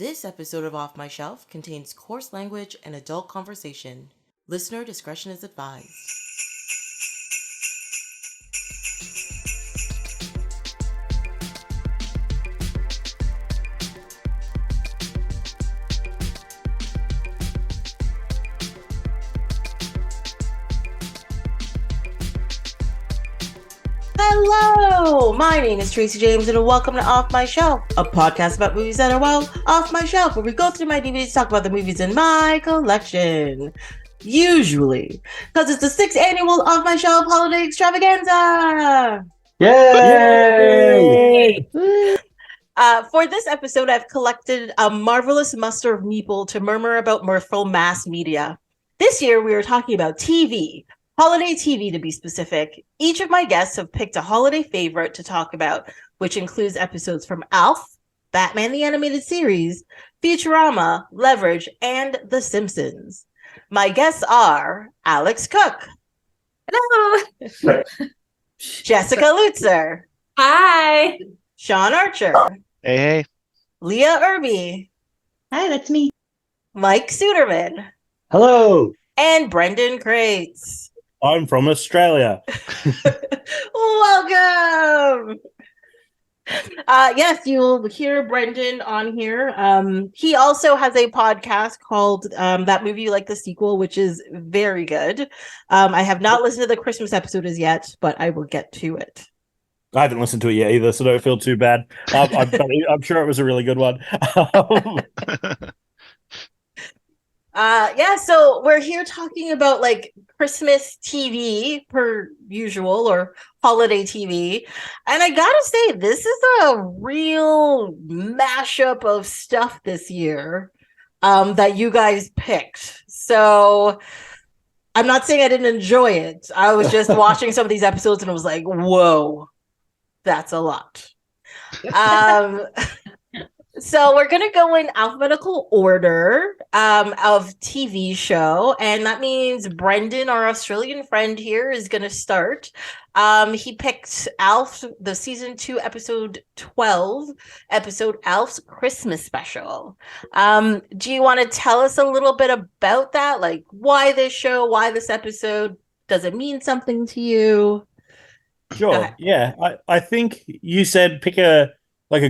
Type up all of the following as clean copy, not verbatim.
This episode of Off My Shelf contains coarse language and adult conversation. Listener discretion is advised. Hello, my name is Tracy James and welcome to Off My Shelf, a podcast about movies that are, well, off my shelf, where we go through my DVDs to talk about the movies in my collection. Usually, because it's the 6th annual Off My Shelf Holiday Extravaganza! Yay! For this episode, I've collected a marvelous muster of meeple to murmur about mirthful mass media. This year, we are talking about TV. Holiday TV, to be specific. Each of my guests have picked a holiday favorite to talk about, which includes episodes from ALF, Batman the Animated Series, Futurama, Leverage, and The Simpsons. My guests are Alex Cook. Hello. Jessica Lutzer. Hi. Sean Archer. Hey. Leah Irby. Hi, that's me. Mike Suderman. Hello. And Brendan Crates. I'm from Australia. Welcome. Yes, you'll hear Brendan on here. He also has a podcast called That Movie You Like the Sequel, which is very good. I have not listened to the Christmas episode as yet, but I will get to it. I haven't listened to it yet either, so don't feel too bad. I'm sure it was a really good one. So we're here talking about like Christmas TV per usual, or holiday TV. And I gotta say, this is a real mashup of stuff this year that you guys picked. So I'm not saying I didn't enjoy it. I was just watching some of these episodes and I was like, whoa, that's a lot. So we're going to go in alphabetical order of TV show. And that means Brendan, our Australian friend here, is going to start. He picked ALF, the season 2, episode 12, episode ALF's Christmas special. Do you want to tell us a little bit about that? Like, why this show? Why this episode? Does it mean something to you? Sure. Yeah. I think you said pick a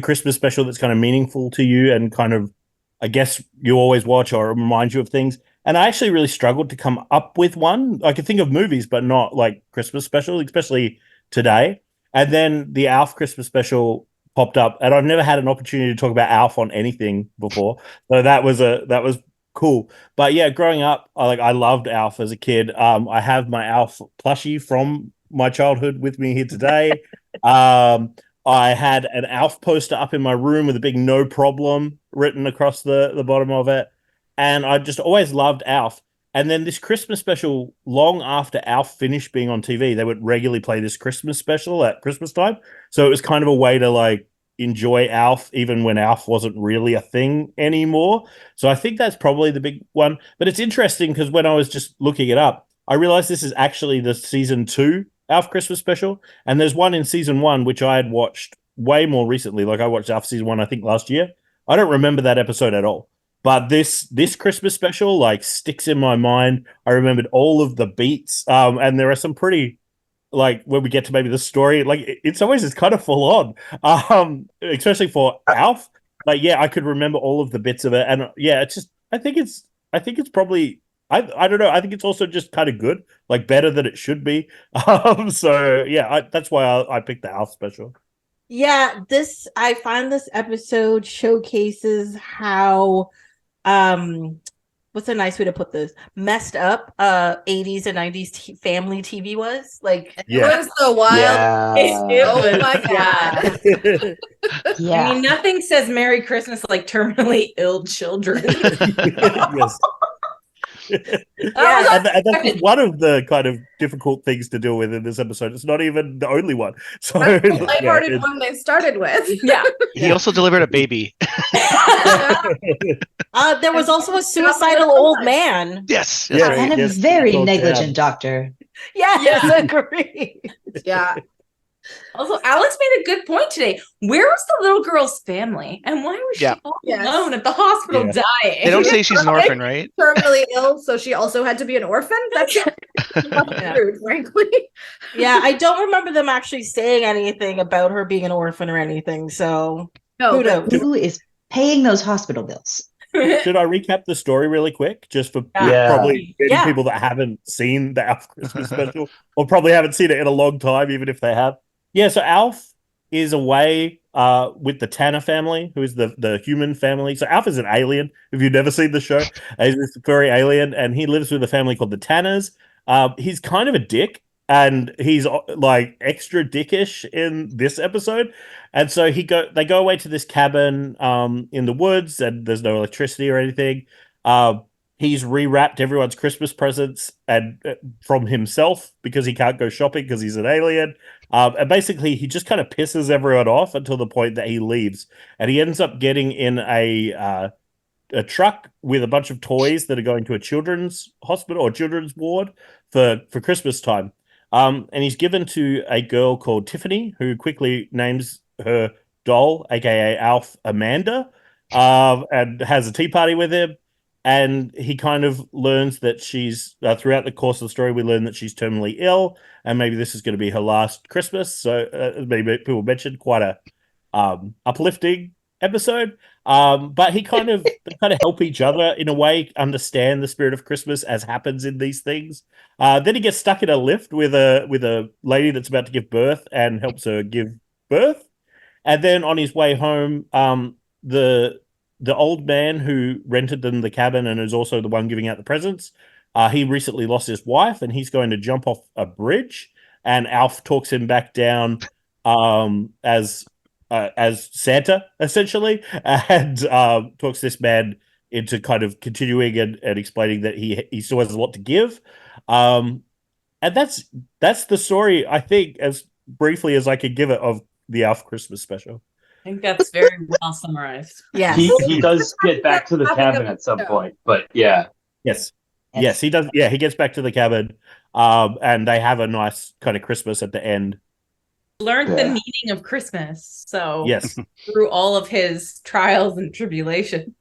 Christmas special that's kind of meaningful to you and kind of, I guess, you always watch or remind you of things. And I actually really struggled to come up with one. I could think of movies, but not like Christmas special, especially today. And then the ALF Christmas special popped up, and I've never had an opportunity to talk about ALF on anything before. So that was cool. But yeah, growing up, I loved ALF as a kid. I have my ALF plushie from my childhood with me here today. I had an ALF poster up in my room with a big "no problem" written across the bottom of it. And I just always loved ALF. And then this Christmas special, long after ALF finished being on TV, they would regularly play this Christmas special at Christmas time. So it was kind of a way to enjoy ALF even when ALF wasn't really a thing anymore. So I think that's probably the big one. But it's interesting because when I was just looking it up, I realized this is actually the season 2 ALF Christmas special, and there's one in season 1 which I had watched way more recently. I watched ALF season 1 I think last year. I don't remember that episode at all, but this Christmas special sticks in my mind. I remembered all of the beats, and there are some pretty when we get to maybe the story, it's always it's kind of full on, especially for ALF. I could remember all of the bits of it, and yeah, it's just I think it's probably. I don't know. I think it's also just kind of good, better than it should be. So yeah, that's why I picked the ALF special. Yeah, I find this episode showcases how, what's a nice way to put this? Messed up 80s and 90s family TV was. It was so wild. Yeah. Oh my God. Yeah. I mean, nothing says Merry Christmas like terminally ill children. Yes. And that's one of the kind of difficult things to deal with in this episode. It's not even the only one. So that's the lighthearted one they started with. Yeah. He also delivered a baby. There was also a suicidal old man. Yes. Yeah, and a very negligent doctor. Yes, agreed. Yeah. Also, Alex made a good point today. Where was the little girl's family? And why was she all alone at the hospital dying? They don't say she's an orphan, right? Terminally ill, so she also had to be an orphan? That's rude, frankly. Yeah, I don't remember them actually saying anything about her being an orphan or anything. So No, who is paying those hospital bills? Should I recap the story really quick, just for probably many people that haven't seen the Alf Christmas special, or probably haven't seen it in a long time, even if they have? Yeah, so Alf is away with the Tanner family, who is the human family. So Alf is an alien. If you've never seen the show, he's this furry alien, and he lives with a family called the Tanners. He's kind of a dick, and he's like extra dickish in this episode. And so they go away to this cabin in the woods, and there's no electricity or anything. He's rewrapped everyone's Christmas presents and from himself because he can't go shopping because he's an alien. And basically, he just kind of pisses everyone off until the point that he leaves, and he ends up getting in a truck with a bunch of toys that are going to a children's hospital or children's ward for Christmas time. And he's given to a girl called Tiffany, who quickly names her doll, aka Alf, Amanda, and has a tea party with him. And he kind of learns that she's throughout the course of the story, we learn that she's terminally ill, and maybe this is going to be her last Christmas. So, as many people mentioned, quite a uplifting episode. But they kind of help each other in a way, understand the spirit of Christmas as happens in these things. Then he gets stuck in a lift with a lady that's about to give birth and helps her give birth. And then on his way home, the old man who rented them the cabin and is also the one giving out the presents, he recently lost his wife, and he's going to jump off a bridge. And Alf talks him back down as Santa, essentially, and talks this man into kind of continuing and explaining that he still has a lot to give. And that's the story, I think, as briefly as I could give it, of the Alf Christmas special. I think that's very well summarized. Yeah, he does get back to the cabin at some point, but yes, he does. Yeah, he gets back to the cabin, and they have a nice kind of Christmas at the end. Learned the meaning of Christmas, so yes, through all of his trials and tribulations.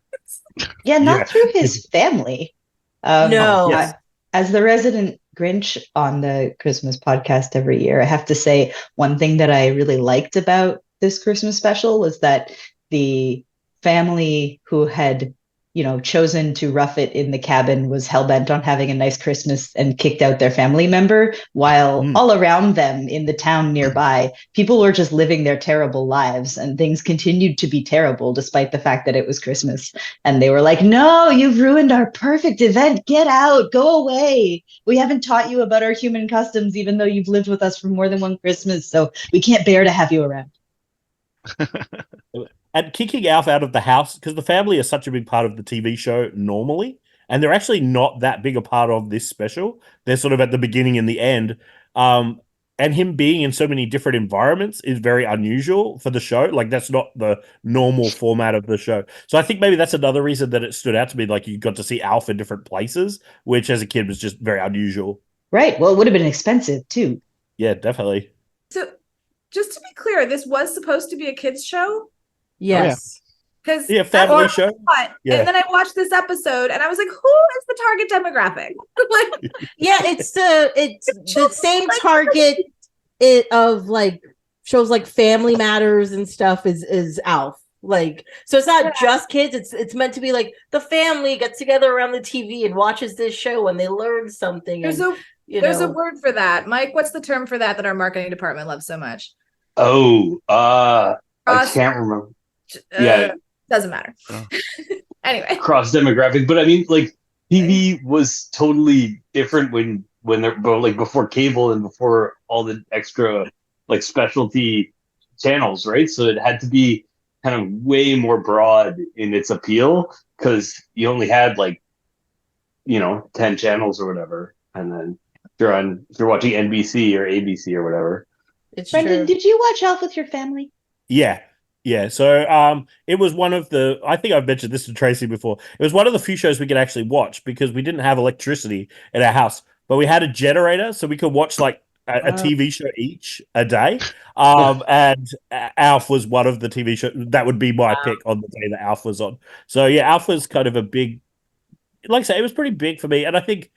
Yeah, not through his family. No. Yes. As the resident Grinch on the Christmas podcast every year, I have to say one thing that I really liked about this Christmas special was that the family who had, chosen to rough it in the cabin was hell-bent on having a nice Christmas and kicked out their family member, while all around them in the town nearby, people were just living their terrible lives, and things continued to be terrible despite the fact that it was Christmas. And they were like, no, you've ruined our perfect event. Get out, go away. We haven't taught you about our human customs, even though you've lived with us for more than one Christmas. So we can't bear to have you around. And kicking Alf out of the house, because the family is such a big part of the TV show normally, and they're actually not that big a part of this special. They're sort of at the beginning and the end. And him being in so many different environments is very unusual for the show. Like, that's not the normal format of the show. So I think maybe that's another reason that it stood out to me. Like, you got to see Alf in different places, which as a kid was just very unusual. Right. Well, it would have been expensive too. Yeah, definitely. So just to be clear, this was supposed to be a kids show? Yes. Because family show. Yeah. And then I watched this episode and I was like, who is the target demographic? Yeah, it's the same target of like shows like Family Matters and stuff is Alf. Like, so it's not just kids, it's meant to be like the family gets together around the TV and watches this show and they learn something. There's a word for that. Mike, what's the term for that our marketing department loves so much? I can't remember. Doesn't matter. Anyway, cross demographic, but I mean, like, TV was totally different when they're like before cable and before all the extra like specialty channels, right? So it had to be kind of way more broad in its appeal because you only had 10 channels or whatever, and then if you're watching NBC or ABC or whatever. Brendan, did you watch Alf with your family? Yeah. So it was one of the, I think I've mentioned this to Tracy before. It was one of the few shows we could actually watch because we didn't have electricity in our house, but we had a generator, so we could watch like a TV show each a day. And Alf was one of the TV shows. That would be my pick on the day that Alf was on. So yeah, Alf was kind of a big, like I say, it was pretty big for me. And I think,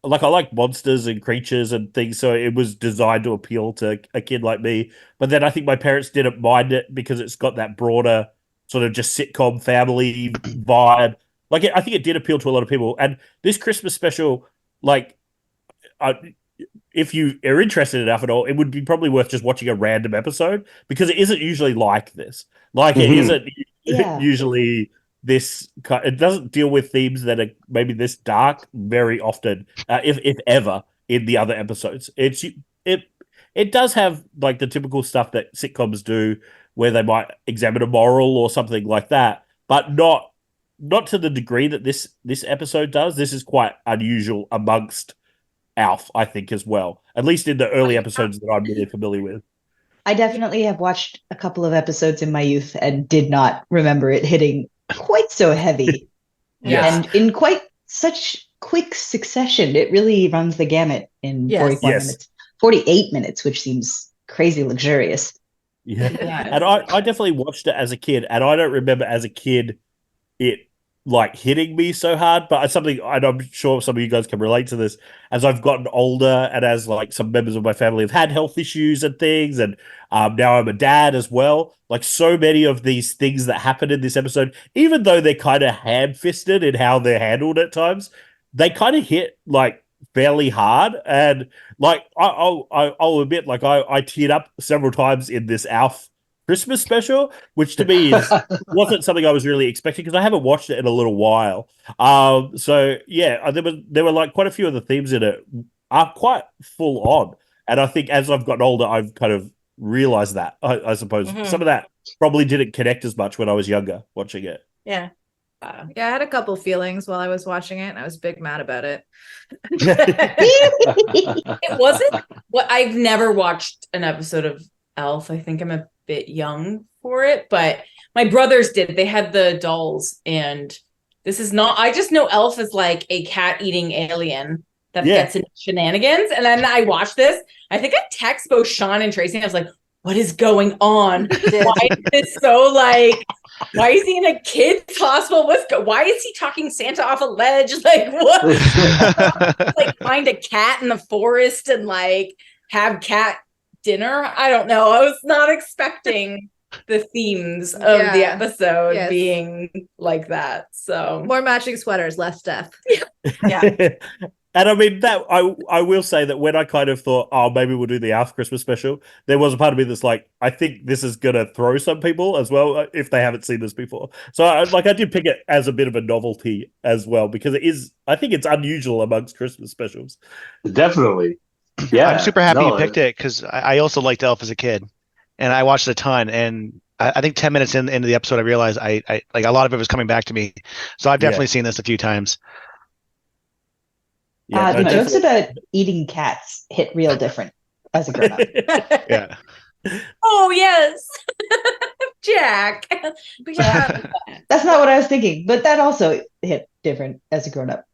like, I like monsters and creatures and things, so it was designed to appeal to a kid like me. But then I think my parents didn't mind it because it's got that broader sort of just sitcom family vibe. Like, I think it did appeal to a lot of people. And this Christmas special, like, if you are interested enough at all, it would be probably worth just watching a random episode because it isn't usually like this. Like, it isn't usually this. It doesn't deal with themes that are maybe this dark very often, if ever, in the other episodes. It does have like the typical stuff that sitcoms do, where they might examine a moral or something like that, but not to the degree that this episode does. This is quite unusual amongst Alf, I think, as well. At least in the early episodes that I'm really familiar with. I definitely have watched a couple of episodes in my youth and did not remember it hitting quite so heavy. And in quite such quick succession. It really runs the gamut in 44 minutes. 48 minutes, which seems crazy luxurious. Yeah. And I definitely watched it as a kid, and I don't remember as a kid it like hitting me so hard, but it's something, and I'm sure some of you guys can relate to this, as I've gotten older and as like some members of my family have had health issues and things, and now I'm a dad as well. Like, so many of these things that happened in this episode, even though they're kind of ham-fisted in how they're handled at times, they kind of hit like fairly hard. And like I'll admit, like I teared up several times in this Alf Christmas special, which to me wasn't something I was really expecting because I haven't watched it in a little while. So yeah, there were like quite a few of the themes in it are quite full on, and I think as I've gotten older, I've kind of realized that. I suppose some of that probably didn't connect as much when I was younger watching it. Yeah. I had a couple feelings while I was watching it, and I was big mad about it. It wasn't what I've never watched an episode of Elf. I think I'm a bit young for it, but my brothers did. They had the dolls, and this is not. I just know Elf is like a cat-eating alien that gets into shenanigans. And then I watched this. I think I text both Sean and Tracy. And I was like, "What is going on? Why is this so like?" Why is he in a kid's hospital? Why is he talking Santa off a ledge? Like, what? Like, find a cat in the forest and like have cat dinner? I don't know. I was not expecting the themes of the episode being like that. So more matching sweaters, less death. Yeah. And I mean, that I will say that when I kind of thought, oh, maybe we'll do the Alf Christmas special, there was a part of me that's like, I think this is going to throw some people as well if they haven't seen this before. So I did pick it as a bit of a novelty as well, because I think it's unusual amongst Christmas specials. Definitely. Yeah. I'm super happy you picked it because I also liked Elf as a kid, and I watched it a ton. And I think 10 minutes into the episode, I realized I like a lot of it was coming back to me. So I've definitely seen this a few times. Yeah, the jokes about eating cats hit real different as a grown-up. Yeah. Oh, yes. Jack. Yeah. That's not what I was thinking, but that also hit different as a grown-up.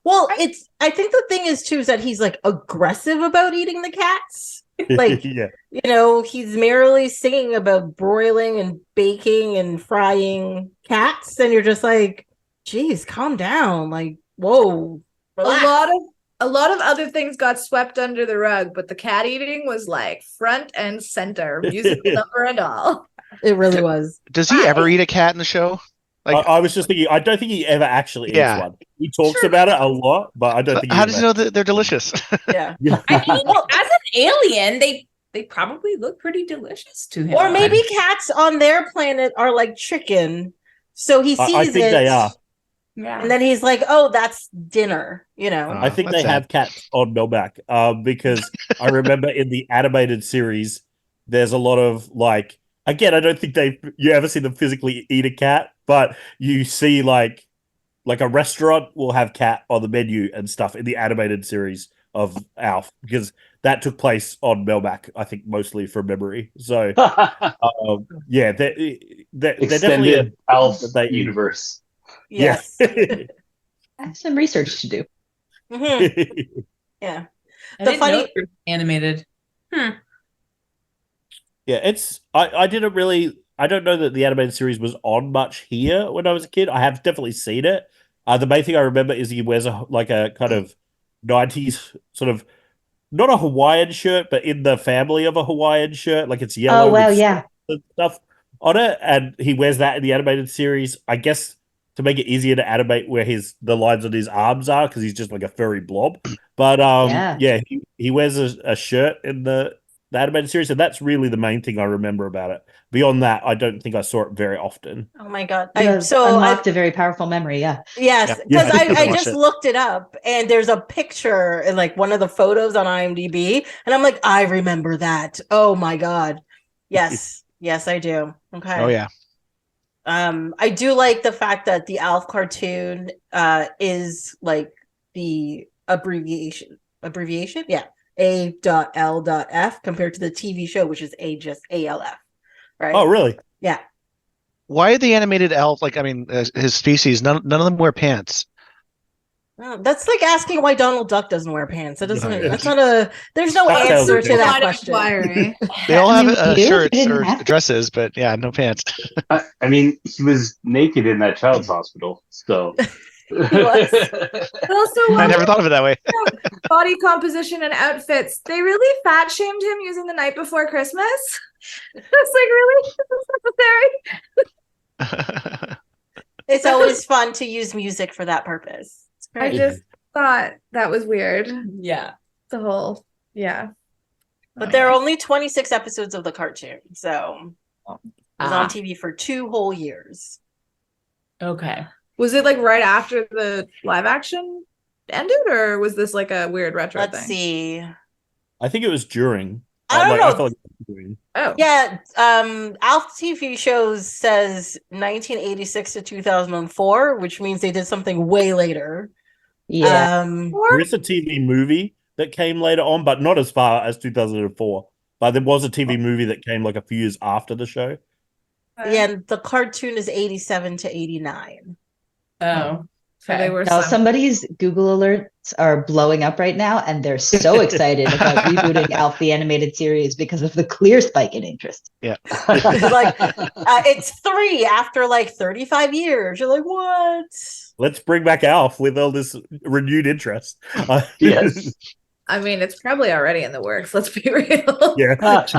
Well, I think the thing is too is that he's like aggressive about eating the cats. Like, you know, he's merrily singing about broiling and baking and frying cats, and you're just like, geez, calm down. Like, whoa. Relax. A lot of other things got swept under the rug, but the cat eating was like front and center, musical number and all. It really was. Does he ever eat a cat in the show? Like, I was just thinking, I don't think he ever actually eats one. He talks about it a lot, but I don't think. How does he know that they're delicious? Yeah. I mean, well, as an alien, they probably look pretty delicious to him. Or maybe cats on their planet are like chicken, so he sees I think they are. Yeah. And then he's like, "Oh, that's dinner," you know. I think they have cats on Melmac, because I remember in the animated series, there's a lot of like. Again, I don't think you ever see them physically eat a cat, but you see like a restaurant will have cat on the menu and stuff in the animated series of Alf, because that took place on Melmac, I think, mostly from memory. So yeah, they're definitely an Alf universe. Yes. I have some research to do. Mm-hmm. Yeah. I The didn't funny- know it was animated. Yeah, I didn't really. I don't know that the animated series was on much here when I was a kid. I have definitely seen it. The main thing I remember is he wears a kind of 90s sort of, not a Hawaiian shirt, but in the family of a Hawaiian shirt. Like it's yellow Oh, wow, with yeah. stuff on it, and he wears that in the animated series. I guess to make it easier to animate where the lines on his arms are, because he's just like a furry blob. But Yeah. he wears a shirt in the animated series, and that's really the main thing I remember about it. Beyond that, I don't think I saw it very often. Oh my God. You have unlocked a very powerful memory. Yeah. Yes, Yeah. because Yeah. I just looked it up, and there's a picture in like one of the photos on IMDb, and I'm like, I remember that. Oh my God. Yes. Yes, I do. Okay. Oh yeah. I do like the fact that the Alf cartoon is like the abbreviation. Yeah. A.L.F compared to the TV show, which is just ALF. Right. Oh, really? Yeah. Why are the animated elf his species? None of them wear pants. Oh, that's like asking why Donald Duck doesn't wear pants. That doesn't. Yeah. That's not a. There's no That sounds answer to that Lot of question. inquiry. They all I mean, have you shirts didn't or have to. dresses, but yeah, no pants. I mean, he was naked in that child's hospital, so. was. Also, I never thought of it that way. body composition and outfits. They really fat shamed him using The Night Before Christmas. It's like, really? Is this necessary? It's always fun to use music for that purpose. It's I great. just thought that was weird. Yeah. The whole, yeah. But there are only 26 episodes of the cartoon, so it was on TV for 2 whole years. Okay. Was it like right after the live action ended, or was this like a weird retro Let's thing? see. I think it was during. I don't know. I felt like it was during. Oh, Yeah, Alf TV shows says 1986 to 2004, which means they did something way later. Yeah. There is a TV movie that came later on, but not as far as 2004. But there was a TV movie that came like a few years after the show. Yeah, and the cartoon is 87 to 89. Oh. so they were. Now, some- somebody's Google alerts are blowing up right now, and they're so excited about rebooting Alf the animated series because of the clear spike in interest. Yeah. Like it's 3 after like 35 years. You're like, what? Let's bring back Alf with all this renewed interest. Yes. I mean, it's probably already in the works. Let's be real. Yeah.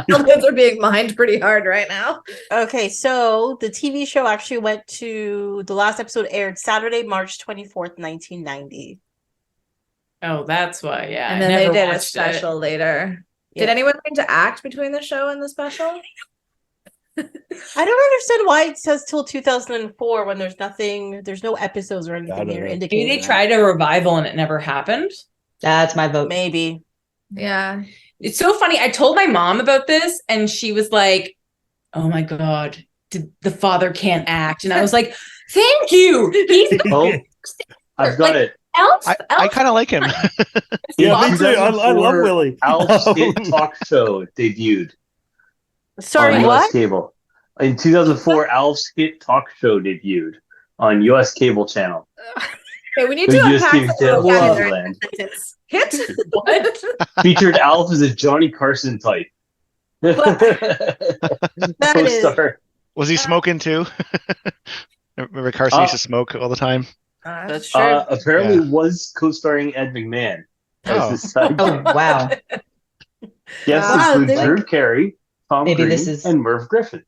Those are being mined pretty hard right now. Okay, so the TV show actually went to the last episode aired Saturday, March 24th, 1990. Oh, that's why. Yeah. And I then they never did a watched it. special later. Did Yeah. anyone learn to act between the show and the special? I don't understand why it says till 2004 when there's no episodes or anything don't here know. indicating. Maybe they that. tried a revival and it never happened. That's my vote. Maybe. Yeah. It's so funny. I told my mom about this and she was like, oh my God, the father can't act. And I was like, thank you. He's Oh, I've got it. I kind of like him. Yeah, In me too. I love 2004, Willie. Alf's hit talk show debuted Sorry, on what? US cable. In 2004, Alf's hit talk show debuted on US cable channel. Okay, we need The to US unpack cable the channel vocabulary. Land. Hit. What? Featured Alf as a Johnny Carson type. That is- Co-star. Was he smoking too? Remember Carson used to smoke all the time? That's true. Apparently was co-starring Ed McMahon as Oh. his sidekick. Oh, wow. Guests Wow, include they- Drew Carey, Tom Maybe Green, this is- and Merv Griffin.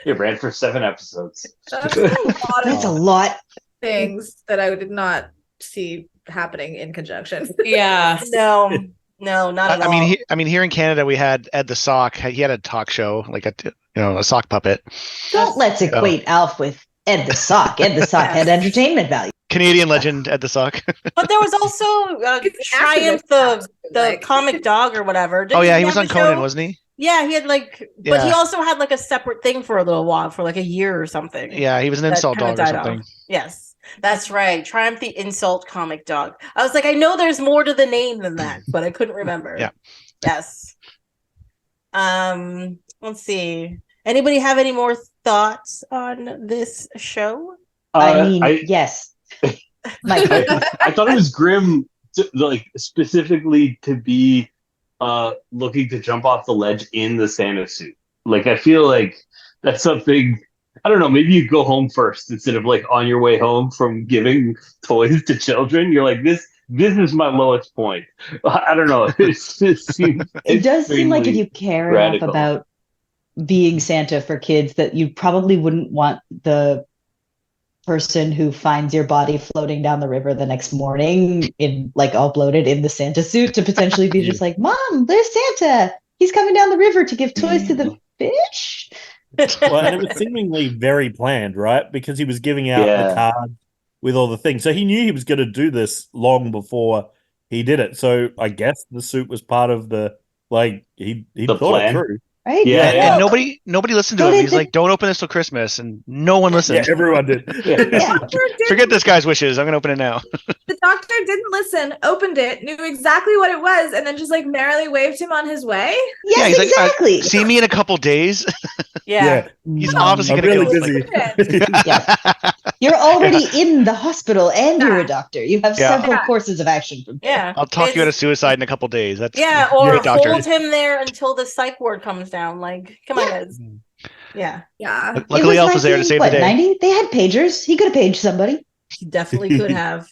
It ran for 7 episodes. That's a lot That's a of lot. things that I did not see happening in conjunction. Yeah. No, not at all. I mean, here in Canada, we had Ed the Sock. He had a talk show, like a sock puppet. Don't let's equate Alf with Ed the Sock. Ed the Sock had entertainment value. Canadian legend Ed the Sock. But there was also Triumph, the comic dog or whatever. Didn't Oh yeah, he have was on a Conan, show? wasn't he? Yeah, he had but he Yeah. also had like a separate thing for a little while, for like a year or something. Yeah, he was an That insult kinda dog or died off. something. Yes, that's right. Triumph the Insult Comic Dog. I was like, I know there's more to the name than that, but I couldn't remember. Yeah. Yes. Let's see. Anybody have any more thoughts on this show? I mean, I, yes. Michael. I thought it was grim like specifically to be looking to jump off the ledge in the Santa suit. Like I feel like that's something. I don't know. Maybe you go home first instead of like on your way home from giving toys to children. You're like this. This is my lowest point. I don't know. It does seem like if you care radical. enough about being Santa for kids, that you probably wouldn't want the person who finds your body floating down the river the next morning in like all bloated in the Santa suit to potentially be just like, Mom, there's Santa. He's coming down the river to give toys to the fish. Well, and it was seemingly very planned, right? Because he was giving out the cards with all the things. So he knew he was going to do this long before he did it. So I guess the suit was part of the, like, he thought plan. it through. Right? Yeah. And nobody listened to him. He's like, don't open this till Christmas. And no one listened. Yeah, everyone did. Forget this guy's wishes. I'm going to open it now. The doctor didn't listen, opened it, knew exactly what it was, and then just like merrily waved him on his way. Yes, he's exactly. like, see me in a couple days. Yeah. He's obviously I'm going to really busy. Yeah. You're already in the hospital and you're a doctor. You have Yeah. several courses of action. From Yeah. I'll talk you out of suicide in a couple days. That's or great doctor. hold him there until the psych ward comes down. Like, come on, guys. Yeah. Yeah. Luckily, Elf was there to save the day. 90? They had pagers. He could have paged somebody. He definitely could have.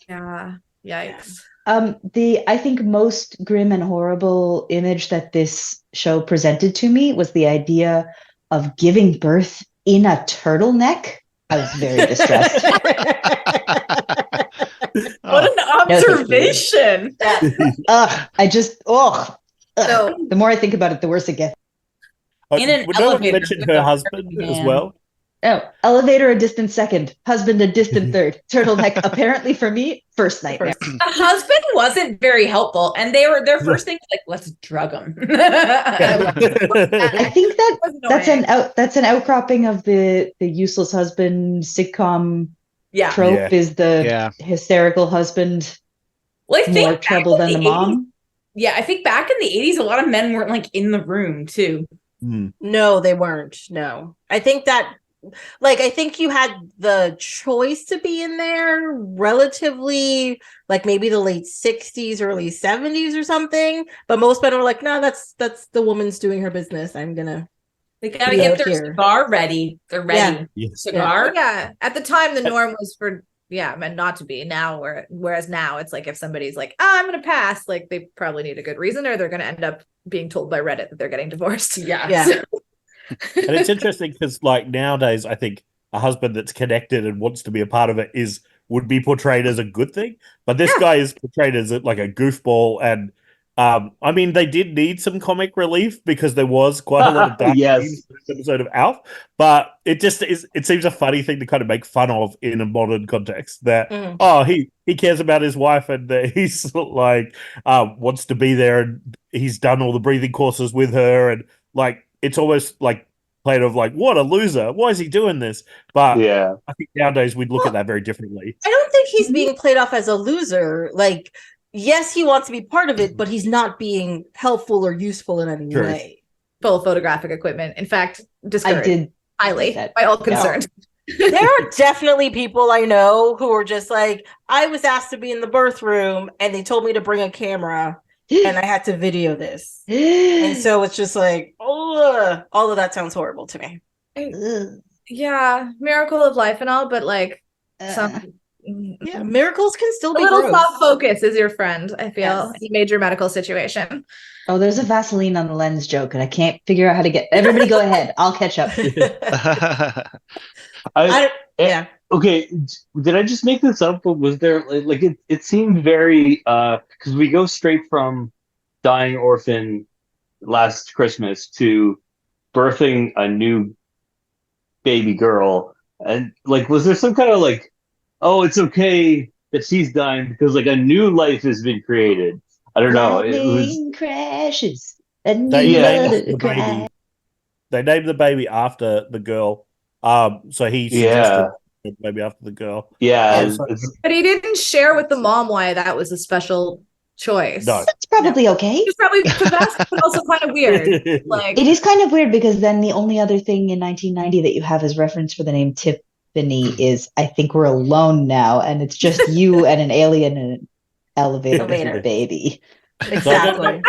Yeah. Yikes. I think most grim and horrible image that this show presented to me was the idea of giving birth in a turtleneck. I was very distressed. What an observation. The more I think about it, the worse it gets. In an Would no one elevator mention with her a husband hurricane. as well? Oh, elevator a distant second, husband a distant third, turtleneck apparently for me, first nightmare. The husband wasn't very helpful, and their first thing was like, let's drug him. I think that's an outcropping of the useless husband sitcom trope is the hysterical husband. Well, I think more trouble than the mom. Yeah, I think back in the 80s, a lot of men weren't like in the room too. No, they weren't. No. I think that I think you had the choice to be in there relatively like maybe the late 60s, early 70s or something. But most men were like, no, that's the woman's doing her business. I'm gonna They gotta get their cigar ready. They're ready. Yeah. Cigar? Yeah. At the time the norm was for men not to be. Now whereas now it's like if somebody's like, I'm gonna pass, like they probably need a good reason or they're gonna end up being told by Reddit that they're getting divorced. Yeah. So. And it's interesting because like nowadays I think a husband that's connected and wants to be a part of it would be portrayed as a good thing, but this guy is portrayed as like a goofball. And I mean they did need some comic relief because there was quite a lot of dark themes in this episode of Alf, but it seems a funny thing to kind of make fun of in a modern context that he cares about his wife and he's like wants to be there and he's done all the breathing courses with her, and like it's almost like played of like, what a loser, why is he doing this? But I think nowadays we'd look at that very differently. I don't think he's being played off as a loser. Like, yes, he wants to be part of it, but he's not being helpful or useful in any way. Full photographic equipment. In fact, discouraged. I did highly by all concerned. There are definitely people I know who are just like, I was asked to be in the birth room and they told me to bring a camera and I had to video this. And so it's just like, all of that sounds horrible to me. Yeah, miracle of life and all, but like miracles can still be a little gross. soft focus is your friend, I feel, in a major medical situation. Oh, there's a Vaseline on the lens joke and I can't figure out how to get everybody go ahead. I'll catch up. Okay, did I just make this up? But was there like it seemed very because we go straight from dying orphan last Christmas to birthing a new baby girl, and like was there some kind of like, oh, it's okay that she's dying because like a new life has been created? I don't know. It was crashes. They named the baby after the girl. So he suggested maybe after the girl. Yeah. But he didn't share with the mom why that was a special choice. No. That's probably okay. It's probably but also kind of weird. Like it is kind of weird because then the only other thing in 1990 that you have as reference for the name Tip Tiffany is, I think we're alone now, and it's just you and an alien in an elevator with your baby. Exactly.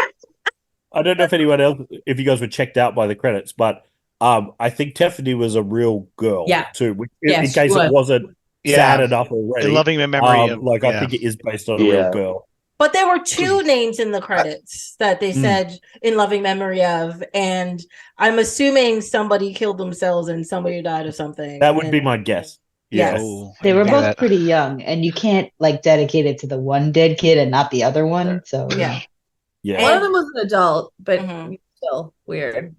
I don't know if anyone else, if you guys were checked out by the credits, but I think Tiffany was a real girl too. In case it wasn't sad enough already. In loving memory of, I think it is based on a real girl. But there were two names in the credits that they said in loving memory of, and I'm assuming somebody killed themselves and somebody died of something. That would be my guess. Yes. They were both pretty young, and you can't like dedicate it to the one dead kid and not the other one. So yeah. One of them was an adult, but still weird.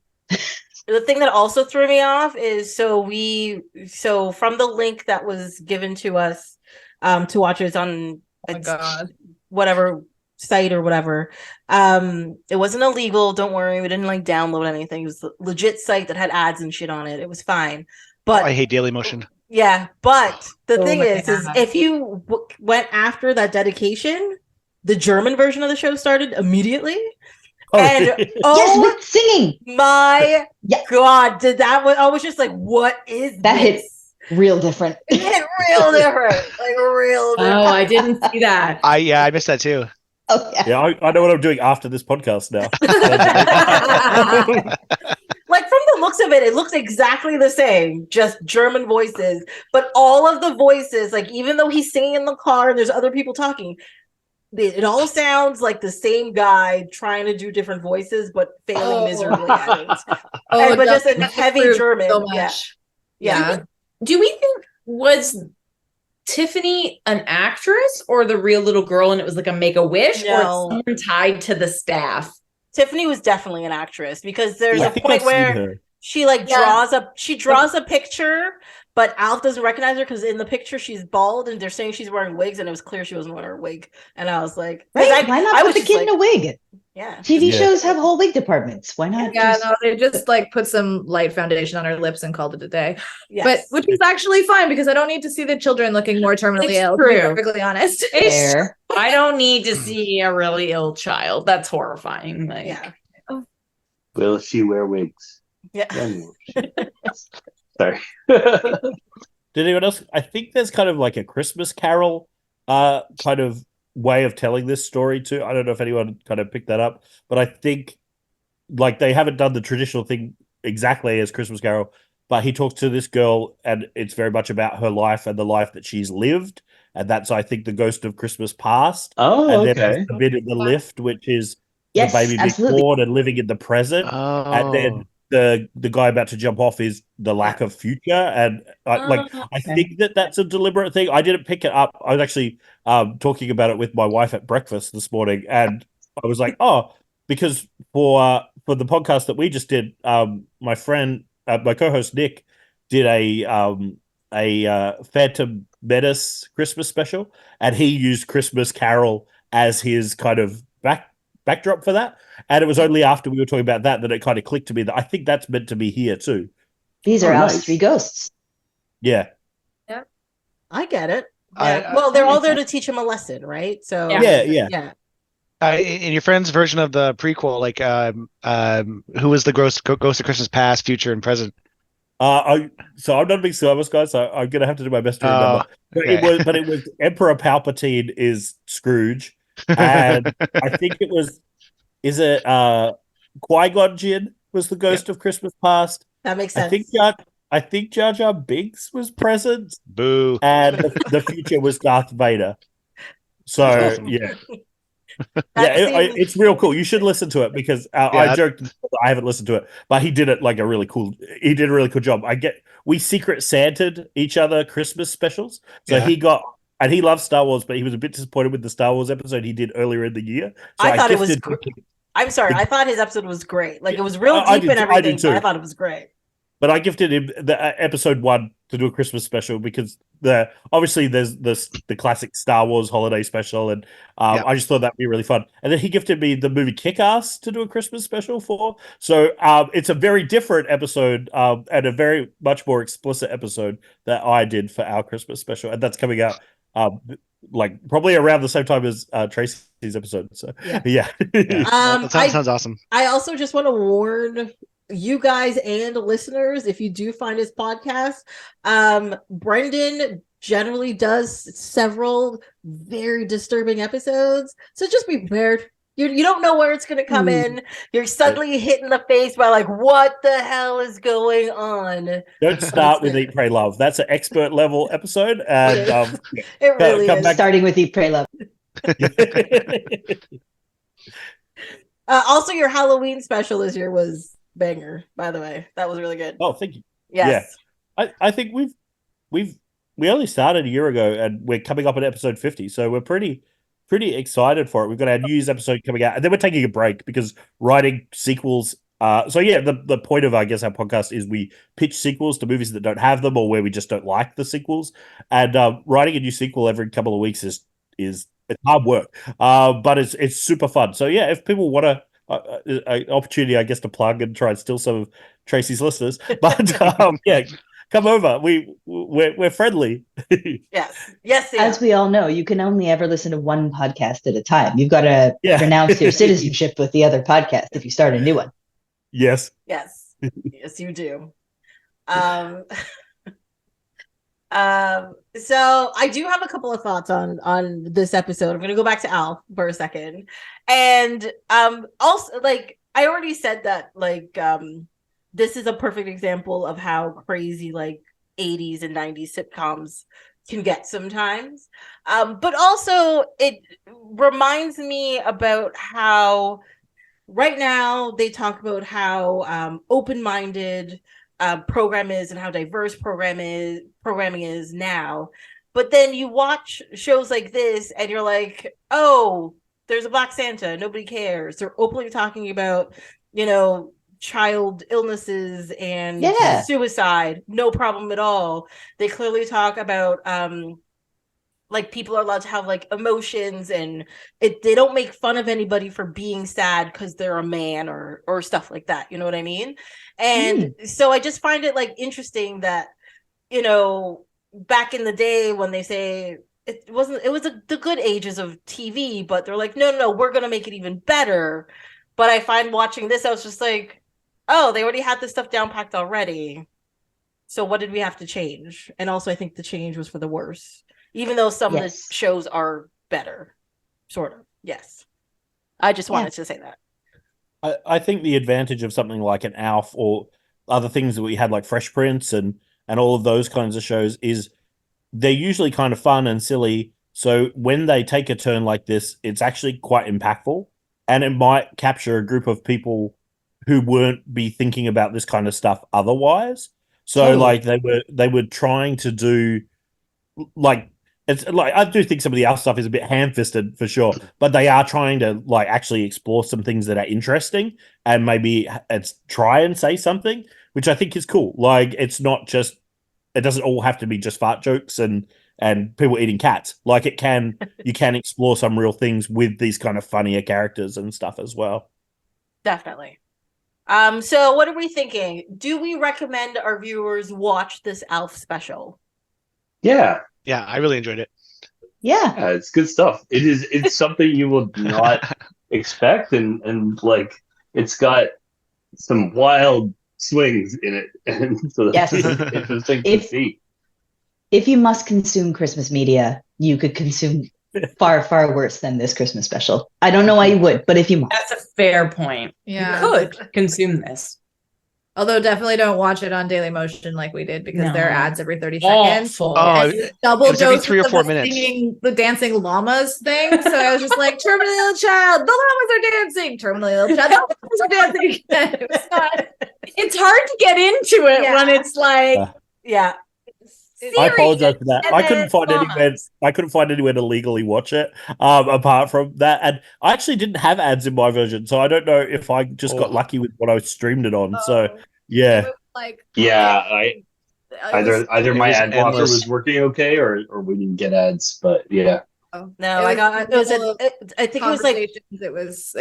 The thing that also threw me off is so from the link that was given to us to watch it on whatever site or whatever. It wasn't illegal, don't worry. We didn't like download anything. It was a legit site that had ads and shit on it. It was fine. But I hate Daily Motion. Yeah, but the thing is if you went after that dedication, the German version of the show started immediately. And yes, with singing. My God, I was just like, what is that? Hit real different. It hit real different, like real different. Oh, I didn't see that. I missed that too. Oh yeah. I know what I'm doing after this podcast now. Like from the looks of it, it looks exactly the same, just German voices. But all of the voices, like even though he's singing in the car and there's other people talking, it all sounds like the same guy trying to do different voices, but failing miserably at it. But just in heavy German. So yeah. Do we think was Tiffany an actress or the real little girl and it was like a Make-A-Wish or someone tied to the staff? Tiffany was definitely an actress because there's a point where she like draws a picture, but Alf doesn't recognize her because in the picture she's bald and they're saying she's wearing wigs and it was clear she wasn't wearing a wig. And I was like, why not put the kid in a wig? Yeah. TV shows have whole wig departments. Why not? Yeah, they just like put some light foundation on her lips and called it a day. Yes. But which is actually fine because I don't need to see the children looking more terminally ill, to be perfectly honest. I don't need to see a really ill child. That's horrifying. Like, yeah. Will she wear wigs? Yeah. Sorry. Did anyone else? I think there's kind of like a Christmas Carol kind of way of telling this story too. I don't know if anyone kind of picked that up, but I think like they haven't done the traditional thing exactly as Christmas Carol, but he talks to this girl and it's very much about her life and the life that she's lived. And that's, I think, the Ghost of Christmas Past. Oh, and okay. then the bit in the lift, which is the baby being born and living in the present. Oh. And then the guy about to jump off is the lack of future. And I think that's a deliberate thing. I didn't pick it up. I was actually talking about it with my wife at breakfast this morning. And I was like, because for the podcast that we just did, my friend, my co-host Nick did a Phantom Menace Christmas special, and he used Christmas Carol as his kind of backdrop for that. And it was only after we were talking about that it kind of clicked to me that I think that's meant to be here too. These are Al's three ghosts. Yeah. Yeah. I get it. Yeah. Well, they're all there to teach him a lesson, right? So yeah. In your friend's version of the prequel, like who was the Ghost of Christmas Past, Future, and Present? So I'm not a big Star Wars guy, so I'm gonna have to do my best to remember. But it was Emperor Palpatine is Scrooge, and I think it was Qui-Gon Jinn was the Ghost of Christmas Past. That makes sense. I think Jar Jar Binks was present. Boo. And the future was Darth Vader. So yeah. It's real cool. You should listen to it because I joked I haven't listened to it, but he did it like he did a really cool job. We Secret Santed each other Christmas specials. So he loves Star Wars, but he was a bit disappointed with the Star Wars episode he did earlier in the year. So I thought it was I'm sorry, I thought his episode was great. Like it was real deep and everything, but I thought it was great. But I gifted him the episode 1 to do a Christmas special because obviously there's the classic Star Wars holiday special, and I just thought that'd be really fun. And then he gifted me the movie Kick-Ass to do a Christmas special for. So it's a very different episode and a very much more explicit episode that I did for our Christmas special, and that's coming out like probably around the same time as Tracy's episode. So yeah. That sounds awesome. I also just want to warn you guys and listeners, if you do find his podcast, Brendan generally does several very disturbing episodes. So just be prepared. You don't know where it's going to come in. You're suddenly hit in the face by like, what the hell is going on? Don't start with Eat, Pray, Love. That's an expert level episode. And it really come is. back. Starting with Eat, Pray, Love. Also, your Halloween special this year was banger, by the way. That was really good. Oh, thank you. Yes. Yeah. I think we only started a year ago and we're coming up at episode 50. So we're pretty excited for it. We've got our news episode coming out, and then we're taking a break because writing sequels. So yeah, the point of, I guess, our podcast is we pitch sequels to movies that don't have them or where we just don't like the sequels. And writing a new sequel every couple of weeks is it's hard work, but it's super fun. So yeah, if people want an opportunity, I guess, to plug and try and steal some of Tracy's listeners, but yeah. Come over. We're friendly. Yes. As we all know, you can only ever listen to one podcast at a time. You've got to renounce your citizenship with the other podcast if you start a new one. Yes, you do. So I do have a couple of thoughts on this episode. I'm going to go back to Al for a second, and also, like, I already said that, like, this is a perfect example of how crazy, like, 80s and 90s sitcoms can get sometimes. But also it reminds me about how right now they talk about how open-minded program is and how diverse programming is now. But then you watch shows like this and you're like, oh, there's a Black Santa. Nobody cares. They're openly talking about, child illnesses and suicide. No problem at all. They clearly talk about like, people are allowed to have, like, emotions, and they don't make fun of anybody for being sad because they're a man or stuff like that. You know what I mean? And so I just find it, like, interesting that, back in the day when they say it was the good ages of TV, but they're like, no, we're gonna make it even better. But I find watching this, I was just like, oh, they already had this stuff down packed already. So what did we have to change? And also, I think the change was for the worse, even though some of the shows are better, sort of. Yes. I just wanted to say that. I think the advantage of something like an Alf or other things that we had, like Fresh Prince and all of those kinds of shows, is they're usually kind of fun and silly. So when they take a turn like this, it's actually quite impactful, and it might capture a group of people who weren't be thinking about this kind of stuff otherwise. So like they were trying to do, like, it's like, I do think some of the Alf stuff is a bit ham-fisted for sure, but they are trying to, like, actually explore some things that are interesting and maybe it's try and say something, which I think is cool. Like, it's not just, it doesn't all have to be just fart jokes and people eating cats. Like, you can explore some real things with these kind of funnier characters and stuff as well. Definitely. So what are we thinking? Do we recommend our viewers watch this Alf special? Yeah, I really enjoyed it. Yeah, it's good stuff. It's something you will not expect, and like, it's got some wild swings in it, and so that's interesting to see. If you must consume Christmas media, you could consume far, far worse than this Christmas special. I don't know why you would, but if you must. That's a fair point. Yeah. You could consume this. Although definitely don't watch it on Daily Motion like we did, because there are ads every 30 seconds. Awful. Double dose every 3 or 4 minutes. Singing the dancing llamas thing. So I was just like, terminally ill child, the llamas are dancing. Terminally ill child, the llamas are dancing again. It's hard to get into it when it's like, I apologize for that. I couldn't find anywhere to legally watch it, apart from that. And I actually didn't have ads in my version, so I don't know if I just got lucky with what I streamed it on. So yeah. Either my ad blocker was working okay, or we didn't get ads. But yeah. No, I got I think it was like it was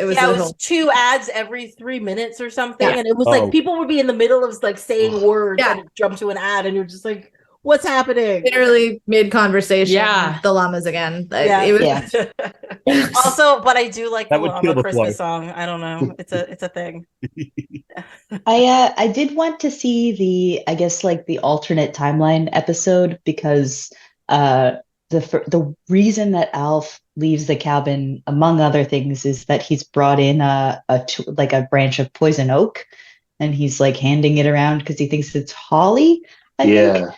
2 ads every 3 minutes or something, and it was like people would be in the middle of, like, saying words and jump to an ad, and you're just like, What's happening? Literally mid conversation. Yeah. The llamas again. Yeah. It was Also, but I do like That the would kill llama the Christmas flow. song. I don't know. It's a thing. I did want to see I guess like the alternate timeline episode because the reason that Alf leaves the cabin, among other things, is that he's brought in like a branch of poison oak, and he's like handing it around because he thinks it's holly, I think.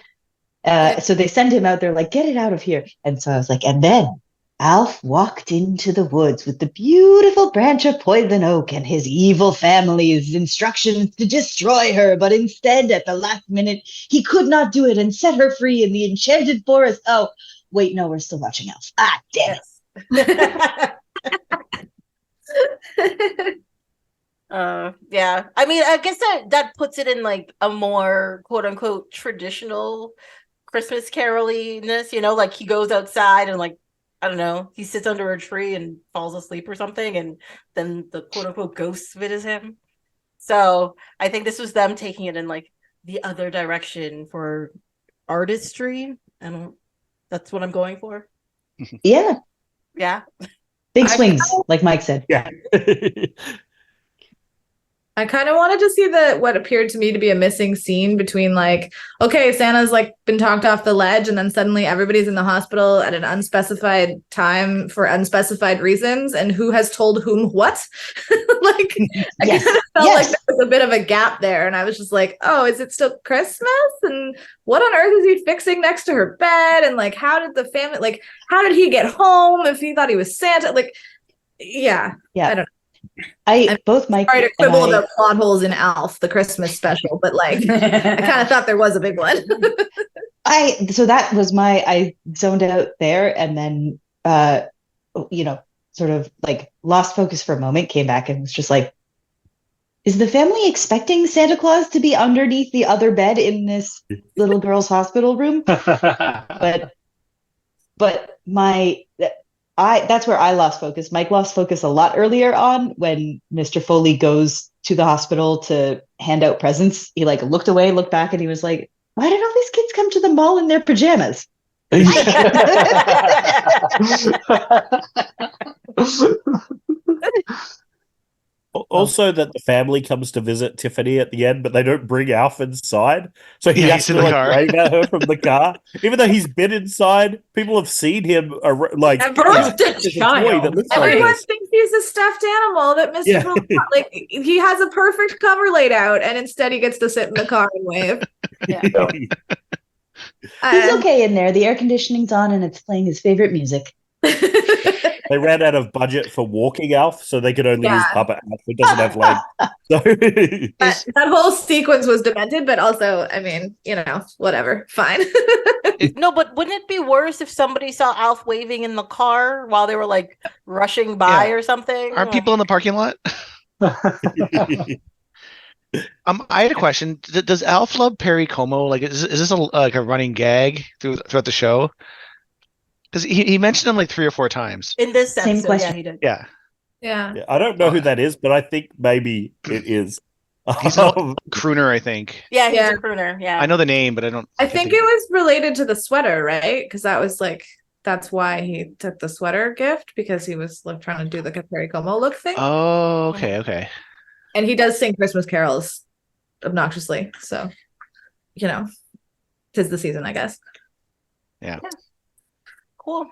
So they send him out there like, get it out of here. And so I was like, and then Alf walked into the woods with the beautiful branch of poison oak and his evil family's instructions to destroy her. But instead, at the last minute, he could not do it and set her free in the enchanted forest. Oh, wait, no, we're still watching Alf. Ah, damn it. Yeah. I mean, I guess that puts it in like a more quote unquote traditional Christmas caroliness, like he goes outside and like, I don't know, he sits under a tree and falls asleep or something, and then the quote unquote ghost visits him. So I think this was them taking it in like the other direction for artistry. That's what I'm going for. Yeah. Yeah. Big swings, like Mike said. Yeah. I kind of wanted to see what appeared to me to be a missing scene between like, okay, Santa's like been talked off the ledge, and then suddenly everybody's in the hospital at an unspecified time for unspecified reasons, and who has told whom what? Like, I kind of felt like there was a bit of a gap there, and I was just like, oh, is it still Christmas? And what on earth is he fixing next to her bed? And like, how did the family, like, how did he get home if he thought he was Santa? Like, yeah. I don't know. Both Mike sorry to quibble about plot holes in Alf, the Christmas special, but like I kind of thought there was a big one. So that was I zoned out there, and then sort of like lost focus for a moment, came back and was just like, is the family expecting Santa Claus to be underneath the other bed in this little girl's hospital room? But that's where I lost focus. Mike lost focus a lot earlier on when Mr. Foley goes to the hospital to hand out presents. He like looked away, looked back, and he was like, why did all these kids come to the mall in their pajamas? Also, that the family comes to visit Tiffany at the end, but they don't bring Alf inside. So he has to like wave at her from the car. Even though he's been inside, people have seen him like everyone thinks he's a stuffed animal that Mr. Foley, like he has a perfect cover laid out, and instead he gets to sit in the car and wave. Yeah. He's okay in there. The air conditioning's on and it's playing his favorite music. They ran out of budget for walking Alf, so they could only use puppet Alf, who doesn't have legs. So that whole sequence was demented, but also, I mean, whatever, fine. No, but wouldn't it be worse if somebody saw Alf waving in the car while they were like rushing by or something? Aren't people in the parking lot? I had a question. Does Alf love Perry Como? Like, is this a running gag throughout the show? Because he mentioned him like 3 or 4 times. In this episode, same question. Yeah, he did. Yeah. I don't know who that is, but I think maybe it is. He's a crooner, I think. Yeah, he's a crooner. Yeah. I know the name, but I don't. I think it was related to the sweater, right? Because that was like, that's why he took the sweater gift, because he was like trying to do the Perry Como look thing. Oh, okay. And he does sing Christmas carols obnoxiously. So, 'tis the season, I guess. Yeah. Cool.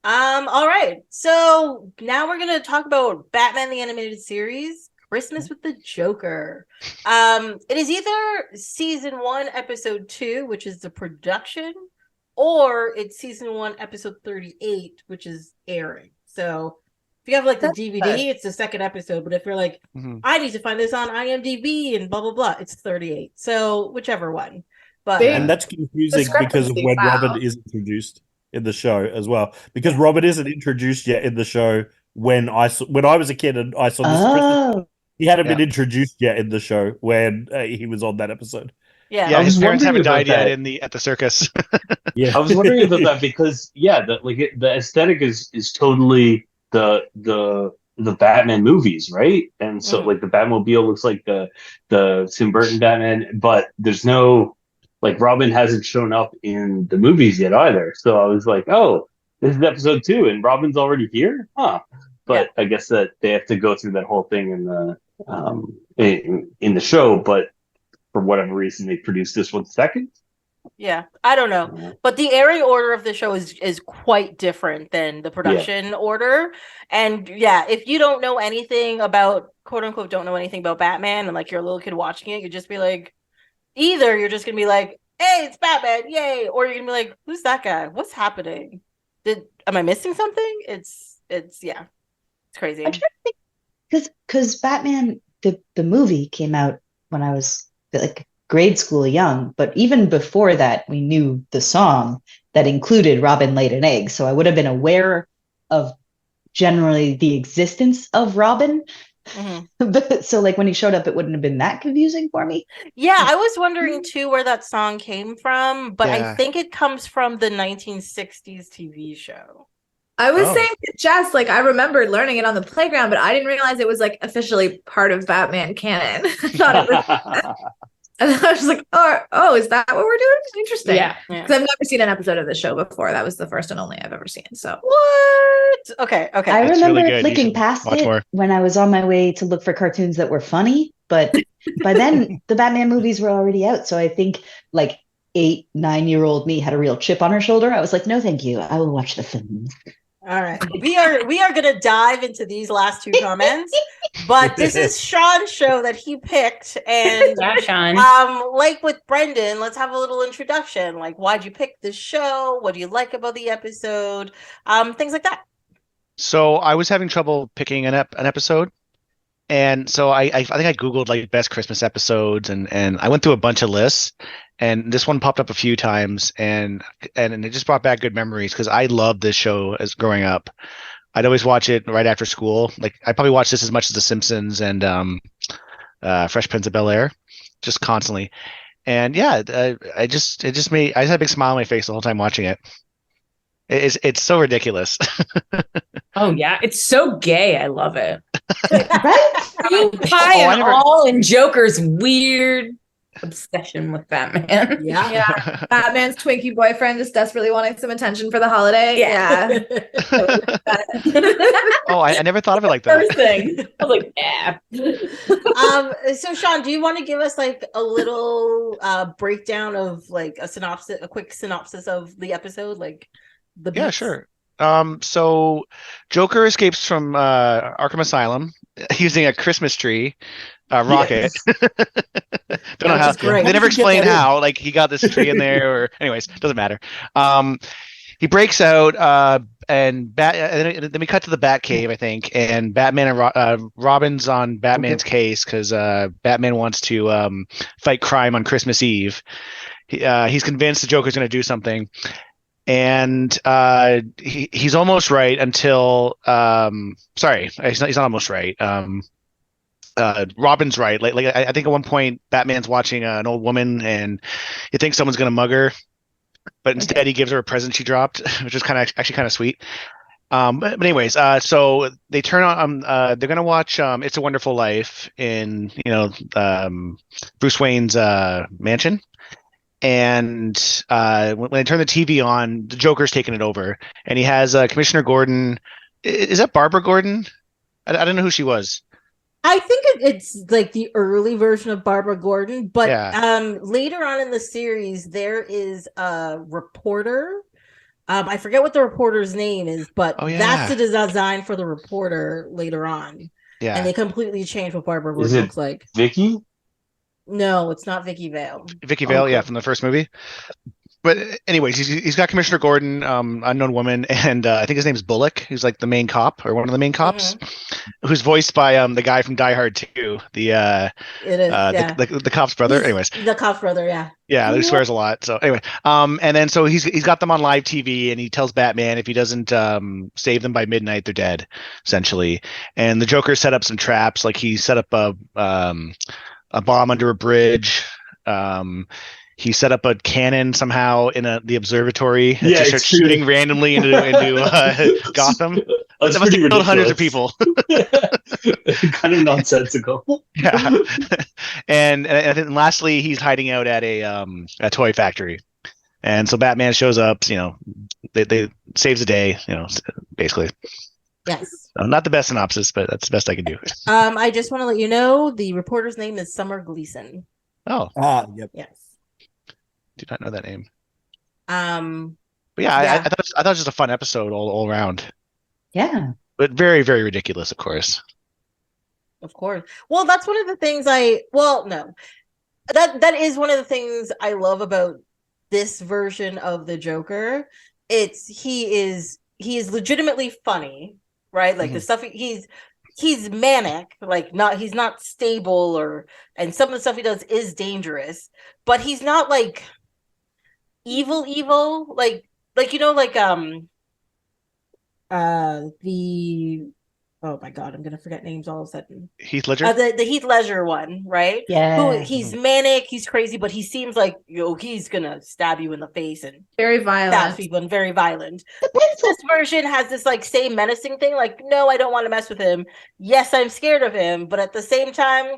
All right. So now we're gonna talk about Batman the Animated Series, Christmas with the Joker. It is either season 1, episode 2, which is the production, or it's season 1, episode 38, which is airing. So if you have like the DVD, it's the second episode. But if you're like, I need to find this on IMDb and blah blah blah, it's 38. So whichever one. But and that's confusing because of when Robin is introduced in the show as well. Because Robin isn't introduced yet in the show when I was a kid and I saw this Christmas. He hadn't been introduced yet in the show when he was on that episode. Yeah, his parents haven't died yet at the circus. I was wondering about that because the aesthetic is totally the the Batman movies, right? And so like the Batmobile looks like the Tim Burton Batman, but there's no like Robin hasn't shown up in the movies yet either. So I was like, oh, this is episode 2 and Robin's already here, huh? But I guess that they have to go through that whole thing in the in the show, but for whatever reason they produced this one second. Yeah, I don't know, but the airing order of the show is quite different than the production order. And if you don't know anything about, quote unquote, don't know anything about Batman, and like you're a little kid watching it, you'd just be like, either you're just gonna be like, hey, it's Batman, yay, or you're gonna be like, who's that guy? What's happening? Am I missing something? It's crazy. I'm trying to think because Batman the movie came out when I was like grade school young, but even before that we knew the song that included Robin laid an egg, so I would have been aware of generally the existence of Robin. But so like when he showed up it wouldn't have been that confusing for me. I was wondering too where that song came from, but I think it comes from the 1960s TV show. I was saying to Jess, like, I remembered learning it on the playground, but I didn't realize it was like officially part of Batman canon. I thought it was. And I was like, oh, is that what we're doing? Interesting. Yeah. Because I've never seen an episode of the show before. That was the first and only I've ever seen. So what? Okay. I remember really flicking past it when I was on my way to look for cartoons that were funny, but by then the Batman movies were already out. So I think like 8-9-year-old me had a real chip on her shoulder. I was like, no, thank you. I will watch the films. All right. We are gonna dive into these last 2 comments, but this is Sean's show that he picked, and Sean. like with Brendan, let's have a little introduction. Like, why'd you pick this show? What do you like about the episode? Things like that. So I was having trouble picking an episode. And so I think I Googled like best Christmas episodes and I went through a bunch of lists, and this one popped up a few times and it just brought back good memories because I loved this show as growing up. I'd always watch it right after school. Like I probably watched this as much as The Simpsons and Fresh Prince of Bel-Air, just constantly. And I just had a big smile on my face the whole time watching it. It's so ridiculous. Oh yeah, it's so gay. I love it. right? Pie and all, and Joker's weird obsession with Batman. Yeah. Batman's Twinkie boyfriend just desperately wanting some attention for the holiday. Yeah. Oh, I never thought of it like that. First thing. I was like, yeah. So Sean, do you want to give us like a little breakdown of like a quick synopsis of the episode? Like the beats? Yeah, sure. So Joker escapes from Arkham Asylum using a Christmas tree rocket. Don't know how. They never explain how. Like he got this tree in there, or anyways, doesn't matter. He breaks out, and then we cut to the Batcave, I think, and Batman and Robin's on Batman's case because Batman wants to fight crime on Christmas Eve. He's convinced the Joker's going to do something. And he's almost right until sorry, he's not almost right. Robin's right. Like I think at one point Batman's watching an old woman and he thinks someone's gonna mug her, but instead he gives her a present she dropped, which is actually kind of sweet. But anyways, so they turn on. They're gonna watch "It's a Wonderful Life" in Bruce Wayne's mansion. And when they turn the TV on, the Joker's taking it over, and he has Commissioner Gordon. Is that Barbara Gordon? I don't know who she was. I think it's like the early version of Barbara Gordon, but later on in the series, there is a reporter. I forget what the reporter's name is, but that's the design for the reporter later on. Yeah, and they completely changed what Barbara Gordon looks like. Vicky? No, it's not Vicky Vale. Vicky Vale, from the first movie. But anyways, he's got Commissioner Gordon, unknown woman, and I think his name's Bullock, who's like the main cop or one of the main cops, who's voiced by the guy from Die Hard 2, the cop's brother. Anyways, the cop's brother, yeah. Yeah, he swears a lot. So anyway, and then so he's got them on live TV, and he tells Batman if he doesn't save them by midnight, they're dead, essentially. And the Joker set up some traps, like he set up a bomb under a bridge. he set up a cannon somehow in the observatory. Yeah, to start shooting randomly into Gotham. That's That must pretty have killed hundreds of ridiculous. people. Kind of nonsensical. Yeah. And then lastly, he's hiding out at a toy factory. And so Batman shows up, they saves the day, basically. Yes. Not the best synopsis, but that's the best I can do. I just want to let you know the reporter's name is Summer Gleason. Oh. Yep. Yes. Do not know that name. But yeah, I thought it was just a fun episode all around. Yeah. But very, very ridiculous, of course. Of course. Well, that's one of the things that is one of the things I love about this version of the Joker. He is legitimately funny, right? Like the stuff he's manic, like he's not stable, and some of the stuff he does is dangerous, but he's not like evil, like the oh my god, I'm gonna forget names all of a sudden. Heath Ledger, the Heath Ledger one, right? Yeah. He's manic, he's crazy, but he seems like he's gonna stab you in the face and very violent, stab people and very violent. This version has this like same menacing thing, like no, I don't want to mess with him. Yes, I'm scared of him, but at the same time,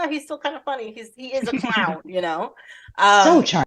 he's still kind of funny. He is a clown, So charming.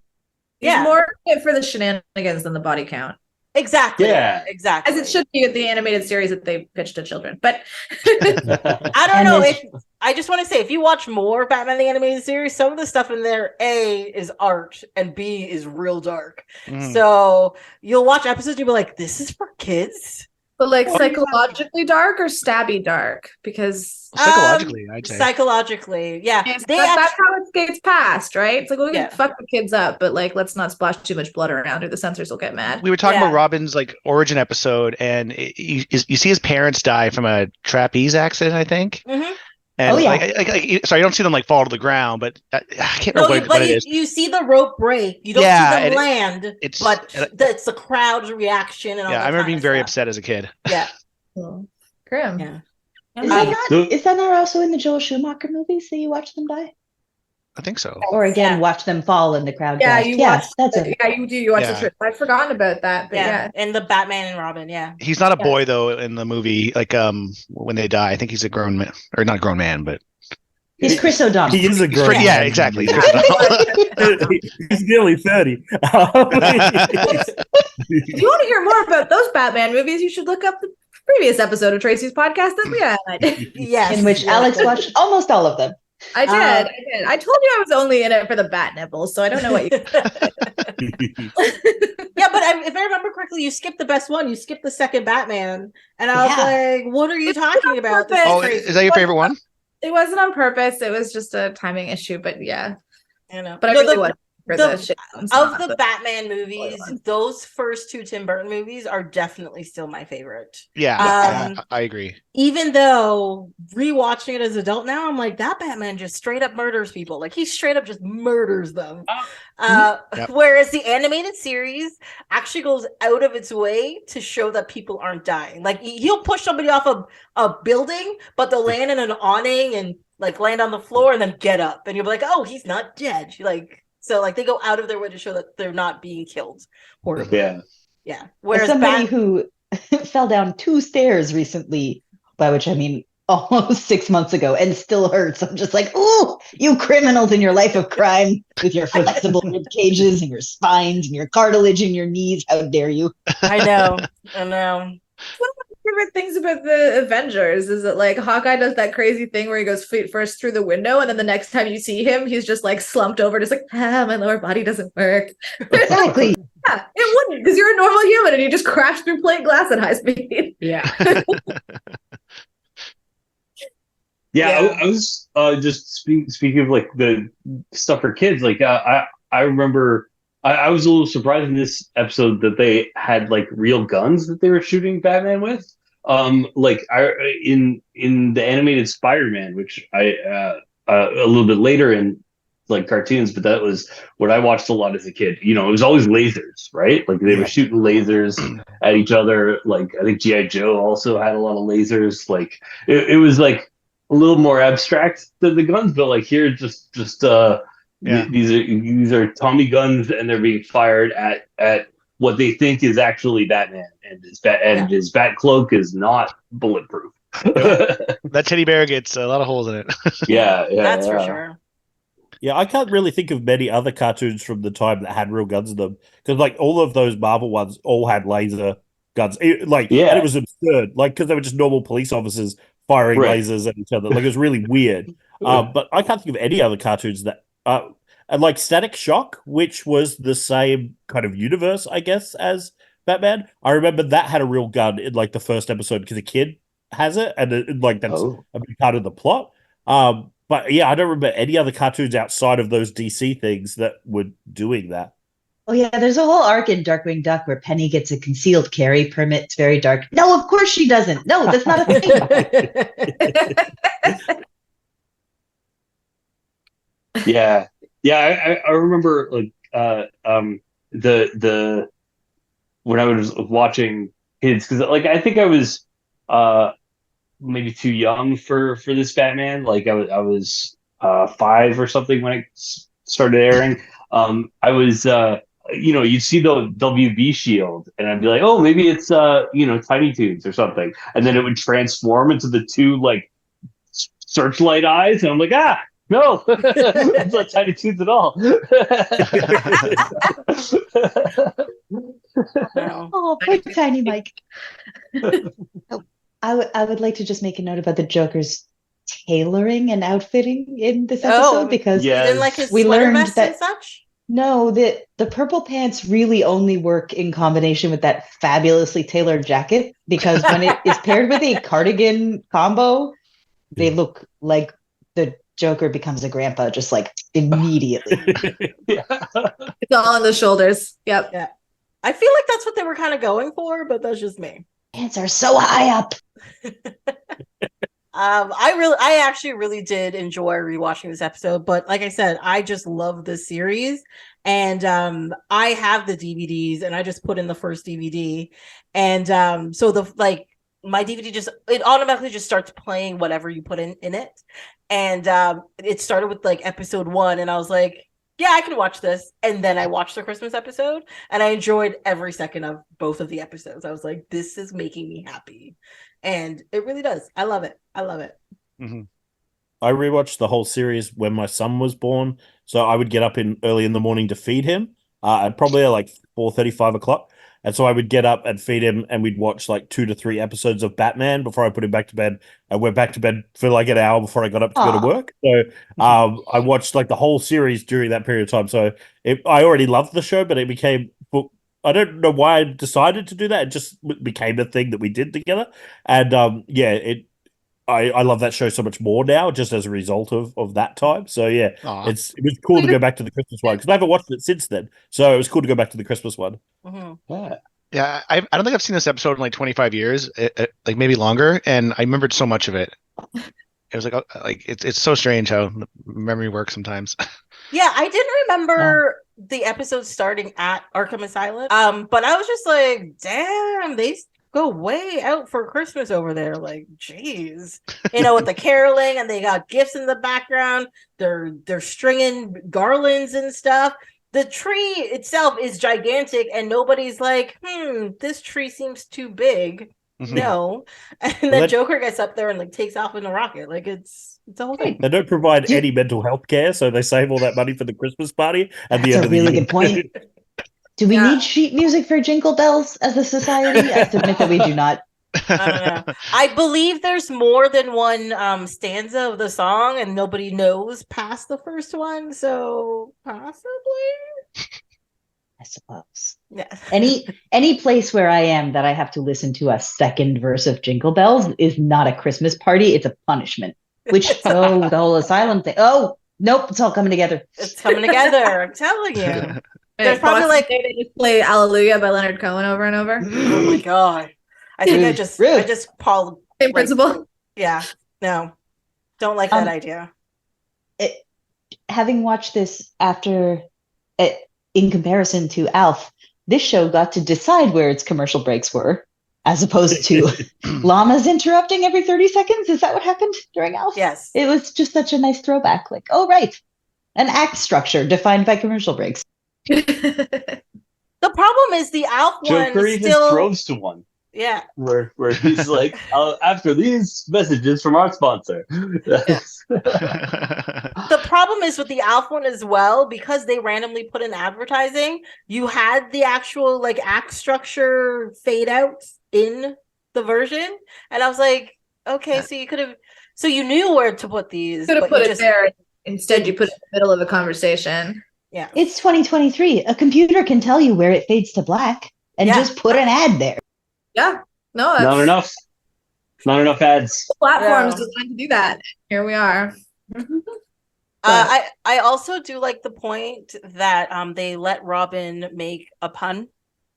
He's more fit for the shenanigans than the body count. Exactly. Yeah. Exactly. As it should be with the animated series that they pitched to children. But I don't know if I just want to say, if you watch more Batman the Animated Series, some of the stuff in there, A, is art and B, is real dark. So you'll watch episodes and you'll be like, this is for kids? But like psychologically dark or stabby dark? Because psychologically, I'd say. Psychologically, yeah. That's how it gets past, right? It's like, we can fuck the kids up, but like, let's not splash too much blood around or the censors will get mad. We were talking about Robin's like origin episode, and you see his parents die from a trapeze accident, I think. Mm-hmm. And so I don't see them like fall to the ground, but I can't remember what it is. You see the rope break. You don't see them land, but it's the crowd's reaction. And all that I remember being very stuff. upset as a kid. Yeah. Grim. Yeah. Is that not also in the Joel Schumacher movies that you watch them die? I think so. Or again, watch them fall in the crowd. Yeah, you watch. You do. You watch the trip. I'd forgotten about that. But and the Batman and Robin. Yeah. He's not a boy though in the movie. Like when they die, I think he's a grown man, or not a grown man, but he's Chris O'Donnell. He is a grown man. Yeah, exactly. He's nearly 30. If you want to hear more about those Batman movies, you should look up the previous episode of Tracy's podcast that we had. Yes. In which Alex watched almost all of them. I did. I told you I was only in it for the bat nipples, so I don't know what you. Yeah, but if I remember correctly, you skipped the best one. You skipped the second Batman, and I was like, "What are you talking about?" Is that your favorite one? It wasn't on purpose. It was just a timing issue. But yeah, I know. But I really was. Of the Batman movies, those first two Tim Burton movies are definitely still my favorite. Yeah, I agree. Even though rewatching it as an adult now, I'm like, that Batman just straight up murders people. Like he straight up just murders them. Whereas the animated series actually goes out of its way to show that people aren't dying. Like he'll push somebody off a building, but they'll land in an awning and like land on the floor and then get up, and you'll be like, oh, he's not dead. So like they go out of their way to show that they're not being killed. Yeah. Whereas somebody who fell down 2 stairs recently, by which I mean almost 6 months ago, and still hurts. I'm just like, ooh, you criminals in your life of crime with your flexible rib cages and your spines and your cartilage in your knees. How dare you? I know. One of my favorite things about the Avengers is that like Hawkeye does that crazy thing where he goes feet first through the window, and then the next time you see him, he's just like slumped over, just like, my lower body doesn't work. Exactly. Yeah, it wouldn't, because you're a normal human and you just crash through plate glass at high speed. Yeah. I was just speaking of like the stuff for kids. Like I remember I was a little surprised in this episode that they had like real guns that they were shooting Batman with. Like in the animated Spider-Man, which I a little bit later in like cartoons, but that was what I watched a lot as a kid. It was always lasers, right? Like they were shooting lasers at each other. Like I think G.I. Joe also had a lot of lasers. Like it was like a little more abstract than the guns, but like here just Yeah. These are Tommy guns, and they're being fired at what they think is actually Batman, and his bat cloak is not bulletproof. That teddy bear gets a lot of holes in it. Yeah, That's for sure. Yeah, I can't really think of many other cartoons from the time that had real guns in them, because like all of those Marvel ones all had laser guns. And it was absurd, like because they were just normal police officers firing lasers at each other. Like it was really weird. But I can't think of any other cartoons that and like Static Shock, which was the same kind of universe, I guess, as Batman. I remember that had a real gun in like the first episode because a kid has it, and that's a big part of the plot. But yeah, I don't remember any other cartoons outside of those DC things that were doing that. Oh yeah, there's a whole arc in Darkwing Duck where Penny gets a concealed carry permit. It's very dark. No, of course she doesn't. No, that's not a thing. Yeah. I remember like the when I was watching kids, because like I think I was maybe too young for this Batman. Like I was 5 or something when it started airing. I was you'd see the WB shield, and I'd be like, oh, maybe it's Tiny Toons or something, and then it would transform into the two like searchlight eyes, and I'm like, no, it's not Tiny Toons at all. Oh, poor Tiny Mike. I would like to just make a note about the Joker's tailoring and outfitting in this episode, because you didn't like his we sweater learned vest that and such? No, the purple pants really only work in combination with that fabulously tailored jacket, because when it is paired with a cardigan combo, they look like the Joker becomes a grandpa just like immediately. It's all on the shoulders. Yep. Yeah. I feel like that's what they were kind of going for, but that's just me. Pants are so high up. I actually really did enjoy rewatching this episode, but like I said, I just love this series, and I have the DVDs, and I just put in the first DVD, and so my DVD it automatically just starts playing whatever you put in it, and it started with like episode 1, and I was like, yeah, I can watch this. And then I watched the Christmas episode, and I enjoyed every second of both of the episodes. I was like, this is making me happy. And it really does. I love it. Mm-hmm. I rewatched the whole series when my son was born. So I would get up early in the morning to feed him, at probably like 4:30, 5 o'clock. And so I would get up and feed him, and we'd watch like 2 to 3 episodes of Batman before I put him back to bed. I went back to bed for like an hour before I got up to go to work. So I watched like the whole series during that period of time. So I already loved the show, but it became, I don't know why I decided to do that. It just became a thing that we did together. And I love that show so much more now, just as a result of that time. So yeah, it was cool to go back to the Christmas one, because I haven't watched it since then. So it was cool to go back to the Christmas one. Mm-hmm. Yeah, I don't think I've seen this episode in like 25 years, like maybe longer, and I remembered so much of it. It was like it's so strange how memory works sometimes. Yeah, I didn't remember the episode starting at Arkham Asylum. But I was just like, damn, they go way out for Christmas over there. Like, geez, with the caroling, and they got gifts in the background. They're stringing garlands and stuff. The tree itself is gigantic, and nobody's like, this tree seems too big. Mm-hmm. No. And then Joker gets up there and like takes off in a rocket. Like it's a whole thing. They don't provide any mental health care, so they save all that money for the Christmas party at the end of the year. That's a really good point. Do we need sheet music for Jingle Bells as a society? I submit that we do not. I don't know. I believe there's more than one stanza of the song, and nobody knows past the first one, so possibly. I suppose. Yeah. Any place where I am that I have to listen to a second verse of Jingle Bells is not a Christmas party; it's a punishment. Which the whole asylum thing. Oh nope, it's all coming together. It's coming together. I'm telling you. There's probably like they just play Hallelujah by Leonard Cohen over and over. Oh my god. I think I just same principle. Yeah. No. Don't like that idea. Having watched this in comparison to Alf, this show got to decide where its commercial breaks were, as opposed to llamas interrupting every 30 seconds. Is that what happened during Alf? Yes. It was just such a nice throwback. Like, oh right. An act structure defined by commercial breaks. The problem is the Alf one Joker even still throws to one. Yeah. Where he's like, after these messages from our sponsor. The problem is with the Alf one as well, because they randomly put in advertising, you had the actual like act structure fade out in the version. And I was like, okay, so you knew where to put these. Could have put it there. Instead, you put it in the middle of the conversation. Yeah. It's 2023. A computer can tell you where it fades to black and just put an ad there. Yeah. No, that's not enough ads. Platforms designed to do that. Here we are. I also do like the point that they let Robin make a pun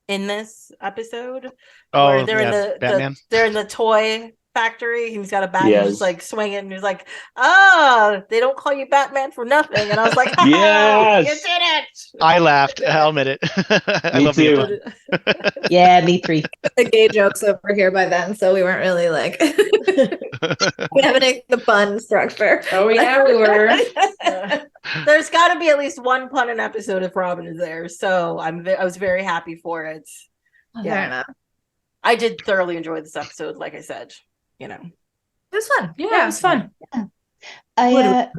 in this episode. Where they're in they're in the toy factory. He's got a bat and he's like swinging and he's like, they don't call you Batman for nothing. And I was like, yes, you did it. I laughed. I'll admit it. I love too. Yeah, me three. The gay jokes over here by then, so we weren't really like having the fun structure. Oh yeah, we were. There's got to be at least one pun an episode if Robin is there, so I was very happy for it. Fair enough. I did thoroughly enjoy this episode, like I said. It was fun. Yeah, it was fun. Yeah. I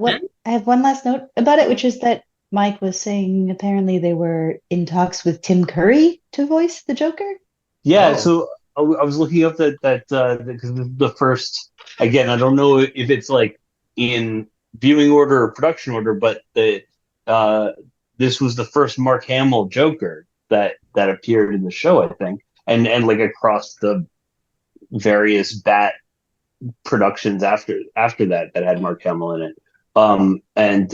have one last note about it, which is that Mike was saying apparently they were in talks with Tim Curry to voice the Joker. Yeah, so I was looking up that because the first, again, I don't know if it's like in viewing order or production order, but this was the first Mark Hamill Joker that appeared in the show, I think, and like across the various Bat productions after that had Mark Hamill in it. And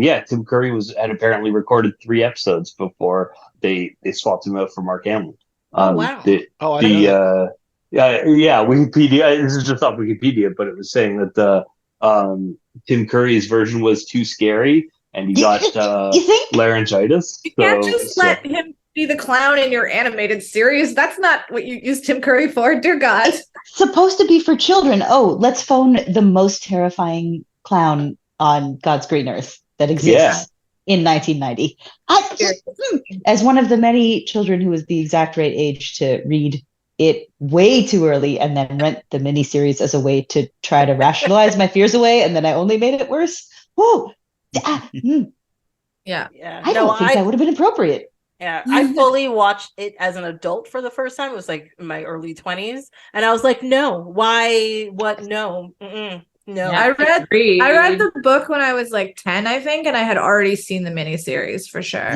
yeah, Tim Curry had apparently recorded 3 episodes before they swapped him out for Mark Hamill. Wow. Wikipedia. This is just off Wikipedia, but it was saying that Tim Curry's version was too scary, and he got laryngitis. You can't just let him be the clown in your animated series. That's not what you use Tim Curry for, dear God. It's supposed to be for children. Oh, let's phone the most terrifying clown on God's green earth that exists in 1990. As one of the many children who was the exact right age to read it way too early and then rent the miniseries as a way to try to rationalize my fears away, and then I only made it worse. Whoa. Yeah. I don't think that would have been appropriate. Yeah, I fully watched it as an adult for the first time. It was like in my early 20s, and I was like, "No, why? What? No, no." Yeah, I read the book when I was like 10, I think, and I had already seen the miniseries for sure.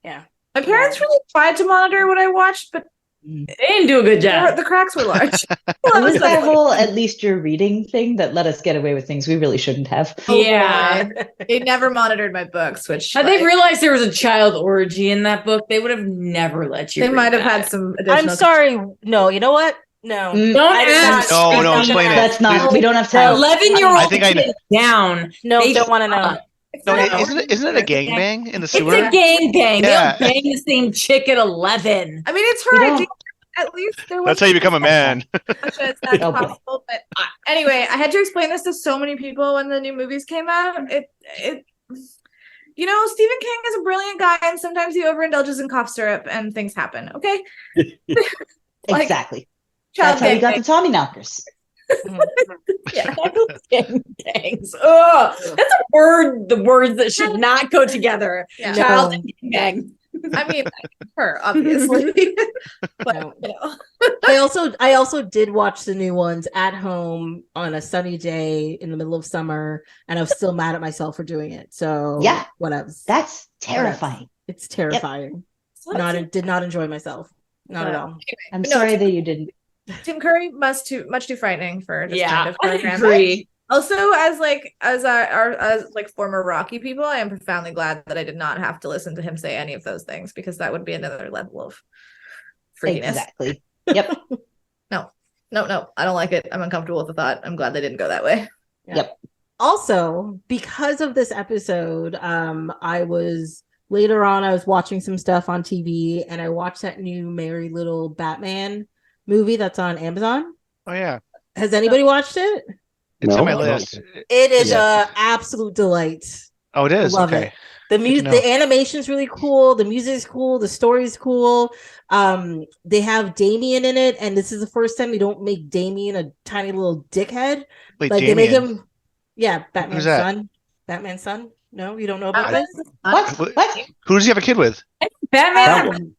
Yeah, my parents really tried to monitor what I watched, but they didn't do a good job. The cracks were large. It was that whole "at least you're reading" thing that let us get away with things we really shouldn't have. Yeah. They never monitored my books, which had they realized there was a child orgy in that book, they would have never let you. They might have had some additional. I'm sorry. No, you know what? No. Don't ask. No, explain it. That's not. We don't have time. 11-year-old I think I know. Down. No, they don't want to know. No, isn't it a gangbang in the sewer? It's a gangbang. Yeah. They'll bang the same chick at 11. I mean, it's her idea. At least there was. That's how you become a man. That's possible. But anyway, I had to explain this to so many people when the new movies came out. Stephen King is a brilliant guy, and sometimes he overindulges in cough syrup, and things happen. Okay. Exactly. That's how he got the Tommy knockers. Yeah, gangbangs. Oh, that's a word. The words that should not go together. Yeah. Child and gangbang. I mean, her obviously, but I also did watch the new ones at home on a sunny day in the middle of summer, and I was still mad at myself for doing it. So whatever. That's terrifying. It's terrifying. Yep. Did not enjoy myself. Not at all. I'm sorry that you didn't. Tim Curry much too frightening for this kind of I program. agree. Also, as former Rocky people, I am profoundly glad that I did not have to listen to him say any of those things, because that would be another level of freakiness. Exactly. Yep. No, I don't like it. I'm uncomfortable with the thought. I'm glad they didn't go that way. Yeah. Yep. Also, because of this episode, I was watching some stuff on TV, and I watched that new Merry Little Batman movie that's on Amazon. Oh yeah. Has anybody watched it? It's on my list. It is a absolute delight. Oh, it is. Love Okay. it. The music, the animation's really cool. The music's cool. The story's cool. They have Damien in it, and this is the first time they don't make Damien a tiny little dickhead. Wait, like Damien? they make him, yeah, Batman's Who's that? son. Batman's son. No, you don't know about this? What? Who does he have a kid with? Batman.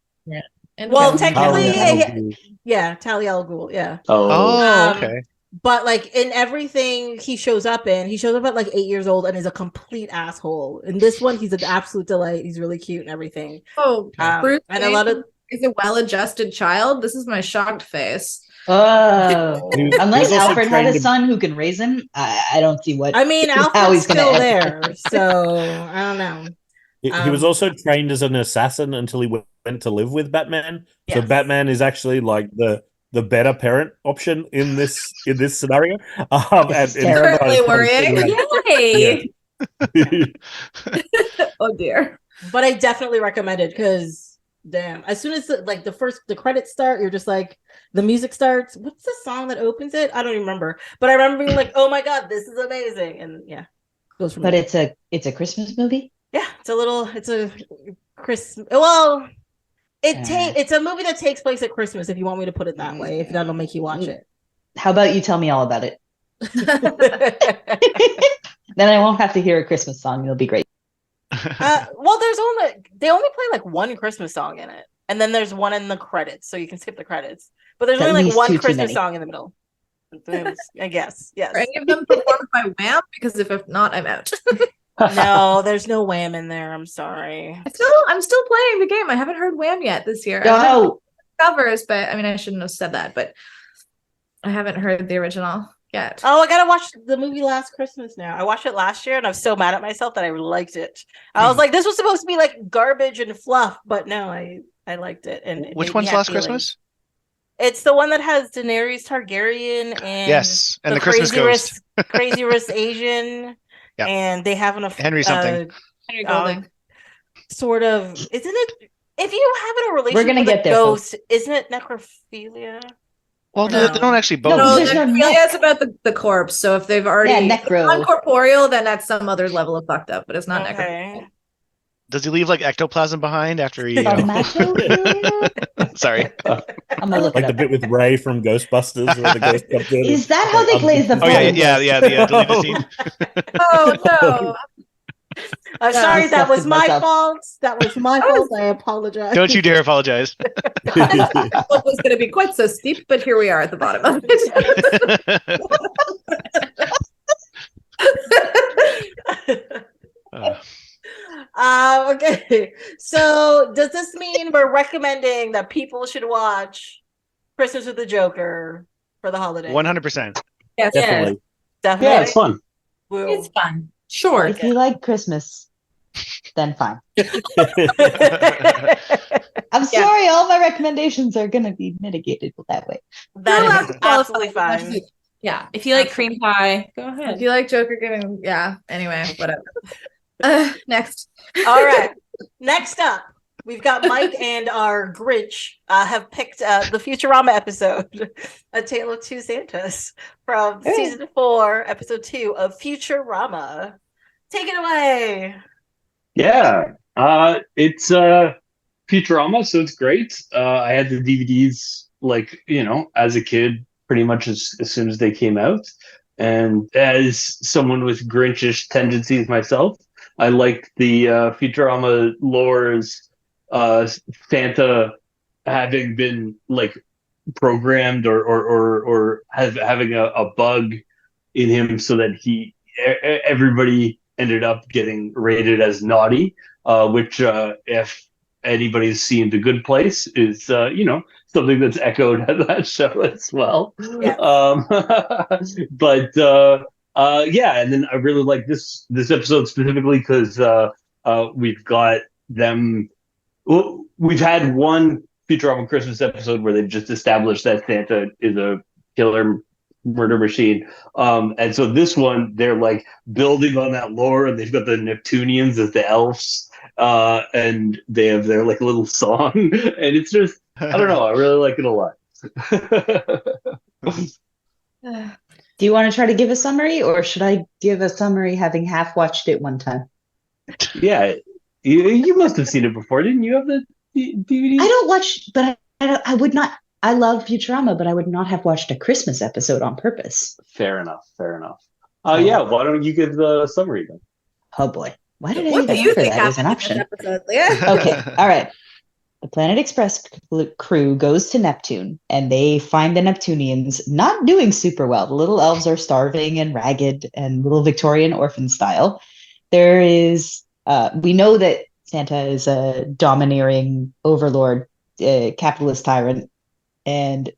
Well, technically, Talia al Ghul. yeah, Talia al Ghul, yeah. Oh, okay. But like in everything he shows up at like 8 years old and is a complete asshole. In this one, he's an absolute delight. He's really cute and everything. Oh, and a lot of is a well-adjusted child. This is my shocked face. Unless Alfred had a son who can raise him, I don't see what. I mean, how Alfred's he's still gonna there, so I don't know. He was also trained as an assassin until he went to live with Batman. Yes. So Batman is actually like the better parent option in this scenario. It's terribly worrying. Yay! Oh dear. But I definitely recommend it because damn, as soon as the credits start, you're just like the music starts. What's the song that opens it? I don't even remember. But I remember being like, oh my god, this is amazing. And yeah, goes from But there. it's a Christmas movie? Yeah, it's a Christmas. Well, it's a movie that takes place at Christmas. If you want me to put it that way, if that'll make you watch it. How about you tell me all about it? Then I won't have to hear a Christmas song. It'll be great. Well, they only play like one Christmas song in it, and then there's one in the credits, so you can skip the credits. But there's only like one Christmas song in the middle. I guess, yes. Are any of them performed by Wham? Because if not, I'm out. No, there's no Wham in there. I'm sorry. I'm still playing the game. I haven't heard Wham yet this year. No. Covers, but I mean, I shouldn't have said that, but I haven't heard the original yet. Oh, I gotta watch the movie Last Christmas now. I watched it last year, and I'm so mad at myself that I liked it. I was like, this was supposed to be like garbage and fluff, but no, I liked it. And which one's Last Christmas? It's the one that has Daenerys Targaryen and yes, and the Christmas ghost, crazy rich Asian. Yep. And they have Henry something. Henry Golding. Sort of. Isn't it? If you have a relationship with a ghost, isn't it necrophilia? Well, they don't actually both. No, necrophilia is about the corpse. So if they've already uncorporeal, then that's some other level of fucked up. But it's not necrophilia. Does he leave like ectoplasm behind after he? Sorry. I'm gonna look like the bit with Ray from Ghostbusters, where the ghost comes in. Is that how they glaze the? Oh yeah. The deleted scene. Oh no. I'm sorry, that was my fault. That was my fault. I apologize. Don't you dare apologize. It was going to be quite so steep, but here we are at the bottom of it. Okay. So does this mean we're recommending that people should watch Christmas with the Joker for the holiday? 100%. Yes, definitely. Yeah, it's fun. It's fun. Sure. If you like Christmas, then fine. I'm sorry, all my recommendations are going to be mitigated that way. That is absolutely fine. Yeah. If you like cream pie, go ahead. If you like Joker giving, yeah. Anyway, whatever. Next. All right. Next up, we've got Mike and our Grinch have picked the Futurama episode, A Tale of Two Santas, from season 4, episode 2 of Futurama. Take it away. Yeah. It's Futurama, so it's great. I had the DVDs as a kid, pretty much as soon as they came out. And as someone with Grinchish tendencies myself, I liked the Futurama lore's Santa having been programmed or having a bug in him so that everybody ended up getting rated as naughty, which if anybody's seen The Good Place is something that's echoed at that show as well. Yeah. But and then I really like this episode specifically because we've got them. Well, we've had one Futurama Christmas episode where they've just established that Santa is a killer murder machine, and so this one they're building on that lore, and they've got the Neptunians as the elves, and they have their little song, and it's just I don't know, I really like it a lot. Do you want to try to give a summary, or should I give a summary having half watched it one time? Yeah, you must have seen it before, didn't you? Have the DVD? I don't watch, but I would not. I love Futurama, but I would not have watched a Christmas episode on purpose. Fair enough. Yeah. Why don't you give the summary then? Oh boy, why did I What do even you offer think that as an happened in option? this episode, Leah? Okay, all right. The Planet Express crew goes to Neptune and they find the Neptunians not doing super well. The little elves are starving and ragged and little Victorian orphan style. There is, we know that Santa is a domineering overlord, capitalist tyrant. And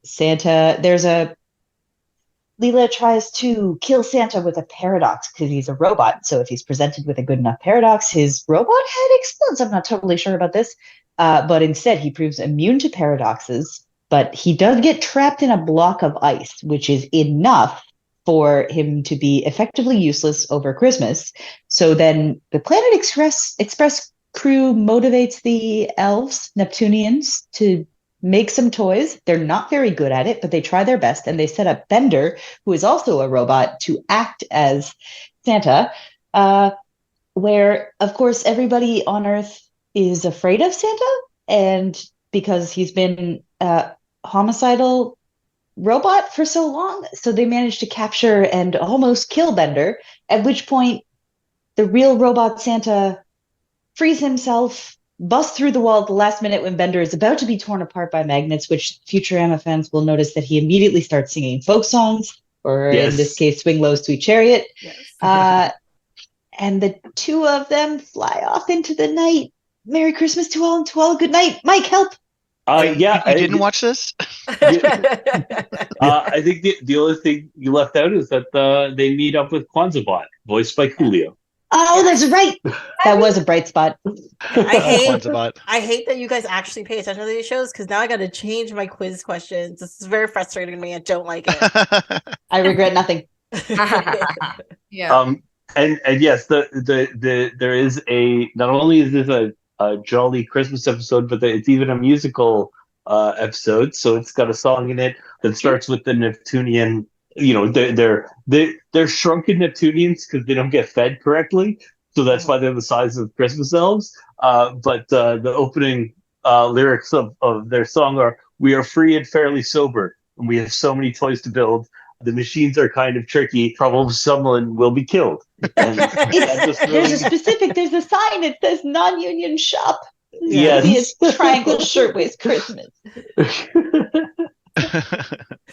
Leela tries to kill Santa with a paradox because he's a robot. So if he's presented with a good enough paradox, his robot head explodes. I'm not totally sure about this. But instead, he proves immune to paradoxes. But he does get trapped in a block of ice, which is enough for him to be effectively useless over Christmas. So then the Planet Express crew motivates the elves, Neptunians, to make some toys. They're not very good at it, but they try their best. And they set up Bender, who is also a robot, to act as Santa, where, of course, everybody on Earth is afraid of Santa. And because he's been a homicidal robot for so long, so they managed to capture and almost kill Bender, at which point the real robot Santa frees himself, busts through the wall at the last minute when Bender is about to be torn apart by magnets, which Futurama fans will notice that he immediately starts singing folk songs, or in this case, Swing Low, Sweet Chariot. Yes. And the two of them fly off into the night. Merry Christmas to all and to all. Good night. Mike, help. You didn't watch this? I think the only thing you left out is that they meet up with Kwanzaa, voiced by Coolio. Oh, that's right. That was a bright spot. I hate that you guys actually pay attention to these shows, because now I got to change my quiz questions. This is very frustrating to me. I don't like it. I regret nothing. Yeah. And yes, there is not only is this a jolly Christmas episode, but it's even a musical episode. So it's got a song in it that starts with the Neptunian. You know, they're shrunken Neptunians because they don't get fed correctly, so that's why they're the size of Christmas elves. But the opening lyrics of their song are, "We are free and fairly sober, and we have so many toys to build. The machines are kind of tricky. Probably someone will be killed." And there's a sign. It says non-union shop. Yes. It's Triangle Shirtwaist Christmas.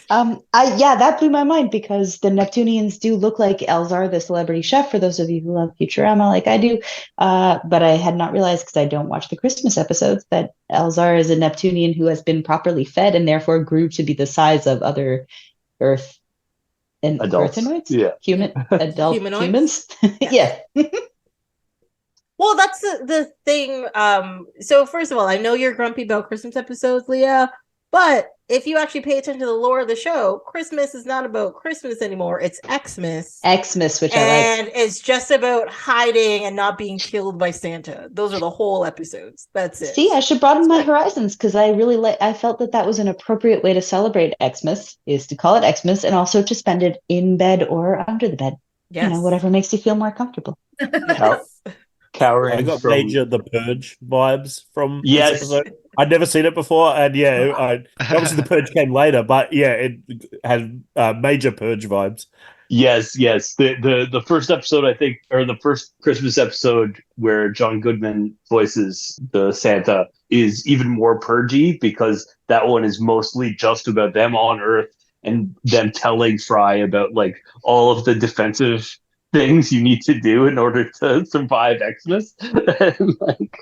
That blew my mind, because the Neptunians do look like Elzar, the celebrity chef, for those of you who love Futurama like I do. But I had not realized, because I don't watch the Christmas episodes, that Elzar is a Neptunian who has been properly fed and therefore grew to be the size of other Earth and Earthenoids? Yeah. Humans? Yeah. Well, that's the thing. So first of all, I know you're grumpy about Christmas episodes, Leah, but if you actually pay attention to the lore of the show, Christmas is not about Christmas anymore. It's Xmas. Xmas, which I like. And it's just about hiding and not being killed by Santa. Those are the whole episodes. That's it. See, I should broaden my horizons, because I felt that was an appropriate way to celebrate Xmas, is to call it Xmas, and also to spend it in bed or under the bed. Yes. You know, whatever makes you feel more comfortable. Cowering. I got major The Purge vibes from this Yes. episode. I'd never seen it before, and obviously The Purge came later, but yeah, it had major Purge vibes. Yes. The first episode, I think, or the first Christmas episode where John Goodman voices the Santa, is even more purgy, because that one is mostly just about them on Earth and them telling Fry about like all of the defensive things you need to do in order to survive Xmas. And, like,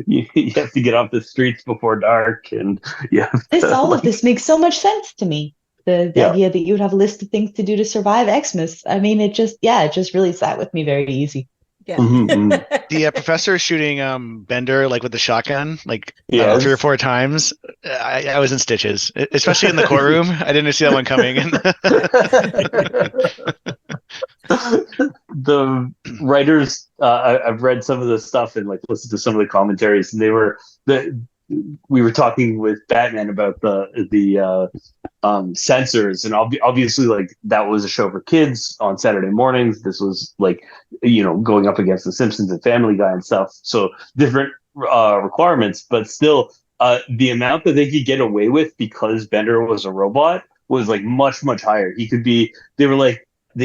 you have to get off the streets before dark, and all of this makes so much sense to me. The idea that you would have a list of things to do to survive Xmas. I mean, it just really sat with me very easy. Yeah. The professor is shooting Bender like with the shotgun, like 3 or 4 times. I was in stitches, especially in the courtroom. I didn't see that one coming. The writers, I've read some of the stuff and like listened to some of the commentaries, and we were talking with Batman about the censors, and obviously like that was a show for kids on Saturday mornings. This was like, going up against the Simpsons and Family Guy and stuff, so different requirements, but still the amount that they could get away with because Bender was a robot was like much higher. They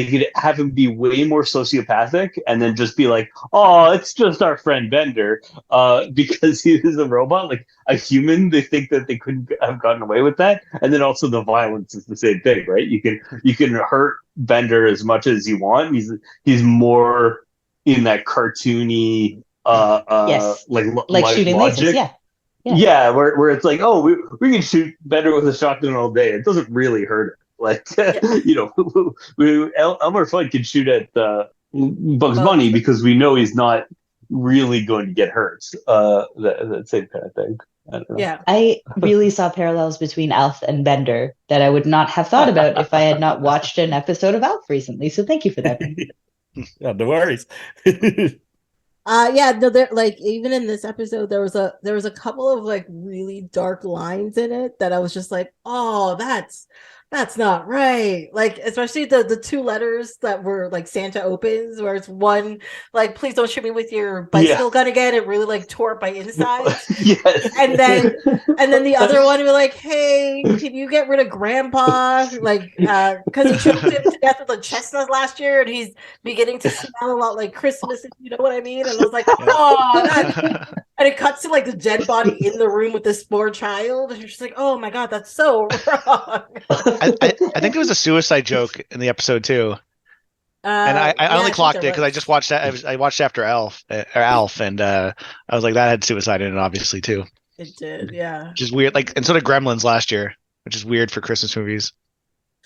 could have him be way more sociopathic and then just be like, oh, it's just our friend Bender, because he is a robot, like a human. They think that they couldn't have gotten away with that. And then also the violence is the same thing, right? You can hurt Bender as much as you want. He's more in that cartoony, Yes. like shooting logic. lasers. Yeah. Yeah, where it's like, oh, we can shoot Bender with a shotgun all day. It doesn't really hurt him. Like, Elmer Fudd can shoot at Bugs Bunny because we know he's not really going to get hurt. That same kind of thing. I don't know. Yeah. I really saw parallels between Alf and Bender that I would not have thought about if I had not watched an episode of Alf recently. So thank you for that. Yeah, no worries. No, there, like, even in this episode there was a couple of like really dark lines in it that I was just like, oh, that's not right. Like, especially the two letters that were like Santa opens, where it's one like, please don't shoot me with your bicycle gun again. It really like tore up my insides. Yes. And then the other one would be like, hey, can you get rid of Grandpa? Like, because he choked him to death with a chestnut last year, and he's beginning to smell a lot like Christmas, if you know what I mean. And I was like, oh, and it cuts to like the dead body in the room with this poor child, and you're just like, oh my god, that's so wrong. I think there was a suicide joke in the episode too, and I only clocked it because I just watched that. I watched after Alf, and I was like, that had suicide in it, obviously too. It did, yeah. Which is weird. Like, and so did Gremlins last year, which is weird for Christmas movies.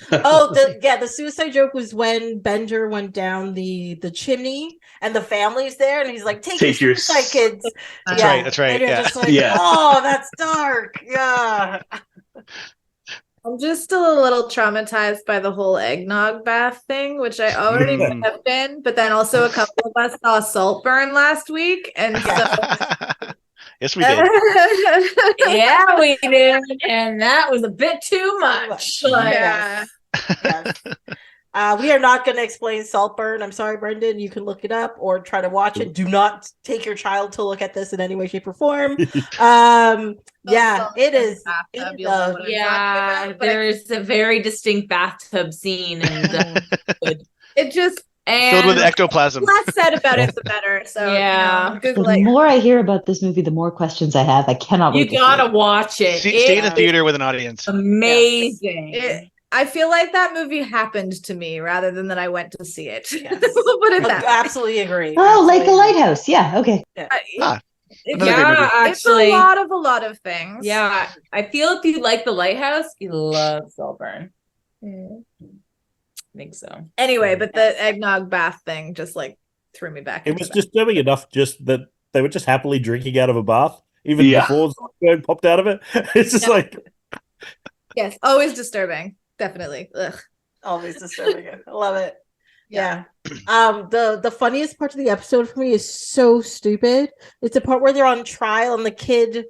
The suicide joke was when Bender went down the chimney and the family's there, and he's like, take your suicide kids. That's right. And you're just like, oh, that's dark. Yeah. I'm just still a little traumatized by the whole eggnog bath thing, which I already have been, but then also a couple of us saw Saltburn last week, and so yes, we did. Yeah, we did, and that was a bit too much. Yeah. Yes. We are not going to explain Saltburn. I'm sorry, Brendan. You can look it up or try to watch it. Do not take your child to look at this in any way, shape, or form. It is. There's a very distinct bathtub scene, and it just filled with ectoplasm. The less said about it, the better. So yeah, the more I hear about this movie, the more questions I have. I cannot wait. You gotta watch it. Stay in the theater with an audience. Amazing. I feel like that movie happened to me rather than that I went to see it. Yes. We'll put it that way. Absolutely agree. Oh, like The Lighthouse. Yeah. Okay. It's actually, a lot of things. Yeah, I feel if you like The Lighthouse, you love Saltburn. I think so. Anyway, but the eggnog bath thing just like threw me back. It was disturbing enough just that they were just happily drinking out of a bath even before Saltburn popped out of it. It's just like, yes, always disturbing. Definitely. Ugh. Always disturbing. I love it. Yeah. The funniest part of the episode for me is so stupid. It's the part where they're on trial and the kid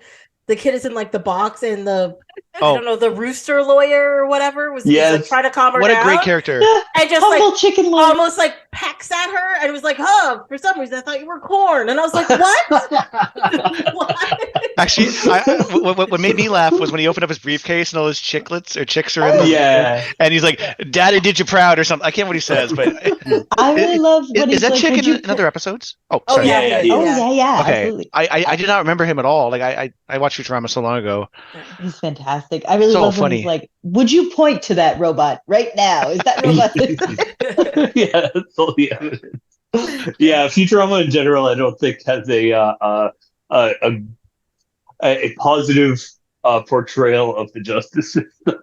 is in like the box, and I don't know, the rooster lawyer or whatever was like trying to calm her down. What a great character. And just like chicken almost like pecks at her and was like, oh, for some reason I thought you were corn. And I was like, what? What? Actually, what made me laugh was when he opened up his briefcase and all his chicks are in there. And he's like, Daddy did you proud or something. I can't remember what he says, but I really love what is that like, chicken in other episodes? Oh, sorry. Yeah. Yeah. Okay. Absolutely. I did not remember him at all. Like I watched Futurama so long ago. He's fantastic. I really love when he's like, would you point to that robot right now? Is that robot? Yeah, that's all the evidence. Yeah, Futurama in general, I don't think has a positive portrayal of the justice system.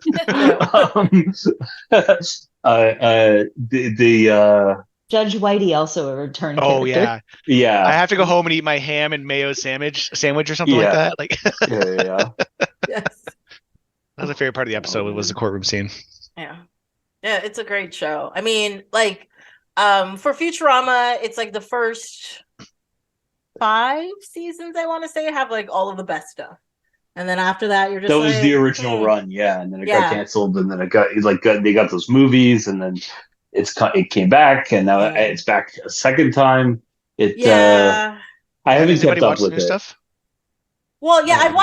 Judge Whitey also a return character. Yeah. I have to go home and eat my ham and mayo sandwich or something like that. Like, Yes. That was a favorite part of the episode. Was the courtroom scene. Yeah, it's a great show. I mean, like, for Futurama, it's like the first 5 seasons, I want to say, have like all of the best stuff. And then after that, you're just that was the like, original run, yeah, and then it got Yeah. canceled, and then they got those movies, and then it came back, and now Yeah. it's back a second time. Yeah. I haven't Anybody kept up watch the with new it. stuff? Well, yeah, Yeah.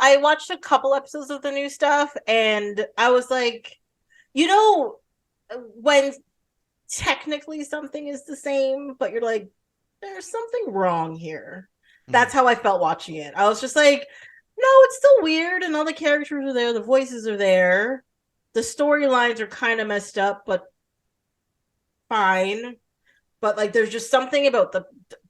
I watched a couple episodes of the new stuff, and I was like, when technically something is the same, but you're like, there's something wrong here. That's how I felt watching it. I was just like, no, it's still weird, and all the characters are there, the voices are there, the storylines are kind of messed up, but fine. But like, there's just something about the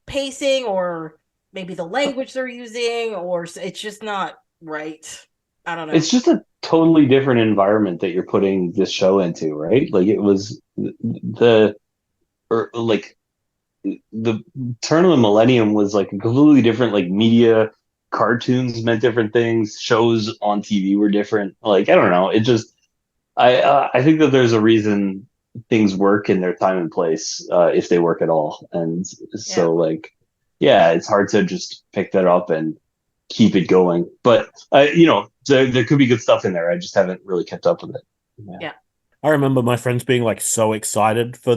pacing, or maybe the language they're using, or it's just not right. I don't know. It's just a totally different environment that you're putting this show into, right? Like it was like the turn of the millennium was like a completely different like media. Cartoons meant different things. Shows on TV were different. Like I don't know. It just I think that there's a reason things work in their time and place, if they work at all. And so yeah, it's hard to just pick that up and keep it going. But there could be good stuff in there. I just haven't really kept up with it. Yeah. I remember my friends being like so excited for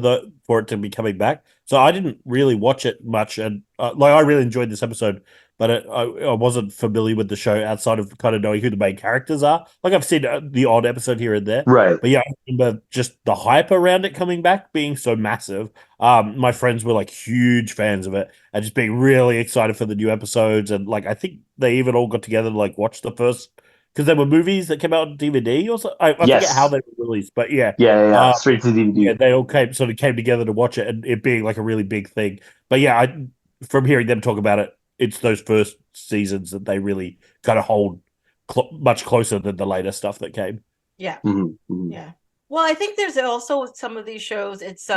it to be coming back. So I didn't really watch it much, and I really enjoyed this episode, but I wasn't familiar with the show outside of kind of knowing who the main characters are. Like I've seen the odd episode here and there, Right. but yeah, I remember just the hype around it coming back being so massive. My friends were like huge fans of it and just being really excited for the new episodes, and like I think they even all got together to like watch the first. Because there were movies that came out on DVD or so. I forget how they were released, but yeah, straight to DVD. Yeah, they all came together to watch it, and it being like a really big thing. But yeah, from hearing them talk about it, it's those first seasons that they really kind of hold much closer than the later stuff that came. Yeah. Mm-hmm. Yeah. Well, I think there's also some of these shows, it's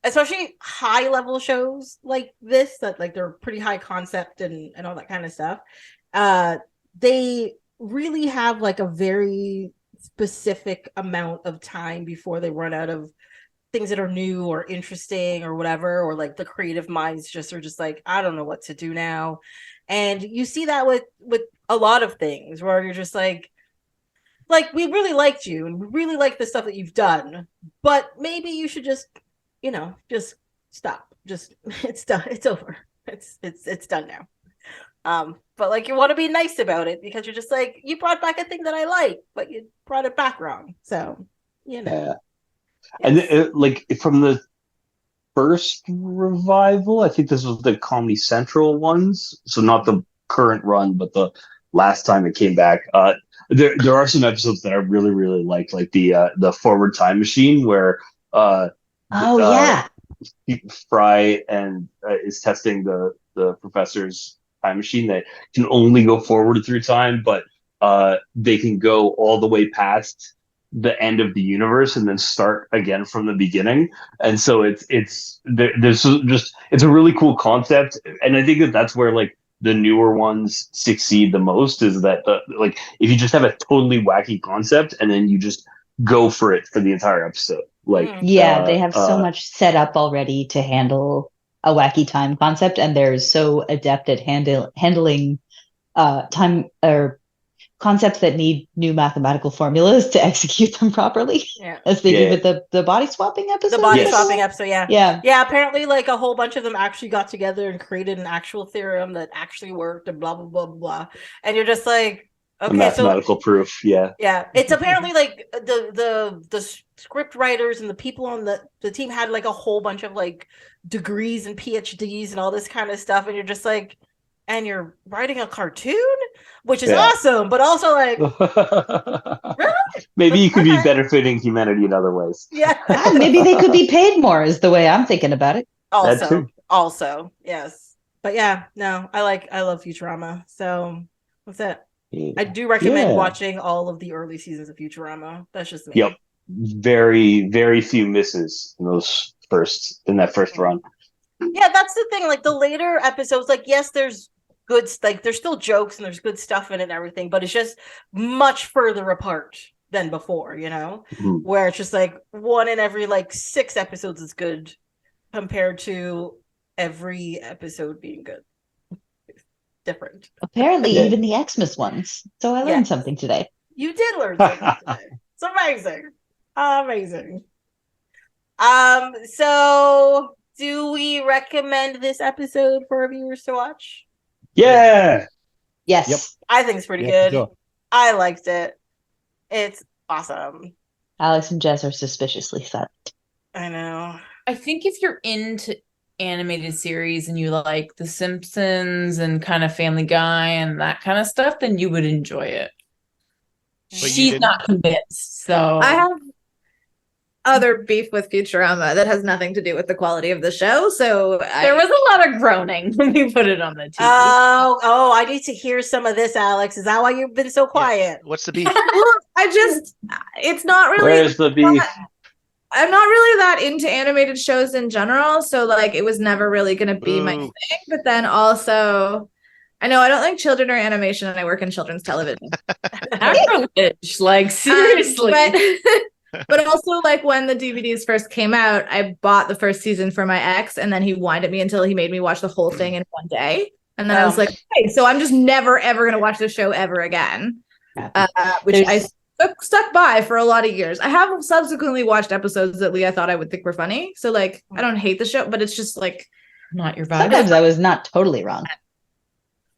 especially high level shows like this, that like they're pretty high concept and all that kind of stuff. They really have like a very specific amount of time before they run out of things that are new or interesting or whatever, or like the creative minds are just like, I don't know what to do now. And you see that with a lot of things where you're just like we really liked you and we really like the stuff that you've done, but maybe you should just stop. It's done. It's over. It's done now. But like you want to be nice about it because you're just like, you brought back a thing that I like, but you brought it back wrong. So, Yeah. And like from the first revival, I think this was the Comedy Central ones, so not the current run, but the last time it came back. There are some episodes that I really really like the Forward Time Machine, where Fry and is testing the professor's time machine that can only go forward through time, but they can go all the way past the end of the universe and then start again from the beginning. And so it's a really cool concept, and I think that that's where like the newer ones succeed the most, is that like if you just have a totally wacky concept and then you just go for it for the entire episode. Like they have so much set up already to handle a wacky time concept, and they're so adept at handling time or concepts that need new mathematical formulas to execute them properly. Yeah. As they did with the body swapping episode. The body swapping episode, yeah. Yeah. Yeah, apparently like a whole bunch of them actually got together and created an actual theorem that actually worked and blah blah blah blah. And you're just like, okay, mathematical proof, yeah. Yeah. It's apparently like the script writers and the people on the team had like a whole bunch of like degrees and PhDs and all this kind of stuff, and you're just like, and you're writing a cartoon, which is awesome, but also like, really? Maybe you could be benefiting humanity in other ways. Yeah. Maybe they could be paid more, is the way I'm thinking about it. Also, yes. But yeah, no, I love Futurama. So that's it. Yeah. I do recommend watching all of the early seasons of Futurama. That's just me. Yep. Very, very few misses in that first run. Yeah, that's the thing. Like the later episodes, like yes, there's good, like there's still jokes and there's good stuff in it and everything, but it's just much further apart than before, where it's just like one in every like 6 episodes is good compared to every episode being good. different. Apparently, Yeah. even the Xmas ones. So I learned something today. You did learn something today. It's amazing. Amazing. So do we recommend this episode for our viewers to watch? Yeah. Yes. Yep. I think it's pretty Yeah, good. for sure. I liked it. It's awesome. Alex and Jess are suspiciously silent. I know. I think if you're into animated series and you like The Simpsons and kind of Family Guy and that kind of stuff, then you would enjoy it. But you She's didn't? not convinced, so I have other beef with Futurama that has nothing to do with the quality of the show. So there was a lot of groaning when we put it on the TV. Oh, I need to hear some of this, Alex. Is that why you've been so quiet? What's the beef? it's not really. Where's the beef? I'm not really that into animated shows in general, so like it was never really going to be my Boo. thing. But then also, I know I don't like children or animation, and I work in children's television. Sacrilege, like seriously. But also, like when the DVDs first came out, I bought the first season for my ex, and then he winded me until he made me watch the whole thing in one day. And then I was like, okay, so I'm just never ever going to watch the show ever again, which I stuck by for a lot of years. I have subsequently watched episodes that Leah thought I would think were funny. So like, I don't hate the show, but it's just like not your vibe. Sometimes I was not totally wrong.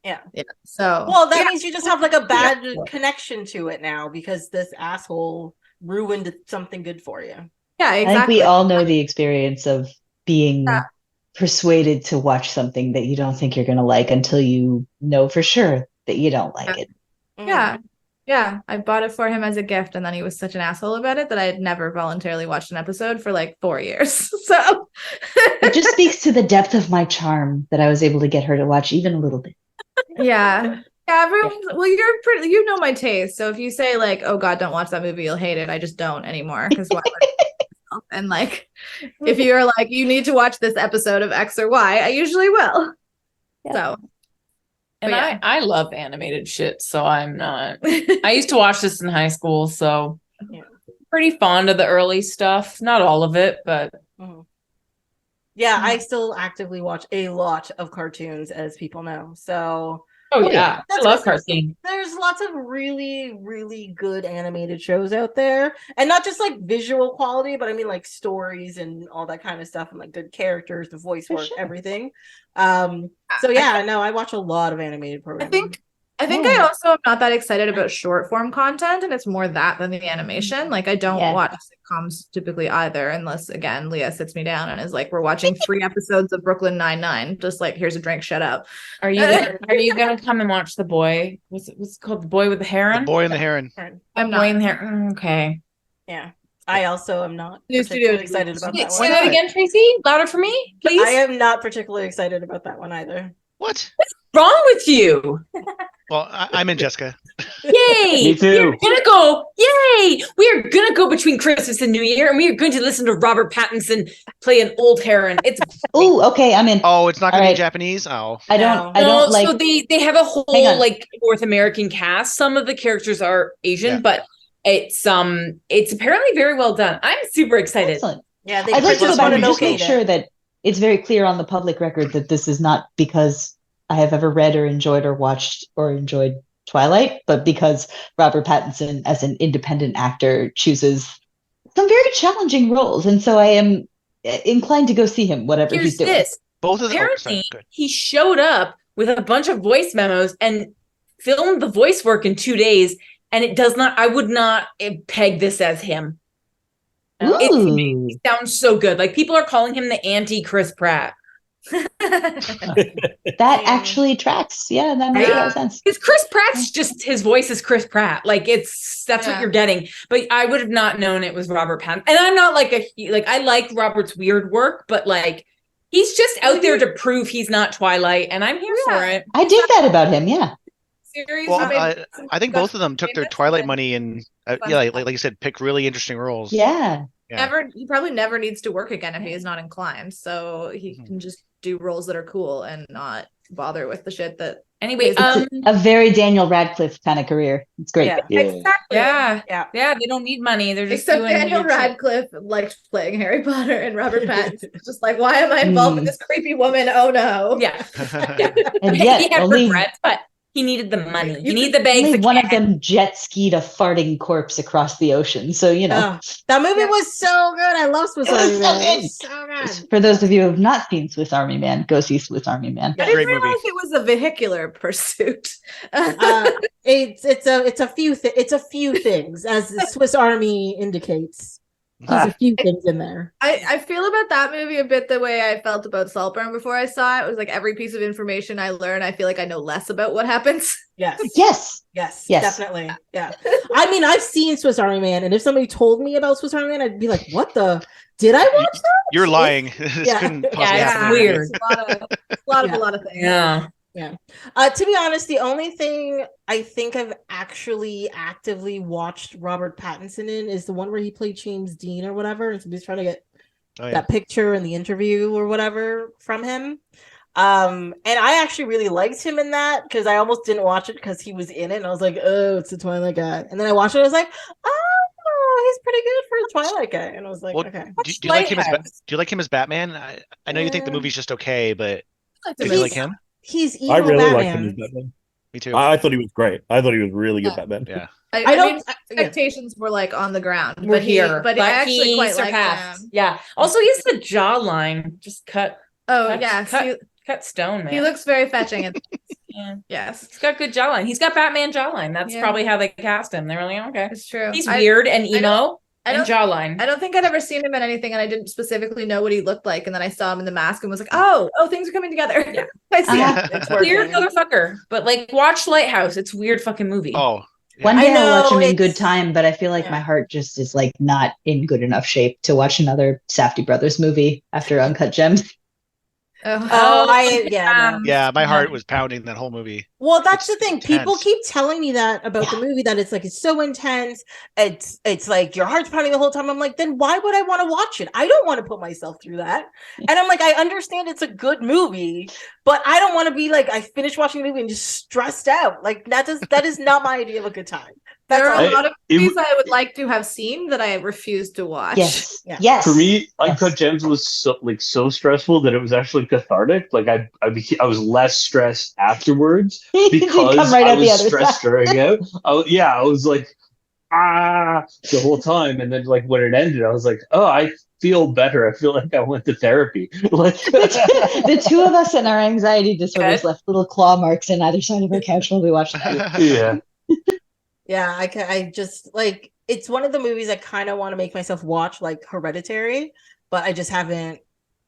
Yeah. So well, that means you just have like a bad connection to it now because this asshole ruined something good for you. Yeah, exactly. I think we all know the experience of being persuaded to watch something that you don't think you're going to like until you know for sure that you don't like it. Yeah, I bought it for him as a gift, and then he was such an asshole about it that I had never voluntarily watched an episode for like 4 years. So it just speaks to the depth of my charm that I was able to get her to watch even a little bit. Yeah, everyone's well, you're pretty, you know my taste. So if you say like, oh God, don't watch that movie, you'll hate it, I just don't anymore. Because why would and like if you're like, you need to watch this episode of X or Y, I usually will. Yeah. So and I love animated shit, so I'm not. I used to watch this in high school, so pretty fond of the early stuff. Not all of it, but I still actively watch a lot of cartoons, as people know. So I love cartoons. There's lots of really, really good animated shows out there, and not just like visual quality, but I mean like stories and all that kind of stuff, and like good characters, the voice work, everything. I watch a lot of animated programming. I think I also am not that excited about short form content, and it's more that than the animation. Like I don't watch sitcoms typically either, unless again Leah sits me down and is like, "We're watching 3 episodes of Brooklyn Nine-Nine." Just like, here's a drink, shut up. Are you gonna come and watch The Boy? What's it called? The Boy with the Heron? The Boy and the Heron. I'm not. Boy and the Heron. Okay. Yeah. I also am not New particularly excited about that one. Say that again, Tracy. Louder for me, please. I am not particularly excited about that one either. What? What's wrong with you? Well, I'm in, Jessica. Yay! Me too. We're gonna go. Yay! We are gonna go between Christmas and New Year, and we are going to listen to Robert Pattinson play an old heron. It's okay, I'm in. Oh, it's not gonna be Japanese. Oh, I don't like. So they have a whole like North American cast. Some of the characters are Asian, but it's apparently very well done. I'm super excited. Excellent. Yeah, I'd like to go back and just make sure that it's very clear on the public record that this is not because I have ever read or watched or enjoyed Twilight, but because Robert Pattinson as an independent actor chooses some very challenging roles. And so I am inclined to go see him, whatever he's doing. Both of them. Apparently, he showed up with a bunch of voice memos and filmed the voice work in 2 days. And it does not, I would not peg this as him. It sounds so good. Like people are calling him the anti-Chris Pratt. That actually tracks. Yeah, that makes a lot of sense. Because Chris Pratt's just, his voice is Chris Pratt. Like that's what you're getting. But I would have not known it was Robert Pattinson. And I'm not like I like Robert's weird work, but like he's just out there to prove he's not Twilight, and I'm here for it. I dig that about him. Yeah. Well, I think both of them took their Twilight money and like you said, picked really interesting roles. Yeah. He probably never needs to work again if he is not inclined. So he can just do roles that are cool and not bother with the shit that. Anyway, It's a very Daniel Radcliffe kind of career. It's great. Yeah. Exactly. yeah, they don't need money. They're just Except doing Daniel weird shit. Radcliffe liked playing Harry Potter, and Robert Pattinson was just like, why am I involved with this creepy woman? Oh no. Yeah. And He yet, had only, regrets, but he needed the money. He needed the bags. only of one of cash. them jet skied a farting corpse across the ocean. So, you know. That movie was so good. I love Swiss Army so Man. good. It was so good. For those of you who have not seen Swiss Army Man, go see Swiss Army Man. I didn't Great realize movie. it was a vehicular pursuit. It's a few things, as the Swiss Army indicates. There's a few things in there. I feel about that movie a bit the way I felt about Saltburn before I saw it. It was like every piece of information I learn, I feel like I know less about what happens. Yes. Yes. Definitely. Yeah. I mean, I've seen Swiss Army Man, and if somebody told me about Swiss Army Man, I'd be like, what the? Did I watch that? You're lying. This couldn't possibly it's happen. weird. A lot of things. Yeah. To be honest, the only thing I think I've actually actively watched Robert Pattinson in is the one where he played James Dean or whatever, and somebody's trying to get that picture in the interview or whatever from him. And I actually really liked him in that because I almost didn't watch it because he was in it, and I was like, oh, it's the Twilight guy. And then I watched it, I was like, oh, he's pretty good for a Twilight guy. And I was like, okay. Do you like him as Batman? I know you think the movie's just okay, but do you like him? He's evil. I really Batman. like him as Batman. Me too. I thought he was great. I thought he was really good Batman. Yeah. I don't. Expectations were like on the ground. We're here, but I actually quite liked surpassed. him. Yeah. Also, he has the jawline. Just cut. Cut stone, man. He looks very fetching. Yes. He's got good jawline. He's got Batman jawline. That's probably how they cast him. They were like, okay, it's true. He's weird and emo. And jawline. I don't think I'd ever seen him in anything, and I didn't specifically know what he looked like. And then I saw him in The Mask and was like, "Oh, things are coming together." Yeah. I see it. It's weird motherfucker. But like, watch Lighthouse. It's a weird fucking movie. Oh, one day I'll watch him in good time, but I feel like my heart just is like not in good enough shape to watch another Safdie Brothers movie after Uncut Gems. My heart was pounding that whole movie. Well, that's the thing. People keep telling me that about the movie, that it's so intense. It's like your heart's pounding the whole time. I'm like, then why would I want to watch it? I don't want to put myself through that. And I'm like, I understand it's a good movie, but I don't want to be like, I finished watching the movie and just stressed out. Like that is not my idea of a good time. There are a lot of movies I would like to have seen that I refused to watch. Yes. For me, Uncut Gems was so stressful that it was actually cathartic. Like I was less stressed afterwards because I was stressed during it. I was like, the whole time, and then like when it ended, I was like, oh, I feel better. I feel like I went to therapy. Like the two of us and our anxiety disorders left little claw marks in either side of our couch while we watched that. Yeah, I just like, it's one of the movies I kind of want to make myself watch, like Hereditary, but I just haven't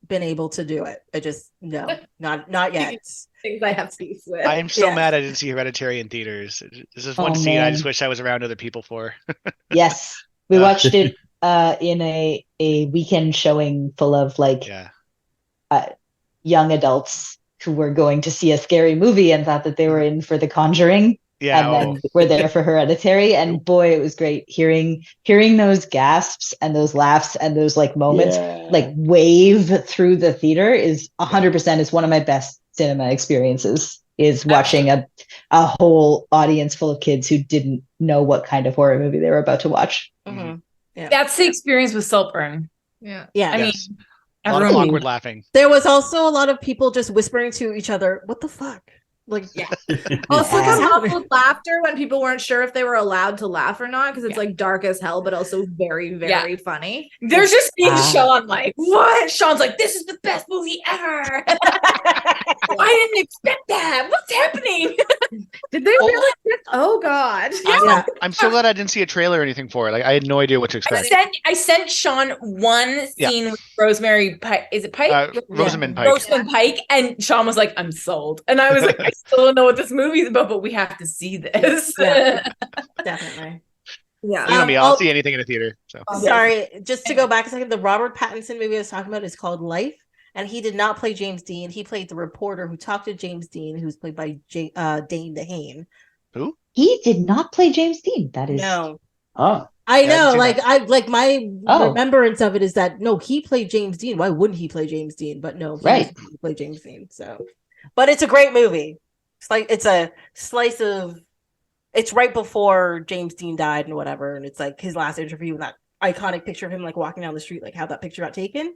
been able to do it. I just not yet. Things I have peace with. I am so mad I didn't see Hereditary in theaters. This is one scene I just wish I was around other people for. Yes, we watched it in a weekend showing full of like young adults who were going to see a scary movie and thought that they were in for The Conjuring. And then we're there for Hereditary, and boy, it was great hearing those gasps and those laughs and those like moments like wave through the theater is 100% is one of my best cinema experiences. Is watching a whole audience full of kids who didn't know what kind of horror movie they were about to watch. Mm-hmm. Yeah. That's the experience with Saltburn. Yeah. I mean, a lot of awkward laughing. There was also a lot of people just whispering to each other, "What the fuck?" Like, also muffled laughter when people weren't sure if they were allowed to laugh or not, because it's like dark as hell, but also very, very funny. There's just me and Sean like, what? Sean's like, this is the best movie ever. I didn't expect that. What's happening? Did they really? Oh God! I'm so glad I didn't see a trailer or anything for it. Like I had no idea what to expect. I sent Sean one scene with Rosemary Pike. Is it Pike? Rosamund Pike. Rosamund Pike, and Sean was like, "I'm sold," and I was like, "I still don't know what this movie is about, but we have to see this." Definitely. Yeah. You know me, I'll see anything in a theater. So sorry, just to go back a second, the Robert Pattinson movie I was talking about is called Life. And he did not play James Dean. He played the reporter who talked to James Dean, who's played by Dane DeHaan. Who? He did not play James Dean. That is no. Oh, I know. My remembrance of it is that no, he played James Dean. Why wouldn't he play James Dean? But no, he played James Dean. So But it's a great movie. It's a slice of. It's right before James Dean died and whatever, and it's like his last interview and that iconic picture of him like walking down the street, like how that picture got taken,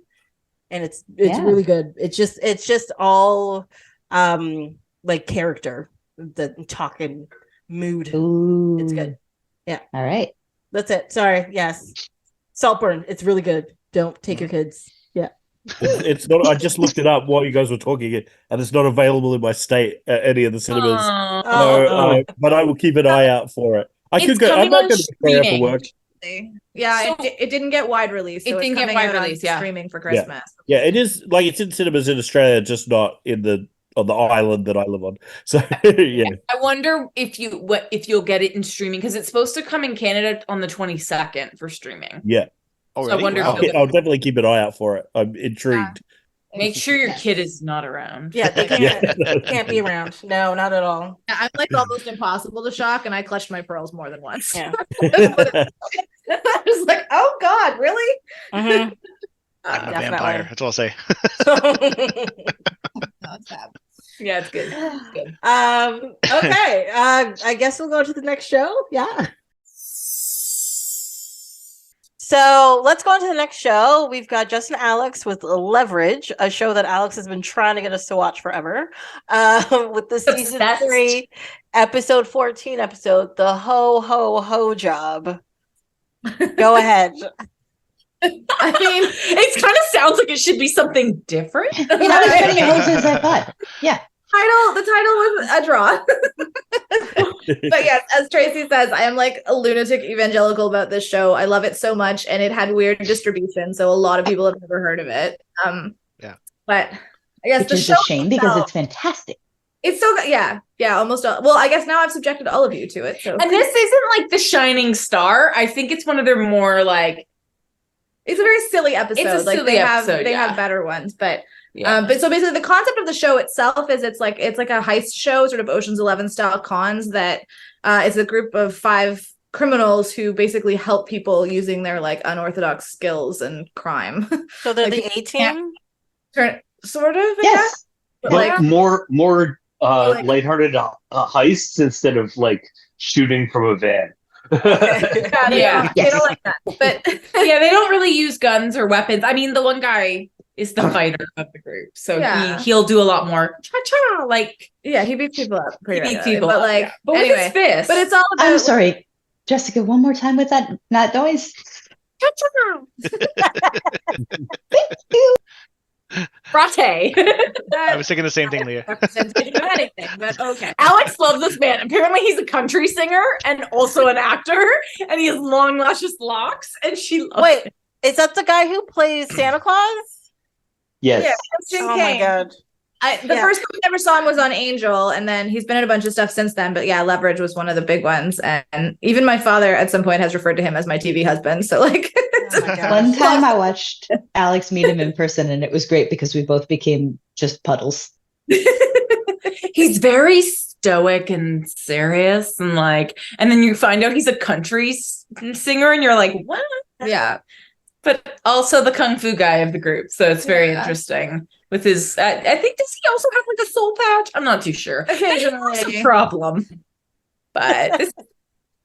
and it's really good. It's just all like character, the talking mood. Ooh. It's good. Yeah. All right. That's it. Sorry. Yes. Saltburn. It's really good. Don't take your kids. Yeah. It's not. I just looked it up while you guys were talking, and it's not available in my state at any of the cinemas. But I will keep an eye out for it. I could go. I'm not going to Victoria for work. Yeah, it didn't get wide release. So it didn't get wide release. Yeah, streaming for Christmas. Yeah, it is like it's in cinemas in Australia, just not on the island that I live on. So yeah. I wonder if you'll get it in streaming because it's supposed to come in Canada on the 22nd for streaming. Yeah. Oh, so really? I wonder Wow. I'll definitely keep an eye out for it. I'm intrigued. Make sure your kid is not around. Yeah, they can't be around. No, not at all. I'm like almost impossible to shock, and I clutched my pearls more than once. Yeah. I was like, oh God, really? Mm-hmm. I'm a vampire. That's all I'll say. Yeah, it's good. It's good. Okay. I guess we'll go to the next show. Yeah. So let's go on to the next show. We've got Justin Alex with Leverage, a show that Alex has been trying to get us to watch forever. With the season 3, episode 14 episode, The Ho Ho Ho Job. Go ahead. I mean, it kind of sounds like it should be something different. Not as many hoses as I thought. Yeah. The title was a draw. But yes, as Tracy says, I am like a lunatic evangelical about this show. I love it so much, and it had weird distribution, so a lot of people have never heard of it. Yeah. But I guess Which is a shame because it's fantastic. It's so good. Yeah, almost all. Well, I guess now I've subjected all of you to it. So, and this isn't like The Shining Star. I think it's one of their more like. It's a very silly episode. It's a silly episode. They have better ones, but. Yeah. But so basically the concept of the show itself is it's like a heist show, sort of Ocean's 11 style cons that is a group of 5 criminals who basically help people using their like unorthodox skills and crime. So they're like, the A-team? Sort of, yes. But like more lighthearted heists instead of like shooting from a van. Yeah. They don't like that. But yeah, they don't really use guns or weapons. I mean, the one guy is the fighter of the group, so he'll do a lot more cha-cha, like he beats people up pretty but like but anyway, with his fist. But it's all about I'm sorry, Jessica, one more time with that noise. Thank you. Frate. I was thinking the same thing, Leah. Representation of anything, but okay. Alex loves this man. Apparently he's a country singer and also an actor, and he has long luscious locks, and she loves him. Is that the guy who plays Santa Claus? Yes. Yeah, oh my God. The first time I ever saw him was on Angel, and then he's been in a bunch of stuff since then. But yeah, Leverage was one of the big ones, and even my father at some point has referred to him as my TV husband. So like, one time I watched Alex meet him in person, and it was great because we both became just puddles. He's very stoic and serious, and then you find out he's a country singer, and you're like, what? Yeah. But also the kung fu guy of the group, so it's very interesting. With his, I think, does he also have like a soul patch? I'm not too sure. Occasionally, it's a problem. But this,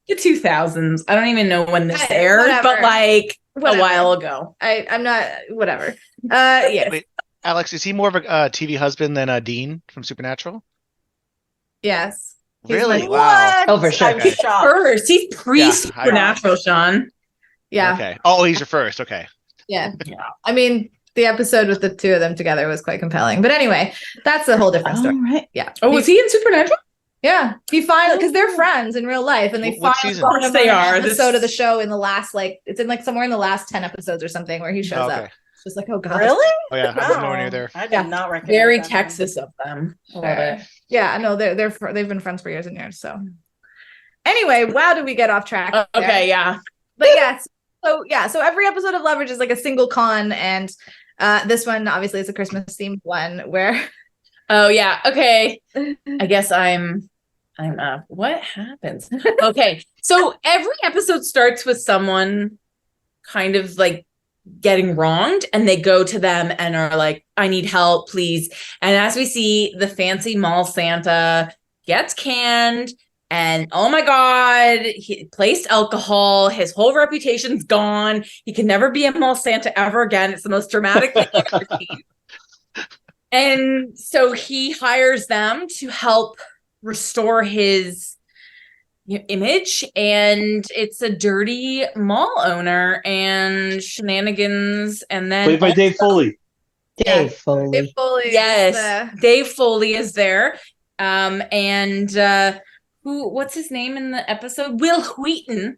the 2000s, I don't even know when this aired, but like a while ago. I'm not whatever. Yes. Wait, Alex, is he more of a TV husband than Dean from Supernatural? Yes. Really? Like, wow. Oh, for sure. He's first. He's pre-Supernatural, Sean. Yeah. Okay. Oh, he's your first. Okay. Yeah. I mean, the episode with the two of them together was quite compelling. But anyway, that's a whole different story. Right. Yeah. Oh, was he in Supernatural? Yeah. He finally, because they're friends in real life, and they finally they are episode of the show in the last, like, it's in like somewhere in the last 10 episodes or something where he shows up. It's just like, oh God. Really? Oh yeah, I wasn't nowhere near there. I did not recognize Very that Texas of them. I love it. Yeah, no, they've been friends for years and years. So anyway, wow, did we get off track? Okay, yeah. But so every episode of Leverage is like a single con, and this one obviously is a Christmas themed one where oh yeah, okay. I guess I'm what happens? Okay. So every episode starts with someone kind of like getting wronged, and they go to them and are like, I need help, please. And as we see, the fancy mall Santa gets canned, and oh my God, he placed alcohol. His whole reputation's gone. He can never be a mall Santa ever again. It's the most dramatic thing I've ever seen. And so he hires them to help restore his image, and it's a dirty mall owner and shenanigans. And then Played by Dave Foley. Dave Foley. Dave Foley. Yes, Dave Foley is there. And what's his name in the episode? Will Wheaton.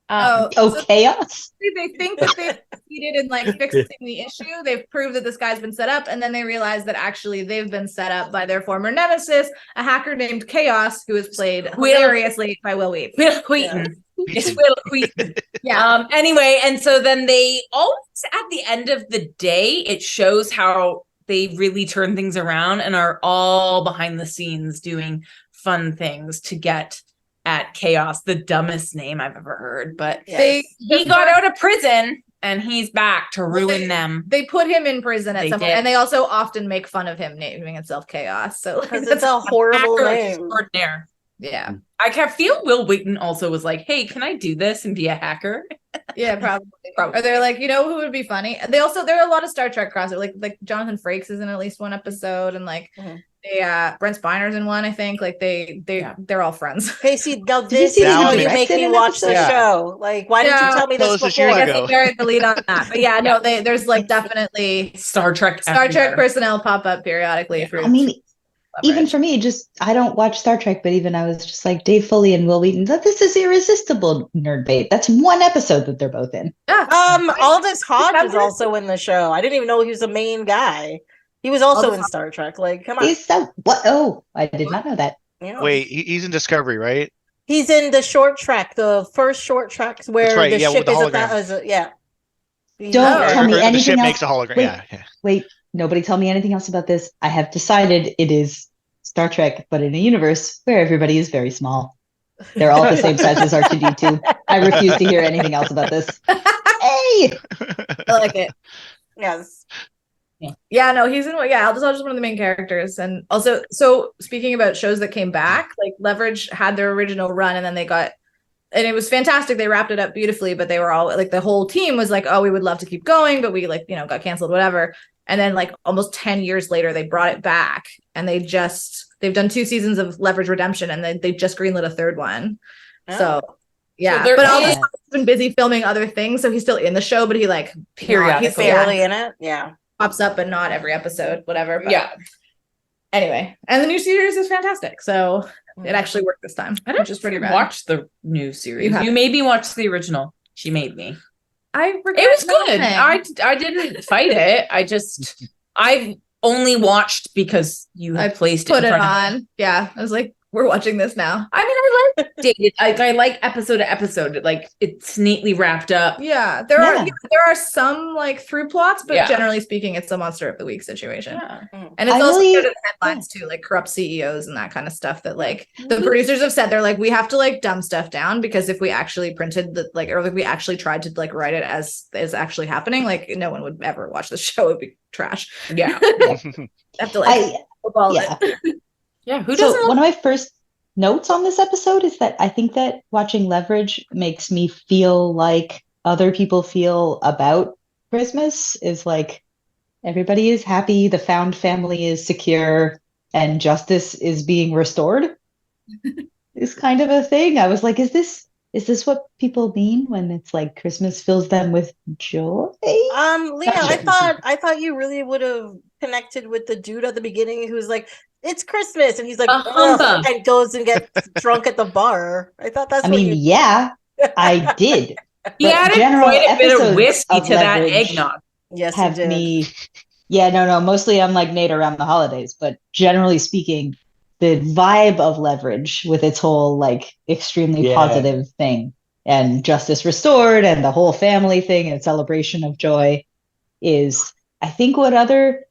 Chaos. They think that they've succeeded in like fixing the issue. They've proved that this guy's been set up, and then they realize that actually they've been set up by their former nemesis, a hacker named Chaos, who is played hilariously by Will Wheaton. Will Wheaton. Yeah. It's Will Wheaton. Yeah. Anyway, and so then they always, at the end of the day, it shows how they really turn things around and are all behind the scenes doing fun things to get at Chaos, the dumbest name I've ever heard. But he got out of prison and he's back to ruin them. They put him in prison at some point, and they also often make fun of him naming himself Chaos. So it's a horrible name. Extraordinaire. Yeah. I can feel Will Wheaton also was like, hey, can I do this and be a hacker? Yeah, probably. Or they're like, you know who would be funny? There are a lot of Star Trek crossover. Like Jonathan Frakes is in at least one episode, and like Brent Spiner's in one, I think. Like they're all friends. Casey, now this is how you make me watch the show. Like, why didn't you tell me this before? I guess they buried the lead on that. But yeah, no, there's like definitely Star Trek personnel pop up periodically. Yeah. I mean, even for me, I don't watch Star Trek, but even I was just like Dave Foley and Will Wheaton. This is irresistible nerd bait. That's one episode that they're both in. Yeah. Aldous Hodge is also in the show. I didn't even know he was the main guy. He was also in Star Trek. Like, come on. What? Oh, I did not know that. Yeah. Wait, he's in Discovery, right? He's in the short track, the first short tracks where the ship is yeah. Don't tell me anything the ship else. Makes a hologram. Wait. Nobody tell me anything else about this. I have decided it is Star Trek, but in a universe where everybody is very small. They're all the same size as R2-D2. I refuse to hear anything else about this. Hey! I like it. Yes. Yeah, no, he's in. Yeah, Aldous Hodge is one of the main characters, and also, so speaking about shows that came back, like Leverage had their original run, and then they got, and it was fantastic. They wrapped it up beautifully, but they were all like, the whole team was like, oh, we would love to keep going, but we got canceled, whatever. And then like almost 10 years later, they brought it back, and they've done 2 seasons of Leverage Redemption, and they just greenlit a 3rd one. Oh. So yeah, but Aldous has been busy filming other things, so he's still in the show, but he like periodically, he's barely in it. Yeah. Pops up, but not every episode, whatever. But yeah. Anyway, and the new series is fantastic. So it actually worked this time. I don't just pretty watch the new series. You made me watch the original. She made me. It was good. I didn't fight it. I've only watched because you had placed it on. Yeah, I was like, we're watching this now. I mean, I like dated. I like episode to episode. Like it's neatly wrapped up. Yeah, there are some like through plots, but generally speaking, it's a monster of the week situation. Yeah. And it's also good in the headlines too, like corrupt CEOs and that kind of stuff. That like the producers have said, they're like, we have to like dumb stuff down, because if we actually printed we actually tried to like write it as is actually happening, like no one would ever watch the show. It'd be trash. Yeah, have to like it. Yeah, who doesn't? One of my first notes on this episode is that I think that watching Leverage makes me feel like other people feel about Christmas, is like everybody is happy, the found family is secure, and justice is being restored. Is kind of a thing. I was like, is this what people mean when it's like Christmas fills them with joy? Leah, I thought you really would have connected with the dude at the beginning who's like, it's Christmas, and he's like, and goes and gets drunk at the bar. I thought that's. Yeah, I did. He added quite a bit of whiskey to that eggnog. Yes, have me. Yeah, no. Mostly, I'm like Nate around the holidays, but generally speaking, the vibe of Leverage with its whole like extremely positive thing, and justice restored, and the whole family thing and celebration of joy is. I think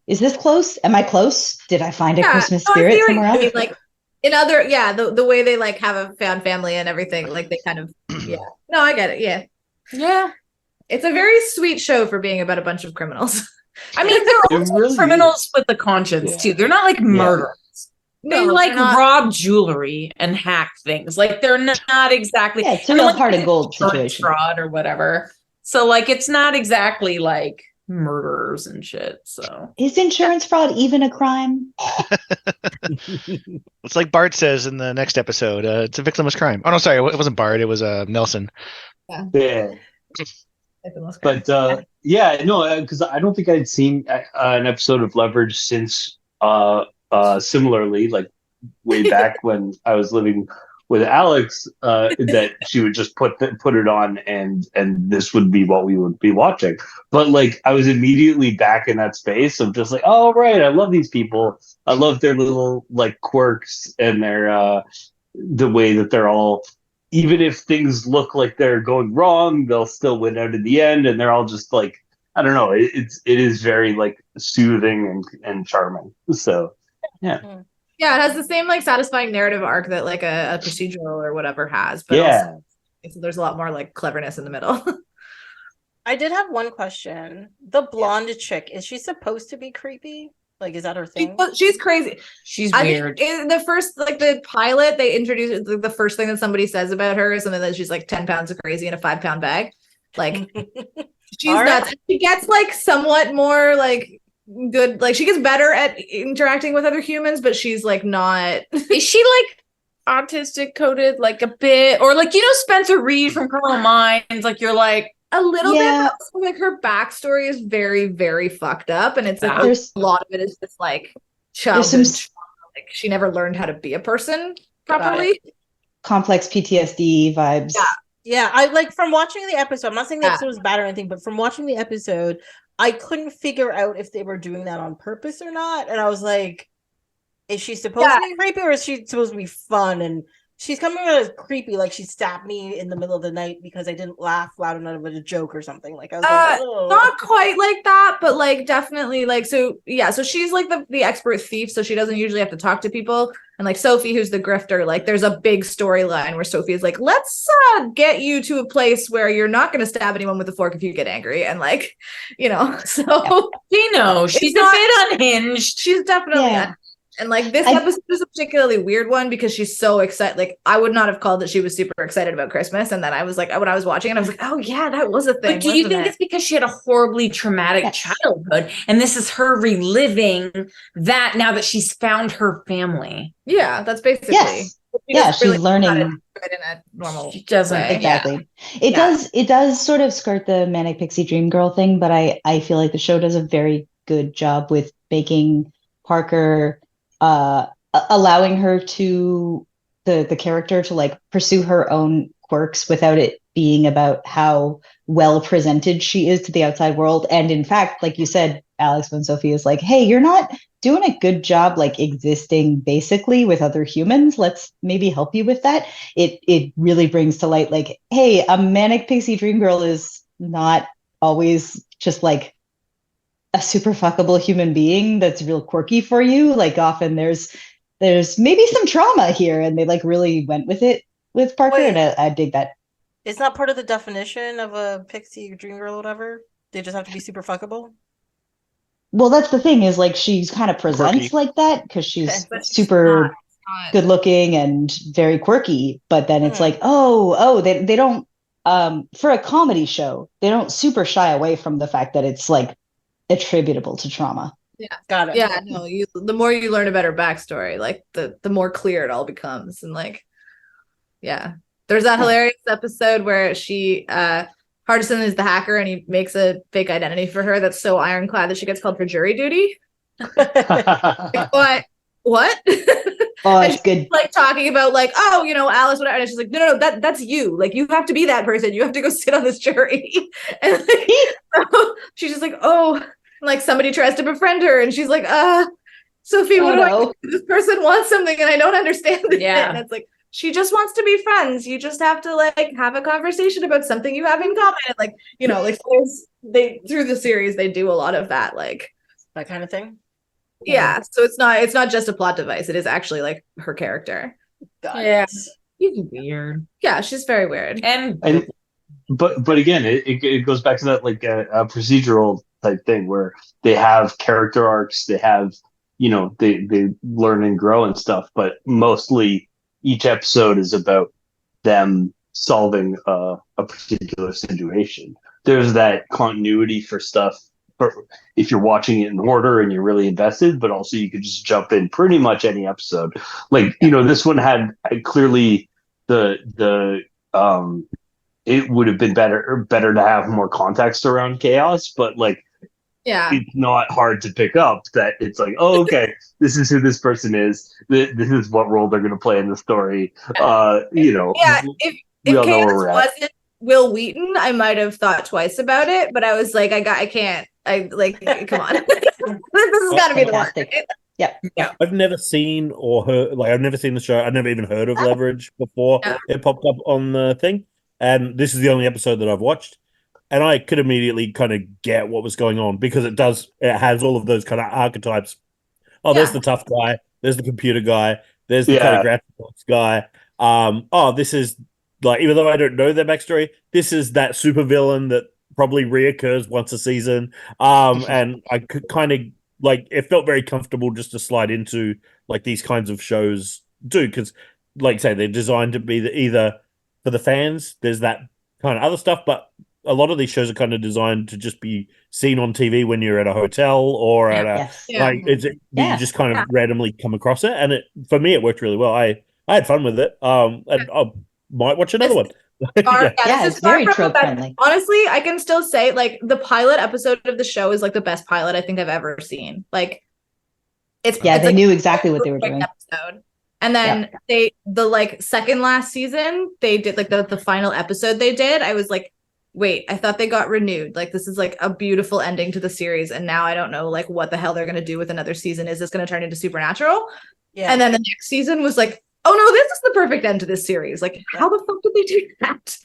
is this close? Am I close? Did I find a Christmas spirit somewhere else? Like in other, the way they like have a found family and everything, like they kind of, No, I get it. Yeah. It's a very sweet show for being about a bunch of criminals. I mean, they're also really criminals with a conscience too. They're not like murderers. They like rob jewelry and hack things. Like they're not exactly. Yeah, it's a heart of gold insurance situation. fraud or whatever. So like, it's not exactly like murderers and shit. So is insurance fraud even a crime? It's like Bart says in the next episode. It's a victimless crime. Oh no, sorry, it wasn't Bart. It was Nelson. Yeah. But because I don't think I'd seen an episode of Leverage since similarly, like way back when I was living with Alex, that she would just put it on and this would be what we would be watching. But like I was immediately back in that space of just like, oh right, I love these people. I love their little like quirks and their the way that they're all, even if things look like they're going wrong, they'll still win out in the end, and they're all just like, I don't know. It is very like soothing and charming. So yeah. Yeah, it has the same like satisfying narrative arc that like a procedural or whatever has, but also so there's a lot more like cleverness in the middle. I did have one question. The blonde chick, is she supposed to be creepy? Like, is that her thing? She's crazy. She's weird. In the first, like the pilot, they introduced the first thing that somebody says about her is something that she's like 10 pounds of crazy in a 5-pound bag. Like she's nuts. She gets like somewhat more like good, like she gets better at interacting with other humans, but she's like not. Is she like autistic coded like a bit, or like, you know, Spencer Reed from Criminal Minds? Like you're like a little bit, but also, like her backstory is very, very fucked up, and it's like a lot of it is just like childhood trauma. Like she never learned how to be a person properly. Complex PTSD vibes. Yeah. I like from watching the episode. I'm not saying the episode was bad or anything, but from watching the episode, I couldn't figure out if they were doing that on purpose or not. And I was like, is she supposed to be creepy or is she supposed to be fun? And she's coming out as creepy, like she stabbed me in the middle of the night because I didn't laugh loud enough at a joke or something. Like I was like, oh. Not quite like that, but like definitely like so she's like the expert thief, so she doesn't usually have to talk to people. And like Sophie, who's the grifter, like there's a big storyline where Sophie is like, let's get you to a place where you're not going to stab anyone with a fork if you get angry, and like, you know, so you know, she's a bit unhinged. She's definitely unhinged. And like this episode is a particularly weird one because she's so excited. Like I would not have called that she was super excited about Christmas. And then I was like, when I was watching it, I was like, oh yeah, that was a thing. But do you think it's because she had a horribly traumatic childhood and this is her reliving that now that she's found her family? Yeah, that's basically. Yes. She's really learning in a normal. She doesn't way. Exactly. It does sort of skirt the manic pixie dream girl thing, but I feel like the show does a very good job with making Parker allowing her to the character to like pursue her own quirks without it being about how well presented she is to the outside world. And in fact, like you said, Alex, when Sophie is like, hey, you're not doing a good job like existing basically with other humans, let's maybe help you with that. It really brings to light like, hey, a manic pixie dream girl is not always just like a super fuckable human being that's real quirky for you. Like often there's maybe some trauma here, and they like really went with it with Parker. Wait, and I dig that. It's not part of the definition of a pixie dream girl or whatever. They just have to be super fuckable. Well, that's the thing is like she's kind of presents quirky like that because she's super good looking and very quirky. But then it's like, they don't for a comedy show, they don't super shy away from the fact that it's like attributable to trauma. Yeah, got it. Yeah, no, the more you learn about her backstory, like the more clear it all becomes. And like, yeah, there's that hilarious episode where she Hardison is the hacker and he makes a fake identity for her that's so ironclad that she gets called for jury duty. Like, what? Oh, it's good. Like talking about like, oh, you know, Alice, whatever. And she's like, no, that's you. Like, you have to be that person. You have to go sit on this jury. And like, so she's just like, oh, and like somebody tries to befriend her, and she's like, Sophie, what do I do? This person wants something, and I don't understand it. Yeah, and it's like she just wants to be friends. You just have to like have a conversation about something you have in common. And like, you know, like they through the series they do a lot of that, like that kind of thing. Yeah, so it's not just a plot device. It is actually like her character. Yeah, she's weird. Yeah, she's very weird. And but again, it goes back to that like a procedural type thing where they have character arcs, they have they learn and grow and stuff, but mostly each episode is about them solving a particular situation. There's that continuity for stuff if you're watching it in order and you're really invested, but also you could just jump in pretty much any episode. Like, this one had clearly the it would have been better to have more context around chaos, but like it's not hard to pick up that it's like, oh, okay, this is who this person is. This is what role they're going to play in the story. Yeah, if chaos wasn't Will Wheaton, I might have thought twice about it, but I was like, I can't. I like, come on, this has got to be the one. Yeah. I've never seen or heard, like, I've never seen the show. I've never even heard of Leverage before it popped up on the thing. And this is the only episode that I've watched. And I could immediately kind of get what was going on because it has all of those kind of archetypes. Oh, there's the tough guy. There's the computer guy. There's the kind of graphics guy. This is like, even though I don't know their backstory, this is that supervillain that probably reoccurs once a season. And I could kind of like, it felt very comfortable just to slide into like these kinds of shows too, because like I say, they're designed to be either for the fans, there's that kind of other stuff, but a lot of these shows are kind of designed to just be seen on TV when you're at a hotel or at you just kind of randomly come across it, and for me it worked really well. I had fun with it, and I might watch another one. It's very trope friendly. Honestly, I can still say like the pilot episode of the show is like the best pilot I think I've ever seen. Like, they knew exactly what they were doing. Episode. And then the like second last season, they did like the final episode they did. I was like, wait, I thought they got renewed. Like, this is like a beautiful ending to the series. And now I don't know like what the hell they're going to do with another season. Is this going to turn into Supernatural? Yeah. And then the next season was like, oh no, this is the perfect end to this series. Like, how the fuck did they do that?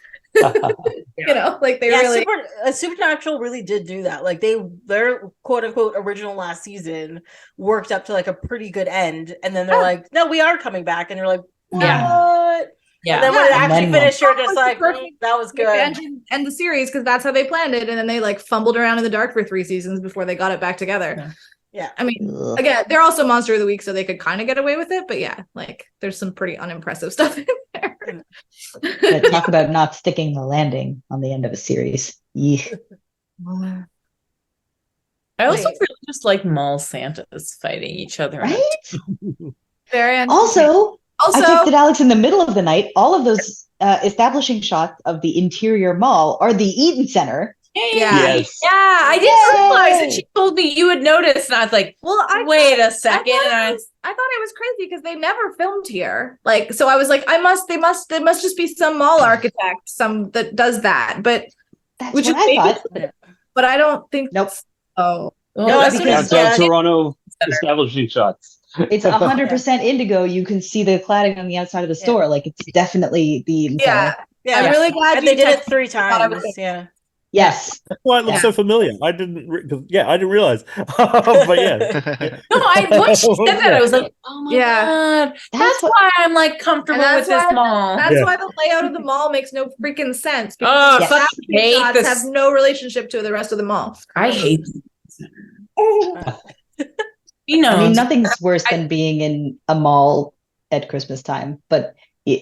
Like they really Supernatural really did do that. Like their quote unquote original last season worked up to like a pretty good end, and then they're like, no, we are coming back, and you're like, what? And then when it actually finished, you're just like, that was good. End the series because that's how they planned it, and then they like fumbled around in the dark for 3 seasons before they got it back together. Yeah. I mean, again, they're also Monster of the Week, so they could kind of get away with it. But yeah, like there's some pretty unimpressive stuff in there. Talk about not sticking the landing on the end of a series. I also really just like mall Santas fighting each other. Right? Very also, I texted Alex in the middle of the night. All of those establishing shots of the interior mall are the Eaton Center. I didn't realize that. She told me you would notice, and I was like, well, wait a second. I thought it was crazy because they never filmed here. Like, so I was like, there must just be some mall architect, some that does that. But that's which what I thought. But I don't think no, that's Toronto establishing shots. It's 100% indigo. You can see the cladding on the outside of the store. Like, it's definitely the I'm really glad they did it 3 times. Yes, that's why it looks so familiar. I didn't realize. But once she said that, I was like, oh my god, that's why I'm like comfortable with this mall. That's why the layout of the mall makes no freaking sense. Because shots have no relationship to the rest of the mall. I hate I mean, nothing's worse than being in a mall at Christmas time. But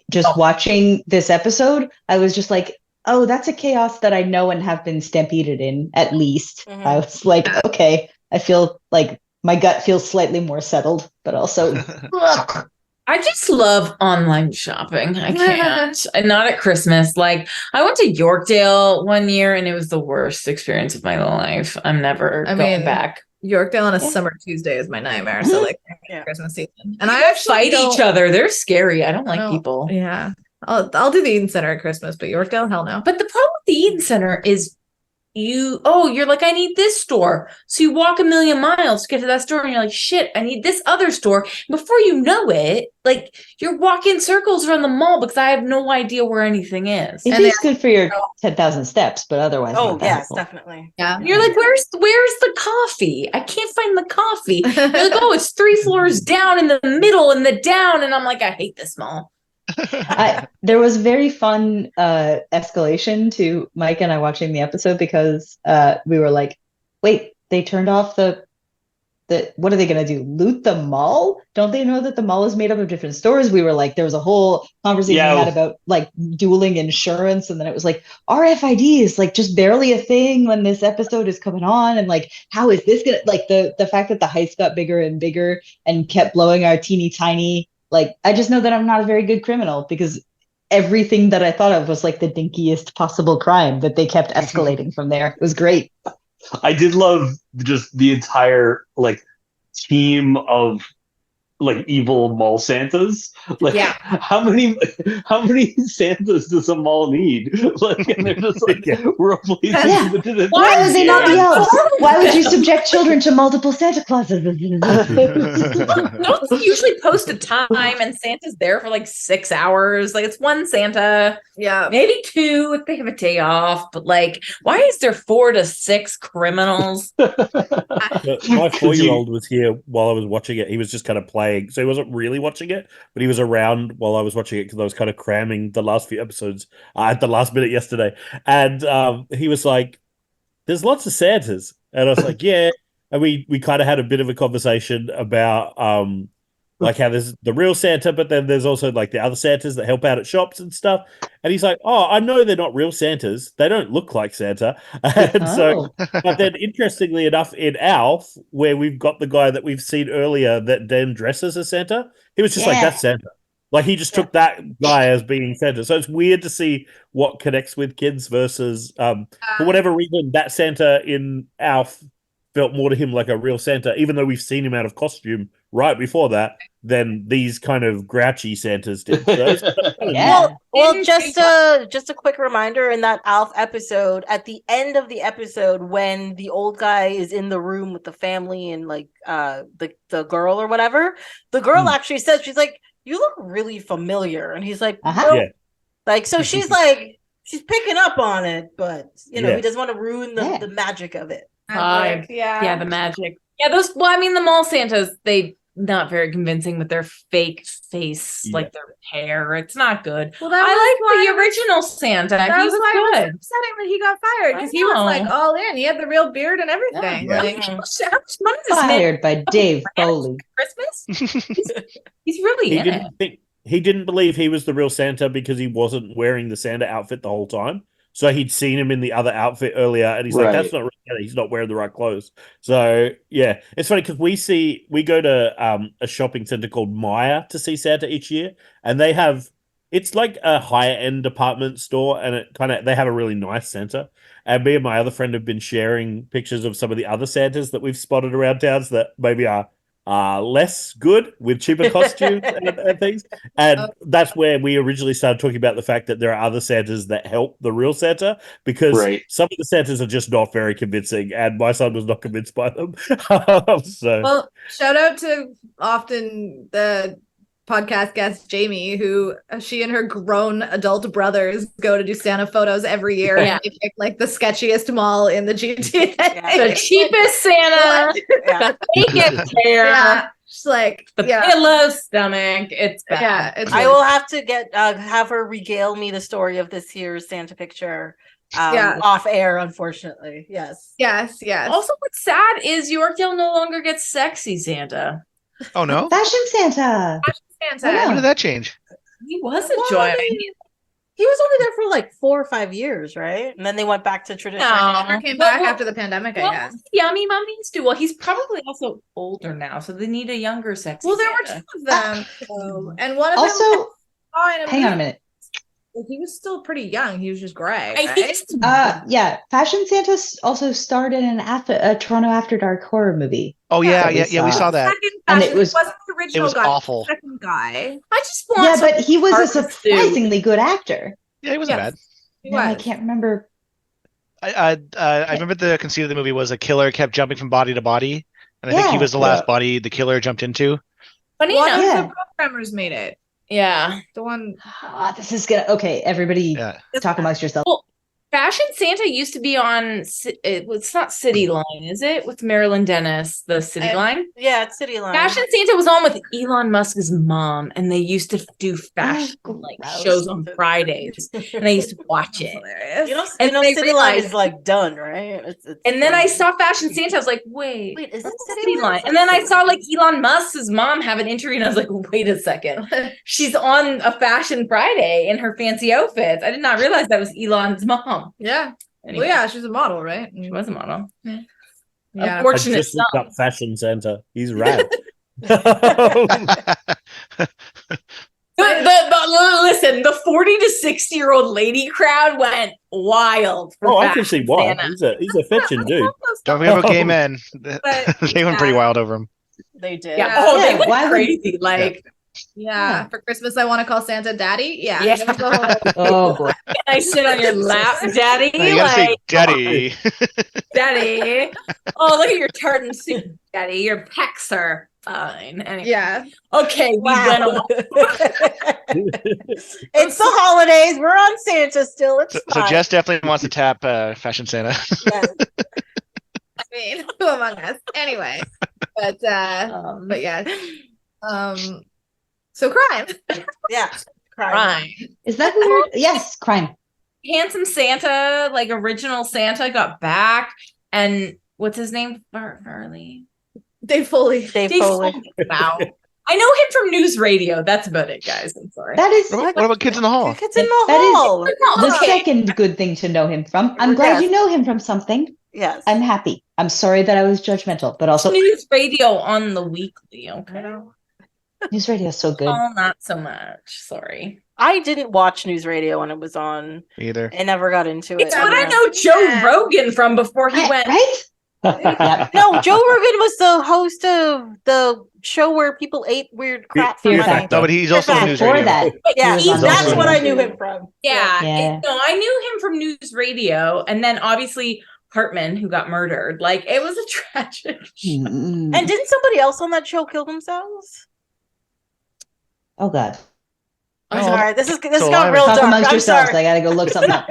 just watching this episode, I was just like, oh, that's a chaos that I know and have been stampeded in, at least. I was like, okay, I feel like my gut feels slightly more settled, but also... I just love online shopping. I can't. And not at Christmas. Like, I went to Yorkdale one year, and it was the worst experience of my life. I'm never going back. Yorkdale on a summer Tuesday is my nightmare. So, like, Christmas season. And I actually fight each other. They're scary. I don't like people. Yeah. I'll do the Eden Center at Christmas, but Yorkdale, hell no. But the problem with the Eden Center is you're like, I need this store. So you walk 1,000,000 miles to get to that store, and you're like, shit, I need this other store. Before you know it, like, you're walking circles around the mall because I have no idea where anything is. It is good for your 10,000 steps, but otherwise. Oh, yes, definitely. Yeah. You're like, where's the coffee? I can't find the coffee. You're like, oh, it's 3 floors down in the middle in the down. And I'm like, I hate this mall. There was very fun escalation to Mike and I watching the episode because we were like, wait, they turned off the what are they going to do? Loot the mall? Don't they know that the mall is made up of different stores? We were like, there was a whole conversation we had about like dueling insurance. And then it was like, RFID is like just barely a thing when this episode is coming on. And like, how is this going to, like the fact that the heist got bigger and bigger and kept blowing our teeny tiny, like, I just know that I'm not a very good criminal because everything that I thought of was like the dinkiest possible crime that they kept escalating from there. It was great. I did love just the entire like team of like evil mall Santas. Like how many Santas does a mall need? Like, and they're just like replacing Why would they not be elves? Why would you subject children to multiple Santa Clauses? Don't they usually post a time and Santa's there for like 6 hours? Like it's one Santa, maybe 2 if they have a day off. But like, why is there 4 to 6 criminals? My 4-year-old was here while I was watching it. He was just kind of playing. So he wasn't really watching it, but he was around while I was watching it because I was kind of cramming the last few episodes at the last minute yesterday. And he was like, there's lots of Santas. And I was like, yeah. And we kind of had a bit of a conversation about like how there's the real Santa, but then there's also like the other Santas that help out at shops and stuff. And he's like, oh, I know they're not real Santas. They don't look like Santa. And so, but then interestingly enough, in Alf, where we've got the guy that we've seen earlier that then dresses as Santa, he was just like, that's Santa. Like he just took that guy as being Santa. So it's weird to see what connects with kids versus, for whatever reason, that Santa in Alf felt more to him like a real Santa, even though we've seen him out of costume right before that, than these kind of grouchy Santas did. So well, just a quick reminder, in that Alf episode, at the end of the episode, when the old guy is in the room with the family and like the girl or whatever, the girl actually says, she's like, you look really familiar. And he's like, like, so she's like, she's picking up on it, but you know, he doesn't want to ruin the magic of it. The magic. Yeah, those. Well, I mean, the mall Santas, they not very convincing with their fake face, like their hair. It's not good. Well, I like the original Santa. He was good. It was upsetting that he got fired because he was like all in. He had the real beard and everything. Like, how much money does Fired by Dave Foley. Christmas. He's really in it. He didn't believe he was the real Santa because he wasn't wearing the Santa outfit the whole time. So he'd seen him in the other outfit earlier, and he's like, that's not right. He's not wearing the right clothes. So, yeah. It's funny because we go to a shopping center called Maya to see Santa each year, and they have, it's like a higher-end department store, and they have a really nice Santa. And me and my other friend have been sharing pictures of some of the other Santas that we've spotted around towns that maybe are less good with cheaper costumes and things. And that's where we originally started talking about the fact that there are other Santas that help the real Santa, because some of the Santas are just not very convincing, and my son was not convinced by them. Well, shout out to often the podcast guest Jamie, who she and her grown adult brothers go to do Santa photos every year. And they pick like the sketchiest mall in the GTA. The cheapest Santa. The biggest hair. Just like the pillow stomach. It's bad. Yeah, it's I will have to get have her regale me the story of this year's Santa picture. Off air, unfortunately. Yes. Also, what's sad is Yorkdale no longer gets sexy Santa. Oh no! Fashion Santa. When did that change? He was enjoying. He was only there for like 4 or 5 years, right? And then they went back to tradition. No, came back after the pandemic, I guess. Yummy mummies do. Well, he's probably also older now, so they need a younger sexy. Well, there Santa. were 2 of them, and one of also, them. Hang on a minute. He was still pretty young. He was just gray. Right? Fashion Santa also starred in a Toronto After Dark horror movie. Oh yeah, we saw that. And it wasn't the original. It was guy. awful. The second guy. I just want. But he was a surprisingly good actor. Yeah, he wasn't bad. I can't remember. I remember the conceit of the movie was a killer kept jumping from body to body, and I think he was the last body the killer jumped into. One of the programmers made it. Yeah, the one. This is gonna everybody talk amongst yourselves. Well, Fashion Santa used to be on. It's not City Line, is it? With Marilyn Dennis, the City Line. Yeah, it's City Line. Fashion Santa was on with Elon Musk's mom, and they used to do fashion shows on Fridays, and I used to watch it. You know, City Line is like done, right? And then I saw Fashion Santa. I was like, wait, is it City Line? And then I saw like Elon Musk's mom have an interview, and I was like, wait a second, she's on a Fashion Friday in her fancy outfits. I did not realize that was Elon's mom. Yeah. Anyway. Well, yeah, she's a model, right? She was a model. Yeah. Unfortunate I just looked up Fashion Santa. He's rad. Listen, the 40 to 60-year-old lady crowd went wild. Oh, I can see why. He's a fetching dude. Don't forget about gay men. They went pretty wild over him. They did. Yeah. Oh, they went crazy. Yeah. For Christmas, I want to call Santa Daddy. Yeah. Oh boy. I sit on your lap, Daddy. You gotta say Daddy. Daddy. Oh, look at your tartan suit, Daddy. Your pecs are fine. Anyway. Yeah. Okay, we went on. It's the holidays. We're on Santa still. It's So fine. Jess definitely wants to tap Fashion Santa. Yes. I mean, who among us? Anyway. But yeah. So crime. Yeah. Crime. Is that weird? Yes, crime. Handsome Santa, like original Santa, got back, and what's his name? Farley. Dave Foley. Dave Foley. Wow. I know him from news radio. That's about it, guys. I'm sorry. That is What about Kids in the Hall? Kids in the That is- Hall. the second good thing to know him from. I'm glad you know him from something. Yes. I'm happy. I'm sorry that I was judgmental, but also News radio on the weekly. Okay. news radio is so good. Oh, not so much. Sorry. I didn't watch news radio when it was on. Either. I never got into it. It's what I know Joe Rogan from before he went. Right? Yep. No, Joe Rogan was the host of the show where people ate weird crap for Fear money. Factor. No, but he's also Fear on news Before radio. that, Yeah, he was on that's news what I radio. knew him from. Yeah. Yeah. No, I knew him from news radio. And then obviously Hartman, who got murdered. Like, it was a tragic show. Mm-mm. And didn't somebody else on that show kill themselves? Oh God. I'm Oh. sorry. This So got real Talk dark. amongst I'm yourselves. sorry. I gotta go look something up.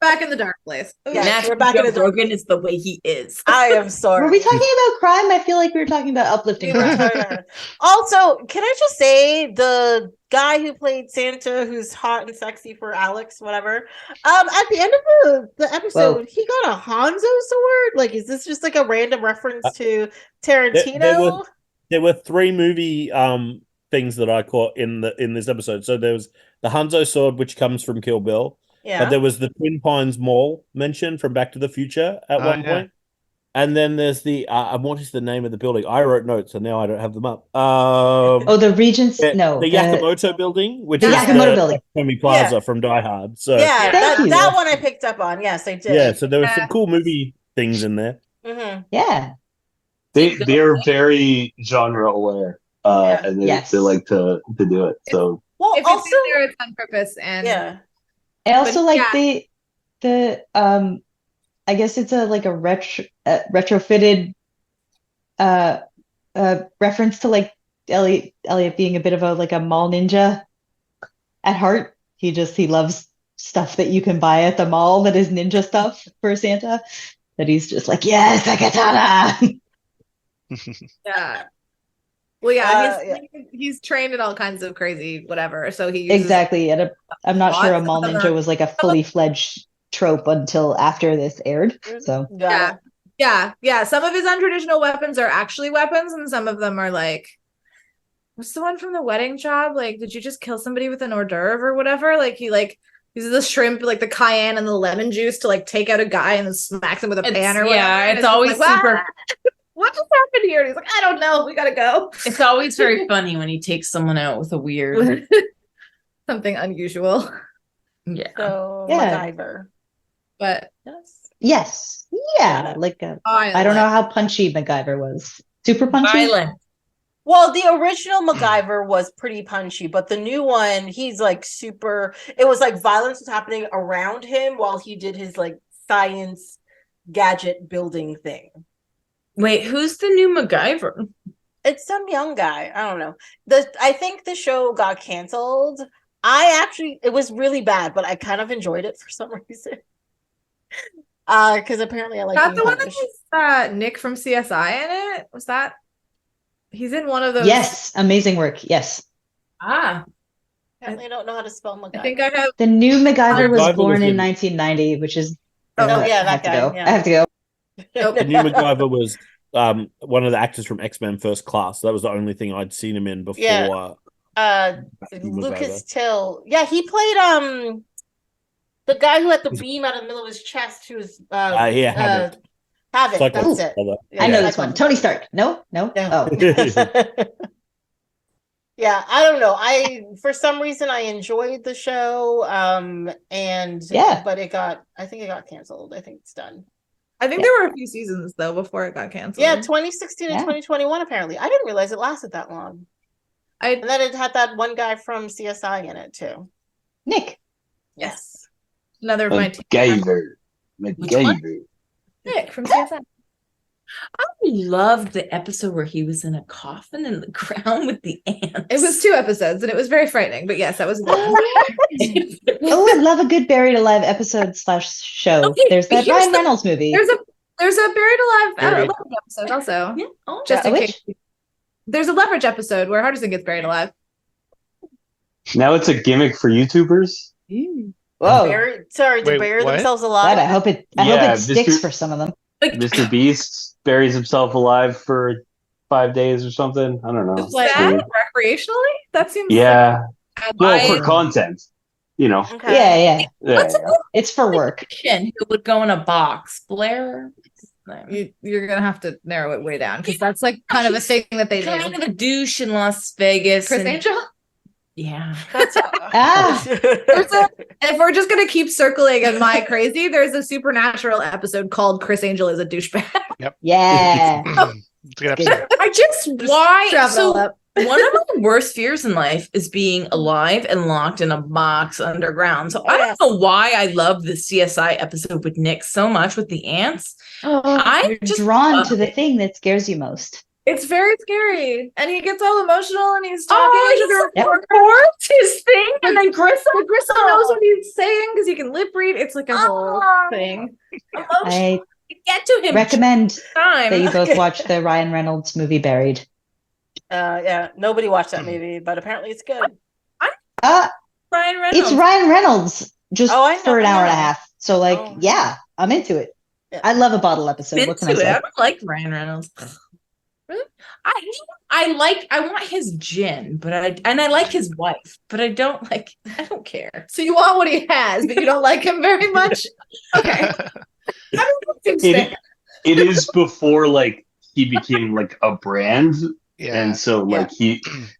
Back in the dark place. Yes, That's we're back Joe in the dark. Rogan is the way he is. I am sorry. Were we talking about crime? I feel like we were talking about uplifting We were crime. talking about- Also, can I just say the guy who played Santa, who's hot and sexy for Alex, whatever. At the end of the episode, he got a Hanzo sword. Like, is this just like a random reference to Tarantino? There were 3 movie things that I caught in this episode. So there was the Hanzo sword, which comes from Kill Bill. Yeah. But there was the Twin Pines Mall mentioned from Back to the Future at one point. And then there's the what is the name of the building? I wrote notes and now I don't have them up. Oh, the Regents? the No. Yakamoto building, which the is Yakamoto building. Tommy Plaza from Die Hard. So yeah, Thank you. that one I picked up on. Yes, I did. yeah, so there were some cool movie things in there. Mm-hmm. Yeah. They're very genre aware, and Yes. they like to do it. So Well, If also, it's in there, it's on purpose. And yeah. I also But, like the I guess it's a retrofitted reference to like Elliot being a bit of a mall ninja at heart. He loves stuff that you can buy at the mall that is ninja stuff for Santa. That he's just like, yes, a katana. yeah. Well, he's trained in all kinds of crazy whatever. So he uses Exactly. And I'm not sure a lots mall of ninja them. was like a fully fledged trope until after this aired. So Yeah. Yeah. Some of his untraditional weapons are actually weapons, and some of them are like, what's the one from the wedding job? Like, did you just kill somebody with an hors d'oeuvre or whatever? Like, he uses the shrimp, like the cayenne and the lemon juice to like take out a guy and then smacks him with a pan or whatever. Yeah, And it's just always like, super. What just happened here? And he's like, I don't know. We gotta go. It's always very funny when he takes someone out with a weird. Something unusual. Yeah. So, Yeah. MacGyver. But yes. Yeah. Like I don't know how punchy MacGyver was. Super punchy? Violent. Well, the original MacGyver was pretty punchy, but the new one, he's like super. It was like violence was happening around him while he did his like science gadget building thing. Wait, who's the new MacGyver? It's some young guy. I don't know. I think the show got canceled. It was really bad, but I kind of enjoyed it for some reason. Because apparently I like That being the one that punished. has Nick from CSI in it? Was that? He's in one of those. Yes, amazing work. Yes. Ah, Apparently I don't know how to spell MacGyver. I think I have. The new MacGyver was MacGyver born was in in- 1990, which is. Oh, yeah, I have that to guy, go. yeah. I have to go. The new MacGyver was one of the actors from X-Men First Class. That was the only thing I'd seen him in before. Yeah. Lucas Till. Yeah, he played the guy who had the beam out of the middle of his chest, who was Havoc. Havoc, Cyclops' that's it. brother. Yeah, I know Yeah. this one. Tony Stark. No. No. Oh. Yeah, I don't know. For some reason I enjoyed the show. Yeah. But I think it got canceled. I think it's done. I think there were a few seasons though before it got canceled. Yeah, 2016 and Yeah. 2021 apparently. I didn't realize it lasted that long. And then it had that one guy from CSI in it too. Nick. Yes. Another of my MacGyver. one? MacGyver. Nick from CSI. I loved the episode where he was in a coffin in the ground with the ants. It was 2 episodes and it was very frightening, but yes, that was a good one. Oh, I love a good buried alive episode / show. Okay, There's but that here's Ryan the- Reynolds movie. There's a buried alive Buried. leverage episode also. Yeah. Oh, Just in which? case. There's a leverage episode where Hardison gets buried alive. Now it's a gimmick for YouTubers. Whoa. To Wait, bury what? themselves God, alive. I hope it Yeah, sticks Mr. for some of them. like, Mr. Beast buries himself alive for 5 days or something. I don't know. Is that Weird. recreationally? That seems Yeah. Well, I- for content, you know. Okay. Yeah. What's Yeah. It's for work. who would go in a box? Blair? you're gonna have to narrow it way down because that's like kind of a thing that they Kind do. of a douche in Las Vegas. Chris and- Angel? Yeah. That's Ah. If we're just gonna keep circling on my crazy, there's a supernatural episode called Chris Angel is a douchebag. Yeah. It's a good episode. I just why Wrap it all so up. one of my worst fears in life is being alive and locked in a box underground. So I don't know why I love the CSI episode with Nick so much with the ants. You're just drawn love to the thing that scares you most. It's very scary. And he gets all emotional and he's talking Oh, to he the supports his thing, and then Grissom. Grissom knows what he's saying because he can lip read. It's like a whole Oh. thing. I Get to him. recommend time. that you both watch the Ryan Reynolds movie Buried. Yeah, nobody watched that movie, but apparently it's good. Uh, Ryan Reynolds. it's Ryan Reynolds just Oh, I know, for an I hour and a know. half. So like, Oh. yeah, I'm into it. Yeah. I love a bottle episode. Into What can I it. say? I don't like Ryan Reynolds. Really? I want his gin, but I like his wife, but I don't care. So you want what he has, but you don't like him very much. Okay. It is before like he became like a brand, Yeah. and so Yeah. like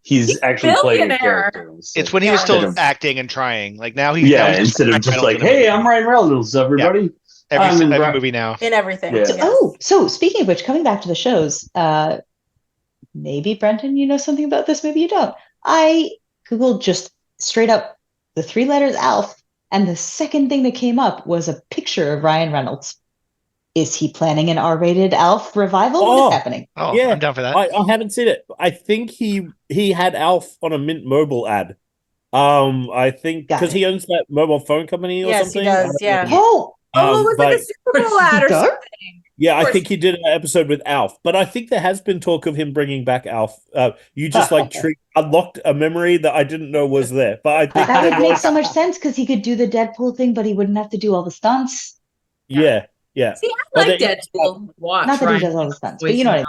he's actually playing a billionaire. character. So- It's when he was Yeah. still Instead of- acting and trying. Like now he's yeah, now he's just instead of Ryan just Reynolds like, in a hey, movie. I'm Ryan Reynolds, everybody. every I'm in movie now. In everything. Yeah. Yes. Oh, so speaking of which, coming back to the shows, maybe Brenton, you know something about this, maybe you don't. I Googled just straight up the 3 letters Alf, and the second thing that came up was a picture of Ryan Reynolds. Is he planning an R-rated Alf revival? What Oh. is happening? Oh, Yeah. I'm down for that. I haven't seen it. I think he had Alf on a Mint Mobile ad. I think Got because it. he owns that mobile phone company or Yes, he something. does, I don't yeah. know. Oh, Oh, it was like a but- Super Bowl ad or Dark? something. Yeah, I course. think he did an episode with Alf, but I think there has been talk of him bringing back Alf. You just like unlocked a memory that I didn't know was there, but I think that there would make was. so much sense because he could do the Deadpool thing, but he wouldn't have to do all the stunts. Yeah. See, I But like they- Deadpool. Watch Not that he Ryan does all the stunts, but Reynolds you know what I mean.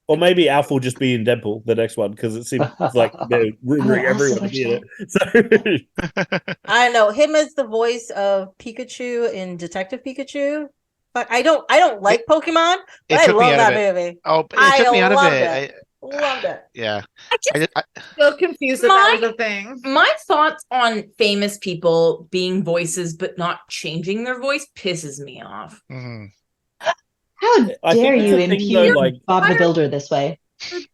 Or maybe Alf will just be in Deadpool, the next one, because it seems like they're rumoring Oh, everyone to Alf's be in so it. So, I know him as the voice of Pikachu in Detective Pikachu. But I don't like Pokemon, It but I took me love out of that it. movie. Oh, but I it took me out of loved it. it. Loved it. Yeah. I just- Still confused that that was a thing. My thoughts on famous people being voices but not changing their voice pisses me off. Mhm. How I dare think you that's the thing, impugn though, like, Bob the Builder this way?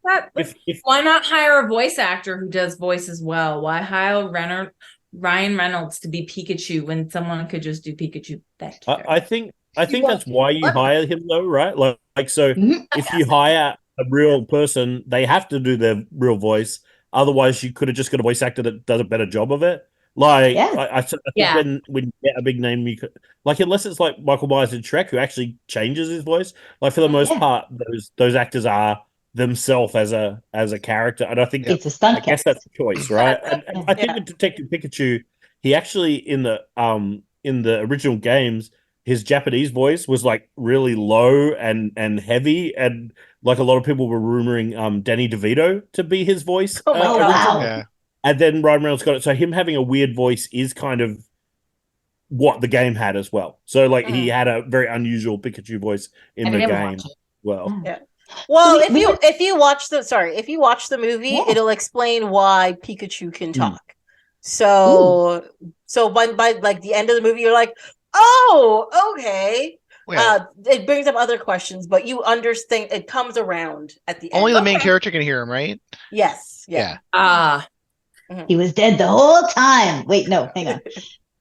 That, if Why not hire a voice actor who does voice as well? Why hire Ryan Reynolds to be Pikachu when someone could just do Pikachu better? I think that's why you hire him though, right? Like so Mhm. if you hire a real person, they have to do their real voice. Otherwise, you could have just got a voice actor that does a better job of it. Like, Yeah. I think Yeah. when you get a big name, you could, like, unless it's like Michael Myers in Shrek, who actually changes his voice. Like, for the most Yeah. part, those actors are themselves as a character, and I think It's a I stunt guess cast. that's the choice, right? And I think Yeah. with Detective Pikachu, he actually in the original games, his Japanese voice was like really low and heavy, and like a lot of people were rumoring Danny DeVito to be his voice Oh my God. originally. Yeah. And then Ryan Reynolds got it. So him having a weird voice is kind of what the game had as well. So like he had a very unusual Pikachu voice in I the didn't game. watch it. Well, Yeah. Well, So we were- if you watch the movie, Yeah. it'll explain why Pikachu can Hmm. talk. So by like the end of the movie, you're like, oh, okay. Yeah. It brings up other questions, but you understand it comes around at the Only end. the main Okay. character can hear him, right? Yes. Yeah. Ah, He was dead the whole time. Wait, no, hang on.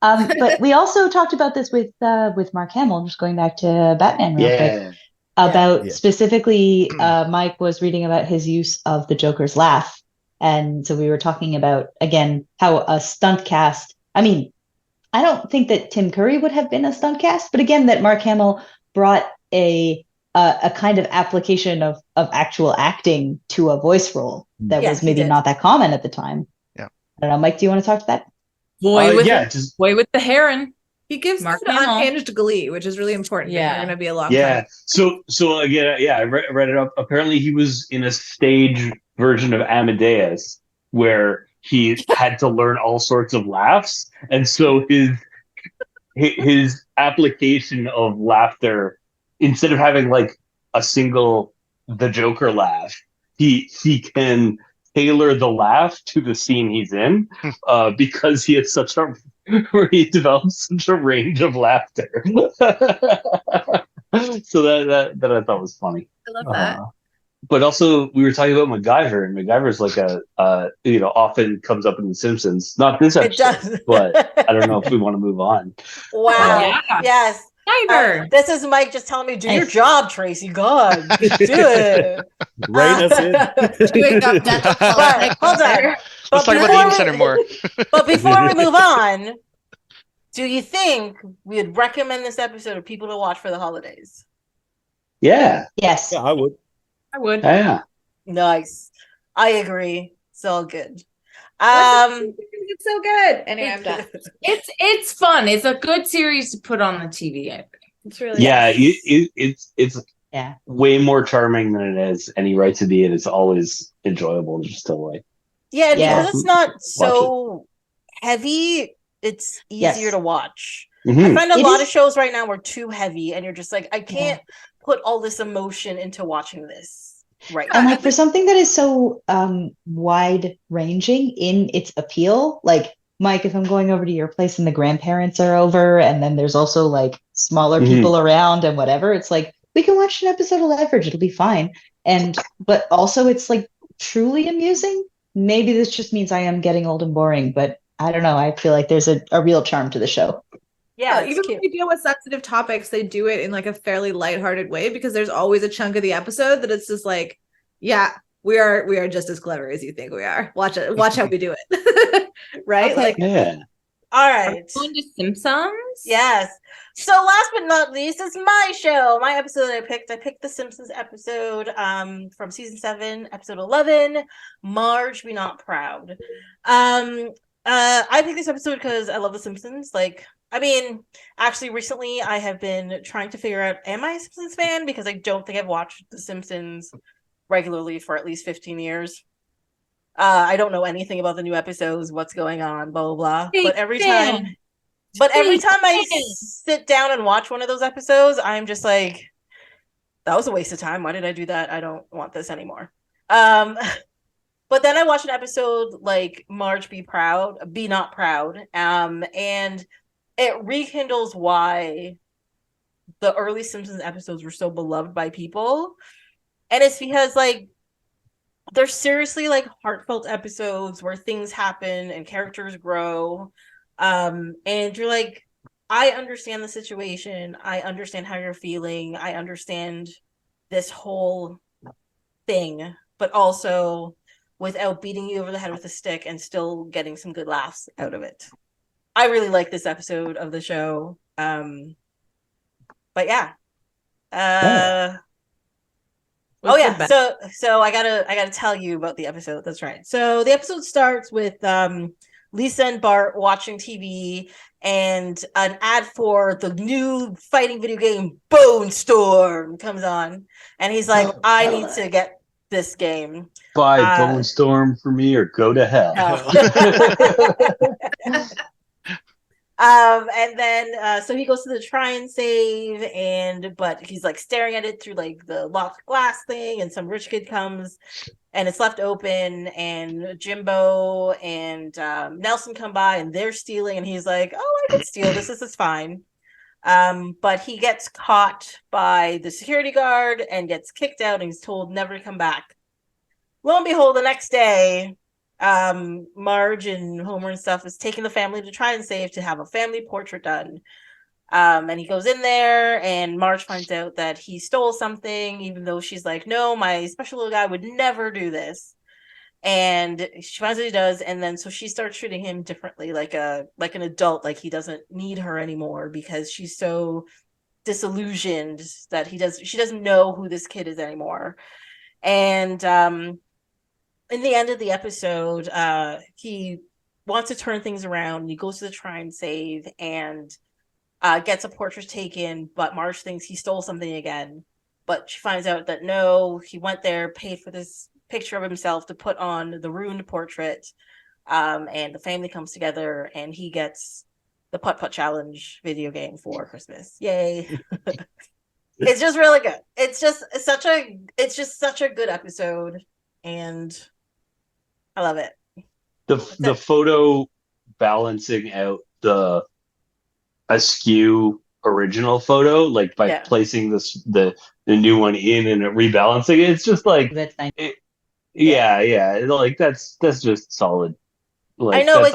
But we also talked about this with Mark Hamill, just going back to Batman real quick, Yeah. about Yeah. specifically Mike was reading about his use of the Joker's laugh. And so we were talking about, again, how a stunt cast, I mean, I don't think that Tim Curry would have been a stunt cast, but again, that Mark Hamill brought a kind of application of actual acting to a voice role that Yeah, was he maybe did. not that common at the time. Yeah. I don't know, Mike, do you want to talk to that? boy with the heron. He gives Mark an Hamill. unhinged glee, which is really important. Yeah, Yeah. you're going to be a long Yeah. time. So again, yeah, I read it up. Apparently, he was in a stage version of Amadeus where he had to learn all sorts of laughs, and so his application of laughter, instead of having like a single the Joker laugh, he can tailor the laugh to the scene he's in, because he has such a where he develops such a range of laughter. So that I thought was funny. I love that. But also, we were talking about MacGyver, and MacGyver's like often comes up in The Simpsons. Not this It episode, does. but I don't know if we want to move on. Wow. Yeah. Yes. Tiger. This is Mike just telling me, do your Nice. job, Tracy. God, do it. Rate us in. Doing up dental But hold on. Let's But talk about the before Eden Center more. But before we move on, do you think we would recommend this episode to people to watch for the holidays? Yeah, Yes. Yeah, I would. I would. yeah. Nice. I agree. It's all good. It's so good. Anyway, I'm done. It's fun. It's a good series to put on the TV. I think. It's really Yeah, it's Yeah. way more charming than it is, and he writes to be, and it's always enjoyable just to like. Yeah, and Yeah. because it's not so heavy, it's easier Yes. to watch. Mhm. I find a It lot is- of shows right now are too heavy, and you're just like, I can't put all this emotion into watching this right And now. like for something that is so wide ranging in its appeal, like Mike, if I'm going over to your place and the grandparents are over, and then there's also like smaller Mhm. people around and whatever, it's like we can watch an episode of Leverage, it'll be fine. But also it's like truly amusing. Maybe this just means I am getting old and boring, but I don't know. I feel like there's a real charm to the show. Yeah, it's even cute. when they deal with sensitive topics, they do it in like a fairly lighthearted way because there's always a chunk of the episode that it's just like, yeah, we are just as clever as you think we are. Watch it. Watch how we do it. Right? Okay. Like Yeah. All Are we right. going to Simpsons? Yes. So last but not least, it's my show, my episode that I picked. I picked the Simpsons episode from season 7, episode 11, Marge, Be Not Proud. I picked this episode because I love the Simpsons. Like, I mean, actually recently I have been trying to figure out, am I a Simpsons fan? Because I don't think I've watched the Simpsons regularly for at least 15 years. I don't know anything about the new episodes, what's going on, blah blah blah. But every time I sit down and watch one of those episodes, I'm just like, that was a waste of time. Why did I do that? I don't want this anymore. But then I watched an episode like Marge Be Not Proud, and it rekindles why the early Simpsons episodes were so beloved by people. And it's because like they're seriously like heartfelt episodes where things happen and characters grow. And you're like, I understand the situation. I understand how you're feeling. I understand this whole thing, but also without beating you over the head with a stick and still getting some good laughs out of it. I really like this episode of the show. But yeah. Oh yeah. So I gotta tell you about the episode. That's right. So the episode starts with Lisa and Bart watching TV and an ad for the new fighting video game Bone Storm comes on, and he's like, I need to get this game. Buy Bone Storm for me or go to hell. And then so he goes to the try and save, but he's like staring at it through like the locked glass thing, and some rich kid comes and it's left open, and Jimbo and Nelson come by and they're stealing, and he's like, oh, I can steal this is fine. But he gets caught by the security guard and gets kicked out, and he's told never to come back. Lo and behold, the next day, Marge and Homer and stuff is taking the family to try and save to have a family portrait done. And he goes in there, and Marge finds out that he stole something, even though she's like, no, my special little guy would never do this. And she finds out he does, and then so she starts treating him differently, like an adult, like he doesn't need her anymore because she's so disillusioned that she doesn't know who this kid is anymore. And in the end of the episode, he wants to turn things around, and he goes to try and save and gets a portrait taken, but Marge thinks he stole something again. But she finds out that no, he went there, paid for this picture of himself to put on the ruined portrait, and the family comes together, and he gets the Putt-Putt Challenge video game for Christmas. Yay. It's just really good. It's just such a good episode, and I love it. The photo balancing out the askew original photo, like by placing the new one in and rebalancing it. It's just like That's nice. Like that's just solid. Like, I know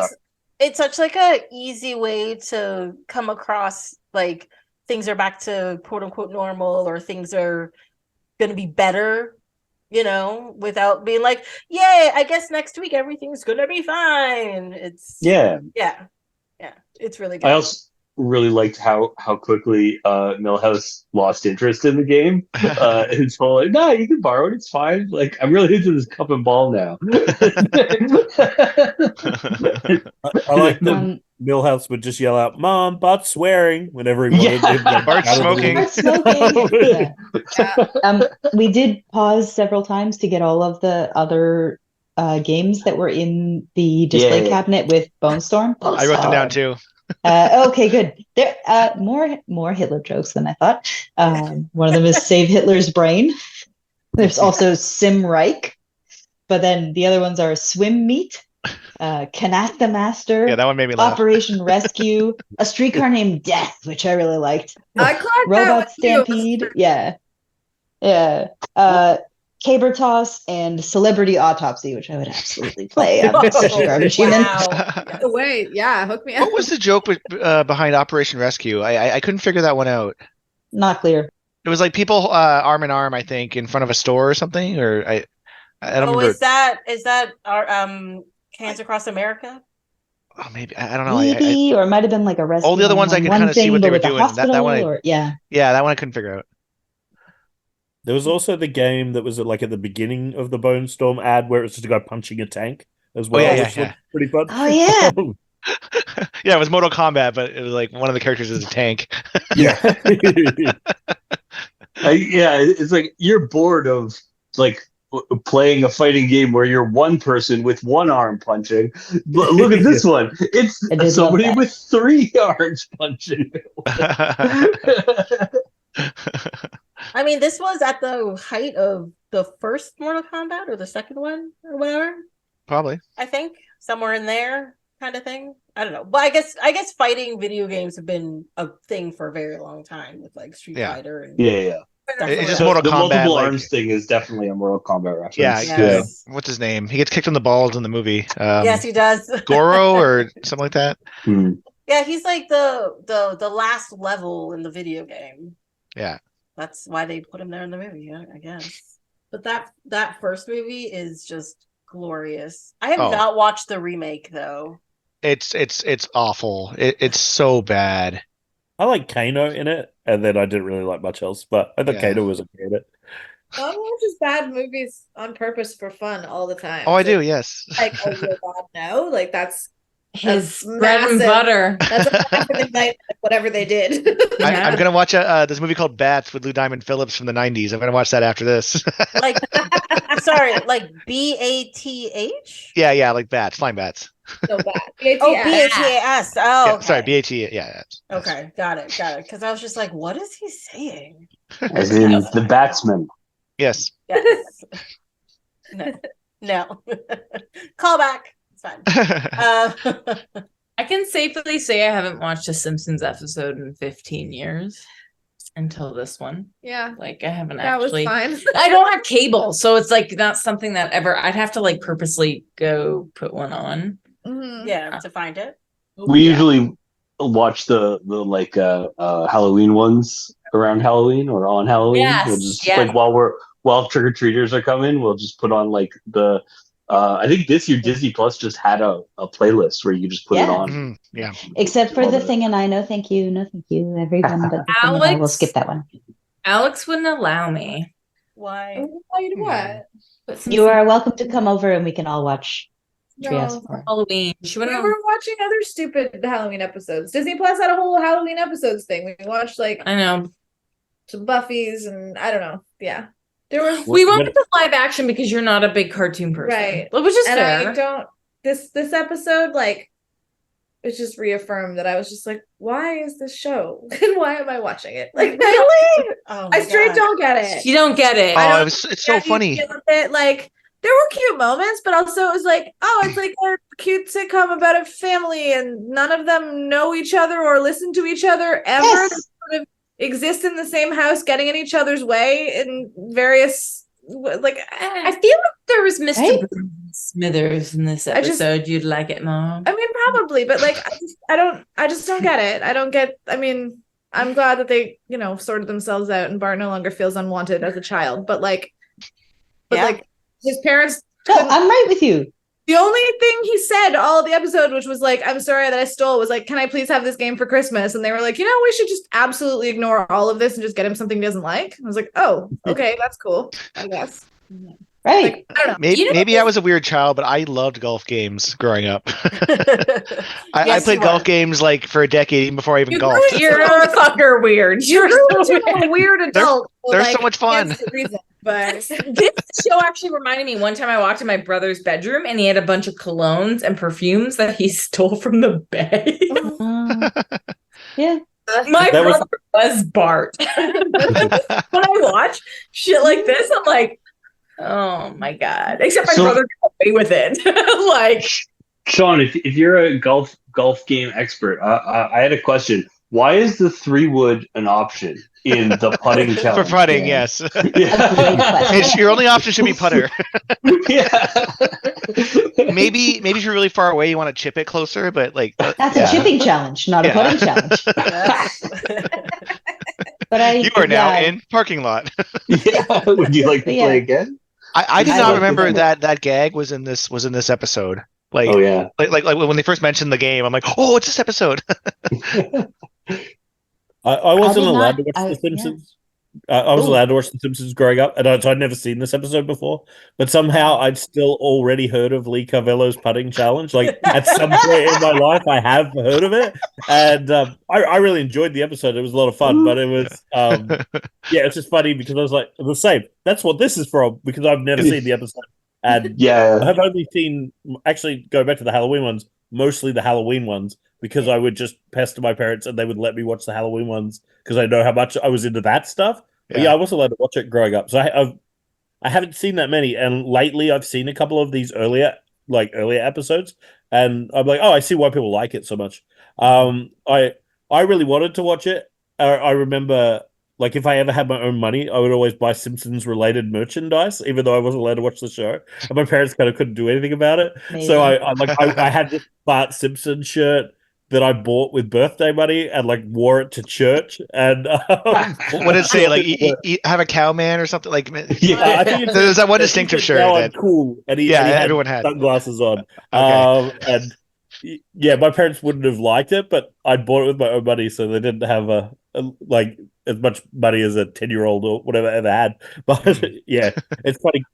it's such like a easy way to come across like things are back to quote unquote normal, or things are going to be better, without being like, yay, I guess next week everything's going to be fine. It's it's really good. I also really liked how quickly Milhouse lost interest in the game. It's all like, no, you can borrow it, it's fine. Like, I'm really into this cup and ball now. I like the Milhouse would just yell out, "Mom, Bart's swearing," whenever he wanted. Bart's smoking. Bart's smoking. Yeah. We did pause several times to get all of the other games that were in the display cabinet with Bone Storm. I wrote them down too. Okay, good. There, more Hitler jokes than I thought. One of them is Save Hitler's Brain. There's also Sim Reich, but then the other ones are Swim Meet, Knack the Master. Yeah, that one made me laugh. Operation Rescue, A Streetcar Named Death, which I really liked. I clocked Robot Stampede. Yeah. Caber Toss and Celebrity Autopsy, which I would absolutely play. I'm such a garbage human. Wait, yeah, hook me up. What was the joke behind Operation Rescue? I couldn't figure that one out. Not clear. It was like people arm in arm, I think, in front of a store or something. Or I don't remember. Is that our Hands Across America? Oh, maybe I don't know. Maybe, or it might have been like a rescue. All the other ones I could kind of see what they were doing. That one, yeah, that one I couldn't figure out. There was also the game that was like at the beginning of the Bone Storm ad where it was just a guy punching a tank as well, which looked pretty fun. Oh yeah. Yeah, it was Mortal Kombat, but it was like one of the characters is a tank. Yeah. It's like you're bored of like playing a fighting game where you're one person with one arm punching. But look at this one. It's somebody with three arms punching. I mean, this was at the height of the first Mortal Kombat or the second one or whatever. Probably. I think somewhere in there kind of thing. I don't know. But I guess fighting video games have been a thing for a very long time with like Street Fighter and It's just Mortal the Kombat. Multiple arms thing is definitely a Mortal Kombat reference. Yeah. What's his name? He gets kicked in the balls in the movie. Yes, he does. Goro or something like that. Yeah, he's like the last level in the video game. Yeah. That's why they put him there in the movie, I guess. But that first movie is just glorious. I have not watched the remake though. It's awful. It's so bad. I like Kano in it, and then I didn't really like much else, but I thought Yeah. Kano was okay in it. Mom watches bad movies on purpose for fun all the time. Oh, I So, do. Yes. like, oh my god, no! Like that's His That's bread and massive. butter. that's a massive indictment of whatever they did. I'm gonna watch this movie called Bats with Lou Diamond Phillips from the '90s. I'm gonna watch that after this. Like, sorry, like BATH? Yeah, like bats, flying bats. So bad. Oh, BATS. BATAS. Oh, Yeah, okay. sorry, BAT. Yeah. Okay, got it. Because I was just like, what is he saying? As in the Batsman. Yes. Yes. No. Call back. It's fine. I can safely say I haven't watched a Simpsons episode in 15 years until this one. Yeah, Like I haven't that actually. was fine. I don't have cable, so it's like not something that ever I'd have to like purposely go put one on. Mhm. Yeah, to find it. We usually watch the like Halloween ones around Halloween or on Halloween. Yes, We'll just yes. like while trick or treaters are coming, we'll just put on like the I think this year Disney Plus just had a playlist where you just put it Yeah. on. Mhm, yeah. Except for Love the it. thing and I. No, thank you. No, thank you, everyone. But the thing and I, we'll Alex? skip that one. Alex wouldn't allow me. Why? What? But since You are welcome to come over and we can all watch Trios No. 4. Halloween, she We wouldn't. were watching other stupid Halloween episodes. Disney Plus had a whole Halloween episodes thing. We watched like I know. some Buffy's and I don't know. Yeah. There was We went with the live action because you're not a big cartoon person, Right. Which is and fair. I don't this episode like it just reaffirmed that I was just like, why is this show? And why am I watching it? Like Really? Oh, I my straight God. don't get it. You don't get it. I Oh, don't it's so funny. Get it. Like there were cute moments, but also it was like, oh, it's like a cute sitcom about a family and none of them know each other or listen to each other ever. Yes. They sort of exist in the same house, getting in each other's way in various like I feel like there was Mr. Right? Smithers in this I just- episode. You'd like it, Mom. I mean, probably, but like, I just don't get it. I don't get. I mean, I'm glad that they, sorted themselves out, and Bart no longer feels unwanted as a child. But like, Yeah. his parents. No, I'm right with you. The only thing he said all of the episode, which was like, "I'm sorry that I stole," was like, "Can I please have this game for Christmas?" And they were like, we should just absolutely ignore all of this and just get him something he doesn't like. I was like, "Oh, okay, that's cool, I guess." Right. Like, I don't know. Maybe I was a weird child, but I loved golf games growing up. I Yes, played you golf were. games like for a decade even before I even golfed. You're a fucker weird. You're a weird adult. they're like, so much fun. against the reason, but This show actually reminded me one time I walked in my brother's bedroom and he had a bunch of colognes and perfumes that he stole from the bag. Yeah. My That was- brother was Bart. When I watch shit like this, I'm like, oh my God. Except my So- brother got away with it. Like, Sean, if you're a golf game expert, I had a question. Why is the 3-wood an option in the putting For challenge? putting, Yeah. yes. Great Yeah. question. Your only option should be putter. Yeah. Maybe if you're really far away, you want to chip it closer, but like That's yeah. a chipping challenge, not a Yeah. putting challenge. But You are now yeah, in parking lot. Yeah. Would you like to Yeah. play again? I did I not like remember this. that gag was in this episode. Like, Oh yeah. like when they first mentioned the game, I'm like, oh, it's this episode. I wasn't did allowed not- to watch I- The Simpsons. I was Ooh. allowed to watch The Simpsons growing up, and so I'd never seen this episode before. But somehow I'd still already heard of Lee Carvello's putting challenge. Like at some point in my life, I have heard of it, and I really enjoyed the episode. It was a lot of fun, but it was yeah, it's just funny because I was like the same. That's what this is from because I've never seen the episode, and I Yeah. have only seen actually go back to the Halloween ones, mostly the Halloween ones, because I would just pester my parents and they would let me watch the Halloween ones because I know how much I was into that stuff. But yeah, I wasn't allowed to watch it growing up, so I haven't seen that many. And lately, I've seen a couple of these earlier episodes, and I'm like, oh, I see why people like it so much. I really wanted to watch it. I remember, like, if I ever had my own money, I would always buy Simpsons related merchandise, even though I wasn't allowed to watch the show. And my parents kind of couldn't do anything about it. So I had this Bart Simpson shirt that I bought with birthday money and like wore it to church. And What did it say? Like, have a cowman or something? Like, Yeah. I think it's there's that one I think distinctive it's shirt now that I'm cool, and he Yeah, had everyone had. sunglasses on. Okay. And Yeah, my parents wouldn't have liked it, but I bought it with my own money, so they didn't have like as much money as a 10-year-old or whatever ever had. But yeah, it's funny.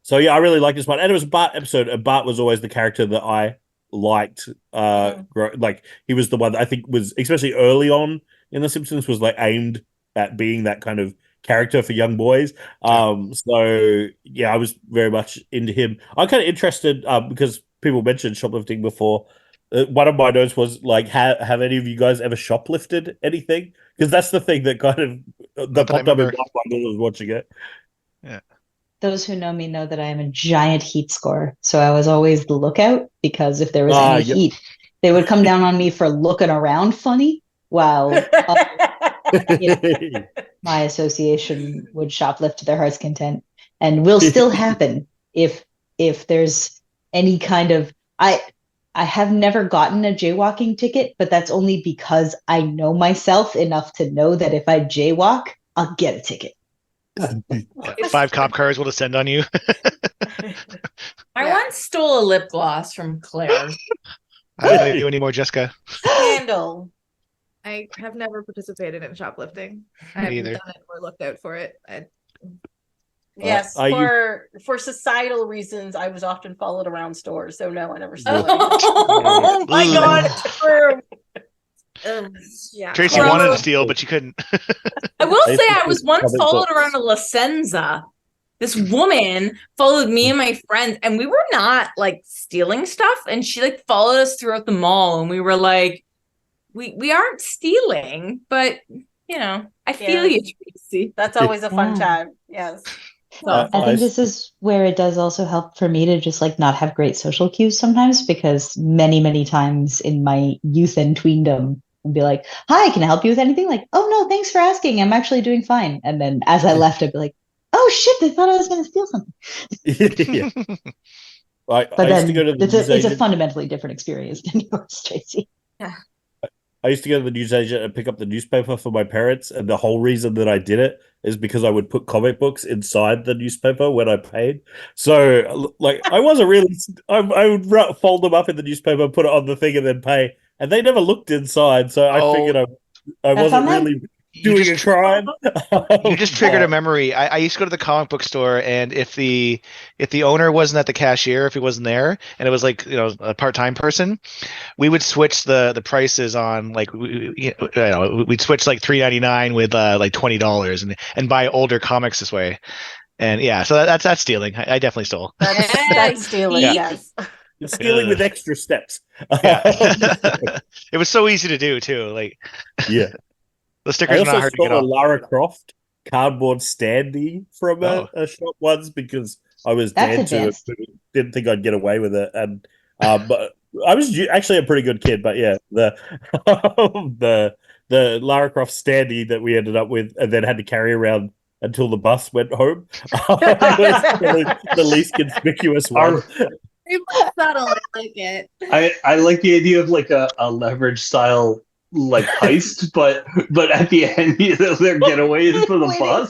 So yeah, I really like this one, and it was a Bart episode. And Bart was always the character that I liked. Like he was the one that I think was, especially early on in The Simpsons, was like aimed at being that kind of character for young boys. So yeah, I was very much into him. I'm kind of interested because people mentioned shoplifting before. One of my notes was like, have any of you guys ever shoplifted anything? Because that's the thing that kind of that popped up in my mind while I was watching it. Yeah. Those who know me know that I am a giant heat scorer. So I was always the lookout, because if there was any heat, they would come down on me for looking around funny, while my association would shoplift to their heart's content, and will still happen if there's any kind of I have never gotten a jaywalking ticket, but that's only because I know myself enough to know that if I jaywalk, I'll get a ticket. 5 cop cars will descend on you. I once stole a lip gloss from Claire. I don't know you anymore, Jessica. Scandal. I have never participated in shoplifting. I haven't either. done it or looked out for it. Yes, for societal reasons, I was often followed around stores, so no, I never stole. Oh my god, true. Yeah. Tracy wanted to steal, but she couldn't. I will say I was once followed around a La Senza. This woman followed me and my friends, and we were not like stealing stuff, and she like followed us throughout the mall, and we were like, we aren't stealing, but you know, I feel you, Tracy. That's always a fun time. Yes. I think this is where it does also help for me to just like not have great social cues sometimes, because many times in my youth and tweendom, I'd be like, hi, can I help you with anything? Like, oh no, thanks for asking, I'm actually doing fine. And then as I left, I'd be like, oh shit, they thought I was going to steal something. Yeah. But I then used to go to the it's a fundamentally different experience than yours, Tracy. Yeah. I used to go to the newsagent and pick up the newspaper for my parents, and the whole reason that I did it is because I would put comic books inside the newspaper when I paid. So, like, I wasn't really. I would fold them up in the newspaper, put it on the thing, and then pay. And they never looked inside, so I figured I wasn't really doing a crime. You just triggered a memory. I used to go to the comic book store, and if the owner wasn't at the cashier, if he wasn't there, and it was like, you know, a part-time person, we would switch the prices on, like, we'd switch like $3.99 with like $20 and buy older comics this way. And yeah, so that's stealing. I definitely stole. That's stealing. Yes. Stealing with extra steps. Yeah. It was so easy to do too. Like, yeah. The stickers are not hard to get off. I off. also stole a Lara Croft cardboard standee from a shop once because I was dead to it. Didn't think I'd get away with it, and but I was actually a pretty good kid. But yeah, the Lara Croft standee that we ended up with, and then had to carry around until the bus went home. Was the least conspicuous one. Subtle, I like it. I like the idea of like a leverage style like heist, but at the end their getaway is for the bus.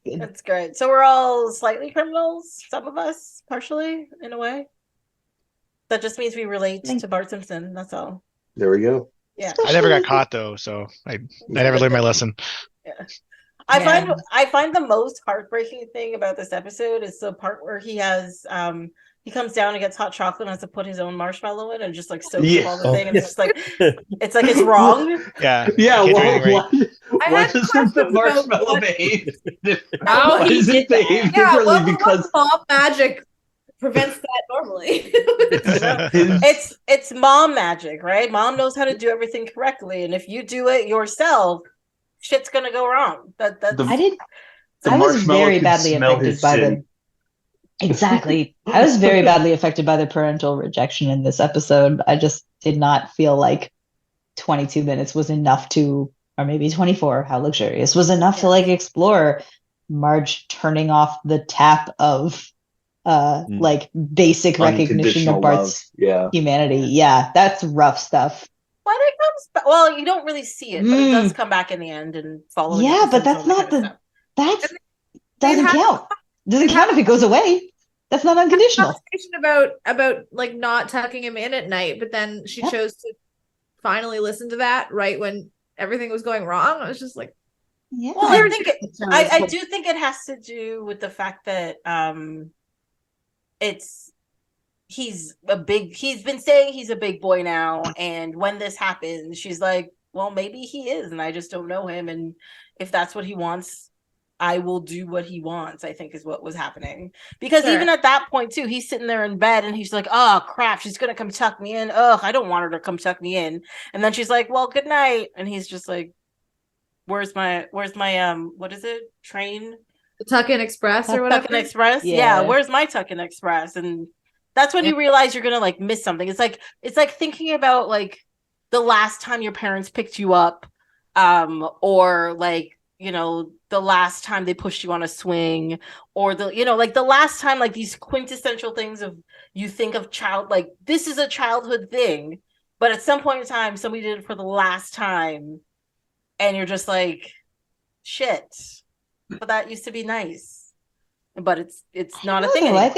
That's great. So we're all slightly criminals, some of us partially in a way. That just means we relate to Bart Simpson. That's all. There we go. Yeah. I never got caught though, so I never learned my lesson. Yeah. I find the most heartbreaking thing about this episode is the part where he comes down and gets hot chocolate and has to put his own marshmallow in and just like soaks up all the thing, and it's just like it's wrong. Yeah. Why does the marshmallow behave? Why does it behave differently? Because mom magic prevents that normally. It's mom magic, right? Mom knows how to do everything correctly, and if you do it yourself, shit's gonna go wrong. I was very badly affected by the exactly. I was very badly affected by the parental rejection in this episode. I just did not feel like 22 minutes was enough to, or maybe 24, how luxurious, was enough to like explore Marge turning off the tap of like basic recognition of Bart's humanity. Yeah, that's rough stuff. Why did it come comes back. Well, you don't really see it, but it does come back in the end and following. Yeah, but that's not the. That doesn't had- count. Doesn't count if it goes away. That's not unconditional. Conversation about like not tucking him in at night, but then she chose to finally listen to that right when everything was going wrong. I was just like, yeah. Well, I think I do think it has to do with the fact that he's been saying he's a big boy now, and when this happens, she's like, well, maybe he is, and I just don't know him, and if that's what he wants, I will do what he wants, I think is what was happening. Because even at that point too, he's sitting there in bed and he's like, oh crap, she's gonna come tuck me in. Ugh, I don't want her to come tuck me in. And then she's like, well, good night. And he's just like, where's my what is it? Train? the Tuck-In Express or whatever. Tuck-In Express? Yeah, where's my Tuck-In Express? And that's when you realize you're gonna like miss something. It's like thinking about like the last time your parents picked you up, or like, you know, the last time they pushed you on a swing, or the, you know, like the last time, like these quintessential things of you think of child, like this is a childhood thing, but at some point in time somebody did it for the last time and you're just like, shit, but that used to be nice, but it's not a thing anymore.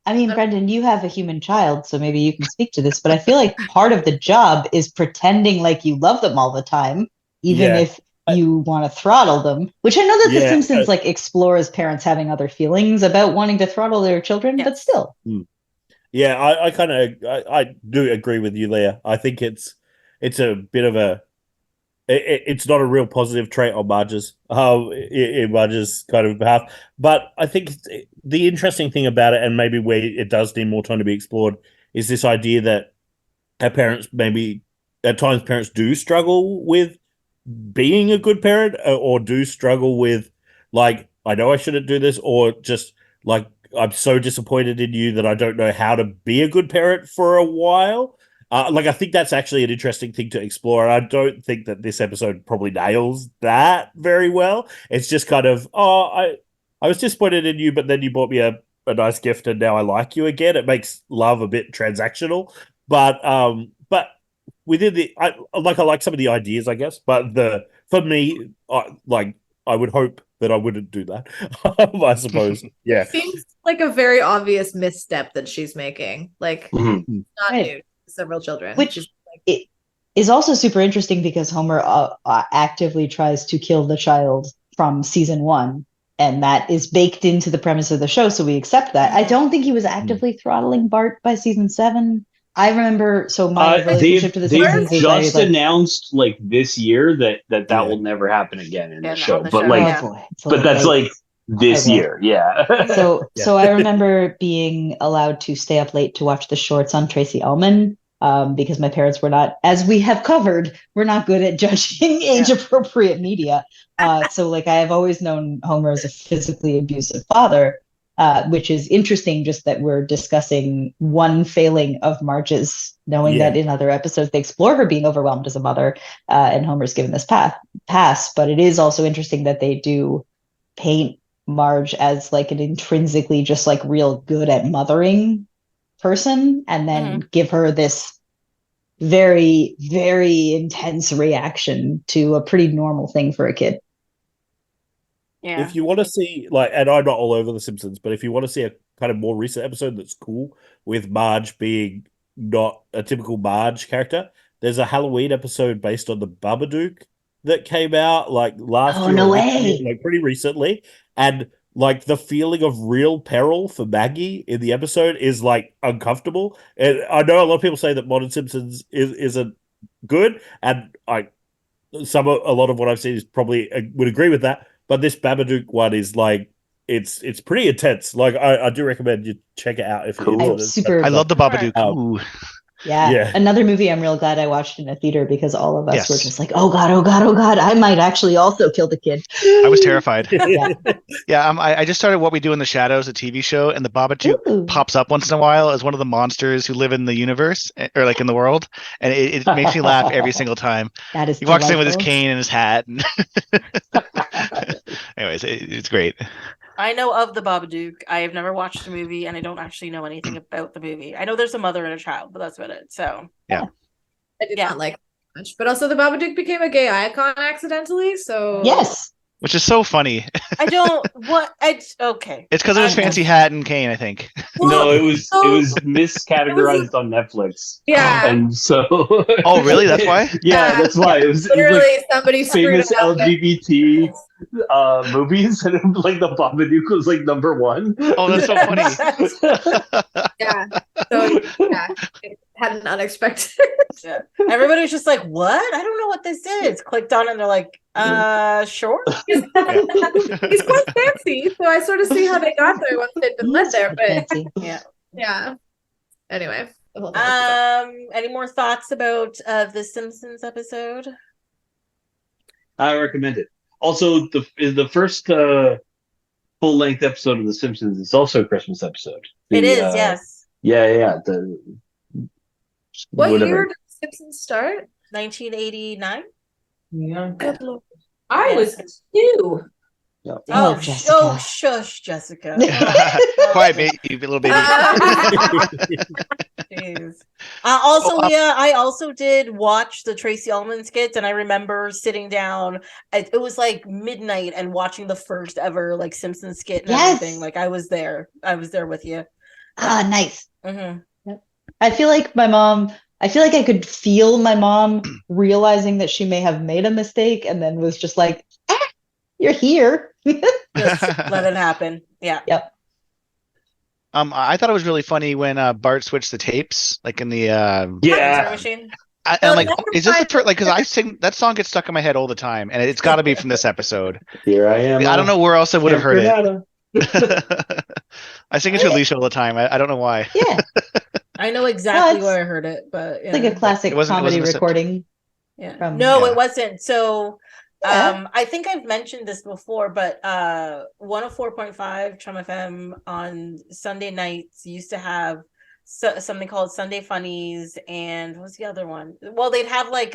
I mean, Brendan, you have a human child, so maybe you can speak to this, but I feel like part of the job is pretending like you love them all the time, even if you want to throttle them, which I know that The Simpsons like explores parents having other feelings about wanting to throttle their children, but still. Yeah, I do agree with you, Leah. I think it's a bit of it's not a real positive trait on Marge's in Marge's kind of behalf. But I think the interesting thing about it, and maybe where it does need more time to be explored, is this idea that our parents, maybe at times parents do struggle with being a good parent, or do struggle with like, I know I shouldn't do this, or just like, I'm so disappointed in you that I don't know how to be a good parent for a while. Like, I think that's actually an interesting thing to explore. And I don't think that this episode probably nails that very well. It's just kind of, I was disappointed in you, but then you bought me a nice gift and now I like you again. It makes love a bit transactional, but within I like some of the ideas, I guess. But for me, I would hope that I wouldn't do that. I suppose. Yeah. It seems like a very obvious misstep that she's making. Like, not new to several children. Which it is also super interesting because Homer actively tries to kill the child from season 1. And that is baked into the premise of the show, so we accept that. I don't think he was actively throttling Bart by season 7. I remember, so my relationship to the Simpsons they've just announced like this year that will never happen again in the show. But but that's like this year, So I remember being allowed to stay up late to watch the shorts on Tracy Ullman, because my parents were not, as we have covered, we're not good at judging age-appropriate media. So like I have always known Homer as a physically abusive father. Which is interesting, just that we're discussing one failing of Marge's, knowing that in other episodes they explore her being overwhelmed as a mother, and Homer's given this pass. But it is also interesting that they do paint Marge as like an intrinsically just like real good at mothering person, and then give her this very, very intense reaction to a pretty normal thing for a kid. Yeah. If you want to see, like, and I'm not all over The Simpsons, but if you want to see a kind of more recent episode that's cool with Marge being not a typical Marge character, there's a Halloween episode based on the Babadook that came out like last year. No way. Like pretty recently. And like the feeling of real peril for Maggie in the episode is like uncomfortable. And I know a lot of people say that Modern Simpsons isn't good, and a lot of what I've seen is probably would agree with that. But this Babadook one is like, it's pretty intense. Like I do recommend you check it out if you're super. I love the Babadook. Ooh. Yeah. Another movie I'm real glad I watched in a theater, because all of us were just like, oh God, oh God, oh God, I might actually also kill the kid. I was terrified. I just started What We Do in the Shadows, a TV show, and the Babadook pops up once in a while as one of the monsters who live in the universe, or like in the world, and it makes me laugh every single time. That is. He walks in with his cane and his hat. And anyways, it's great. I know of the Babadook. I have never watched the movie, and I don't actually know anything about the movie. I know there's a mother and a child, but that's about it. So I did not like much. But also, the Babadook became a gay icon accidentally. So Yes. Which is so funny. I don't what I okay. It's because of his fancy hat and cane, I think. No, it was so- miscategorized on Netflix, yeah, and so. Oh, really? That's why? Yeah, that's why it was literally like somebody screwed famous up. LGBT movies, and like the Babadook was like number one. Oh, that's so funny. Yeah. So yeah, it had an unexpected. Yeah. Everybody was just like, "What? I don't know what this is." Clicked on it and they're like, sure." He's quite fancy, so I sort of see how they got there once they'd been led there. But Fancy. yeah. Anyway, the whole thing was Any more thoughts about the Simpsons episode? I recommend it. Also, the first full length episode of The Simpsons is also a Christmas episode. It is, yes. Yeah. what whatever. year did The Simpsons start? 1989. Yeah. Good lord. I was 2. Oh, Jessica. Oh, shush, Jessica. Quiet, baby, you little baby. Jeez. Also, Leah, I also did watch the Tracy Ullman skits, and I remember sitting down. It was like midnight, and watching the first ever like Simpsons skit and Yes. everything. Like I was there with you. Ah, nice. Mm-hmm. I feel like I could feel my mom realizing that she may have made a mistake and then was just like, you're here. Just let it happen. Yeah. Yep. I thought it was really funny when Bart switched the tapes, like in the Time Yeah. machine. and like, is this the first? Like, because I sing that song gets stuck in my head all the time, and it's got to be from this episode. Here I am. I don't know where else I would have heard it. it. I sing it to Alicia all the time. I don't know why. Yeah. I know exactly it's where I heard it, but It's like a classic It wasn't comedy this- recording. yeah. from- No, Yeah. it wasn't. So Yeah. I think I've mentioned this before, but 104.5 Chum FM on Sunday nights used to have something called Sunday Funnies, and what was the other one? Well, they'd have like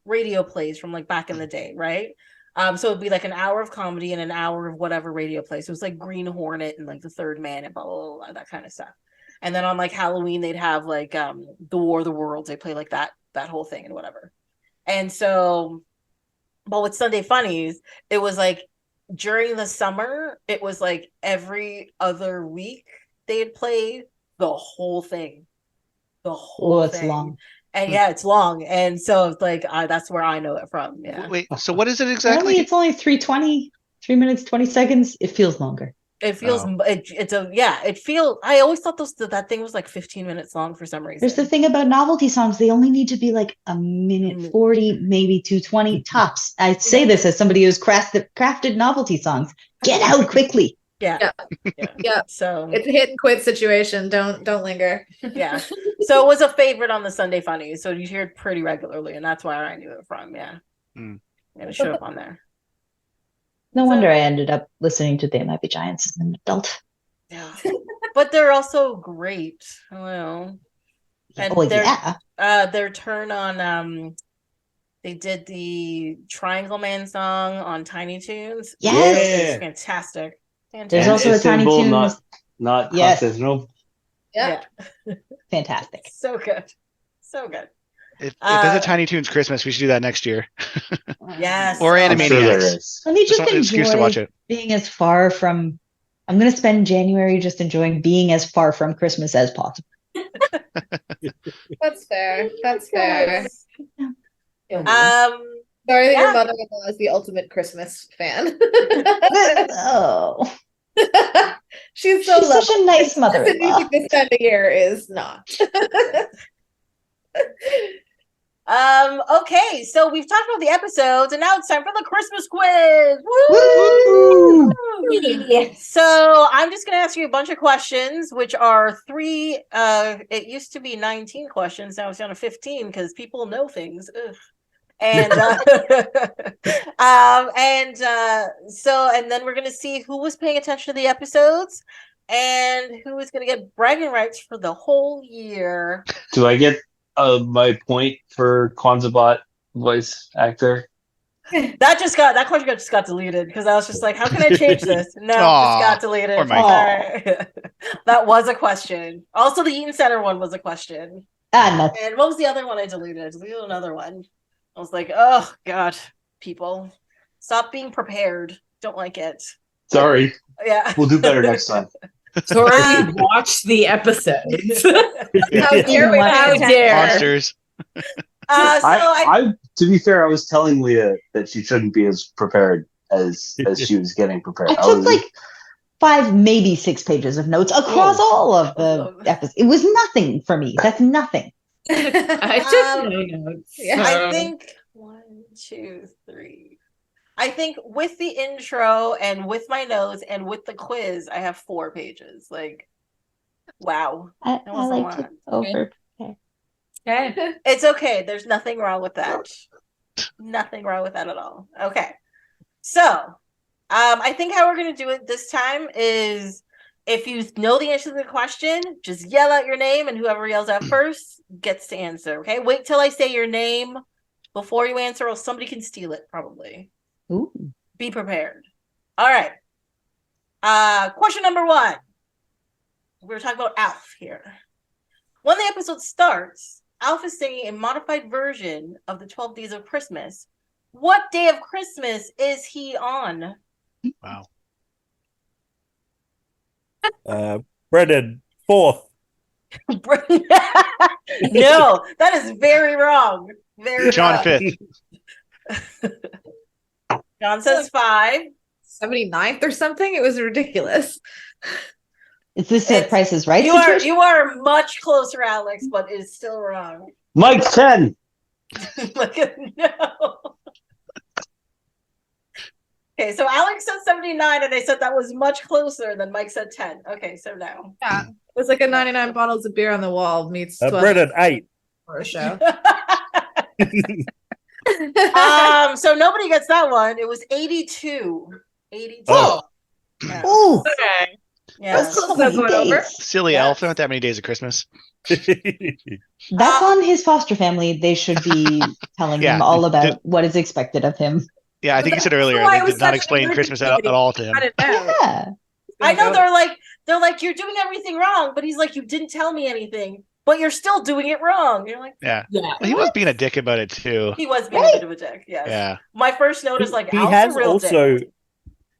radio plays from like back in the day, right? So it'd be like an hour of comedy and an hour of whatever radio plays. So it was like Green Hornet and like The Third Man and blah, blah, blah, that kind of stuff. And then on like Halloween, they'd have like The War of the Worlds. They play like that whole thing and whatever. And so, but with Sunday Funnies, it was like during the summer, it was like every other week they'd play the whole thing. The whole It's thing. long. And yeah, it's long. And so it's like that's where I know it from. Yeah. Wait, so what is it Really, exactly? it's only 3:20, 3 minutes, 20 seconds. It feels longer. It feels Oh. it feels I always thought that thing was like 15 minutes long for some reason. There's the thing about novelty songs. They only need to be like a minute 40, maybe 2:20 tops. I say this as somebody who's crafted novelty songs. Get out quickly. Yeah. Yeah. So It's a hit and quit situation. Don't linger. yeah. So it was a favorite on the Sunday Funnies. So you hear it pretty regularly, and that's where I knew it from. Yeah. Mm. And it showed up on there. No wonder I ended up listening to They Might Be Giants as an adult. Yeah. But they're also great. Well. And Oh, yeah. their turn on they did the Triangle Man song on Tiny Toons. Yes. It's fantastic. There's Fantastic. also a Tiny Istanbul, Toons. not Yes. Constantinople. Yeah. Fantastic. So good. So good. If there's a Tiny Toons Christmas, we should do that next year. Yes. Or I'm Animaniacs. sure there is. Let me Just just an excuse to watch enjoy it. being as far from. I'm going to spend January just enjoying being as far from Christmas as possible. That's fair. That's fair. Sorry that Yeah. your mother-in-law is the ultimate Christmas fan. Oh, She's so she's such lovely. a nice The mother-in-law. music this time of year is not. Okay, so we've talked about the episodes, and now it's time for the Christmas quiz. Woo! Woo! So I'm just gonna ask you a bunch of questions, which are three. It used to be 19 questions, now it's down to 15 because people know things. Ugh. And and then we're gonna see who was paying attention to the episodes and who is gonna get bragging rights for the whole year. Do I get my point for Kwanzaa voice actor? That question just got deleted because I was just like, how can I change this? No, Aw, just got deleted. poor Mike. All right. That was a question. Also, the Eaton Center one was a question. Nuts. And what was the other one I deleted? I deleted another one. I was like, oh God, people, stop being prepared. Don't like it. Sorry. Yeah. We'll do better next time. Tori watched the episodes. How dare we? Watch How it. dare? Monsters. To be fair, I was telling Leah that she shouldn't be as prepared as she was getting prepared. I took like 5, maybe 6 pages of notes across all of the episodes. It was nothing for me. That's nothing. I took no notes. I think 1, 2, 3. I think with the intro and with my notes and with the quiz, I have 4 pages. Like, wow. I like to over. Okay. It's okay. There's nothing wrong with that. Nothing wrong with that at all. Okay. So, I think how we're going to do it this time is if you know the answer to the question, just yell out your name and whoever yells out first gets to answer. Okay. Wait till I say your name before you answer, or somebody can steal it probably. Ooh. Be prepared. All right. Question number 1. We're talking about Alf here. When the episode starts, Alf is singing a modified version of the 12 Days of Christmas. What day of Christmas is he on? Wow. Brendan, 4th. No, that is very wrong. Very John wrong. 5th. John says 5. 79th or something. It was ridiculous. Is this a Price is Right You situation? are much closer, Alex, but it's still wrong. Mike's 10. No. Okay, so Alex said 79, and I said that was much closer than Mike said 10. Okay, so now. Yeah. It was like a 99 bottles of beer on the wall meets 12 Brendan, 8. for a show. So nobody gets that one. It was 82. 82. Oh. Yeah. Ooh, Okay. Yeah. That's close. That's one over. Silly Yes. elf. There aren't that many days of Christmas. that's on his foster family. They should be telling Yeah. him all about what is expected of him. Yeah, I think you said earlier why it they was did not such an explain Christmas at all to him. I didn't know. Yeah. I know they're like, you're doing everything wrong, but he's like, you didn't tell me anything, but you're still doing it wrong. You're like, Yeah. Yeah. Well, he was being a dick about it too. he was being a bit of a dick. Yes. Yeah. My first note is like, he Al's has a real also dick.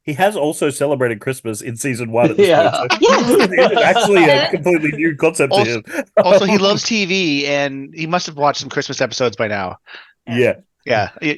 he has also celebrated Christmas in season 1 at this Yeah. point. So it's actually a Yeah. completely new concept to him. Also, he loves TV, and he must have watched some Christmas episodes by now. Yeah. Yeah. I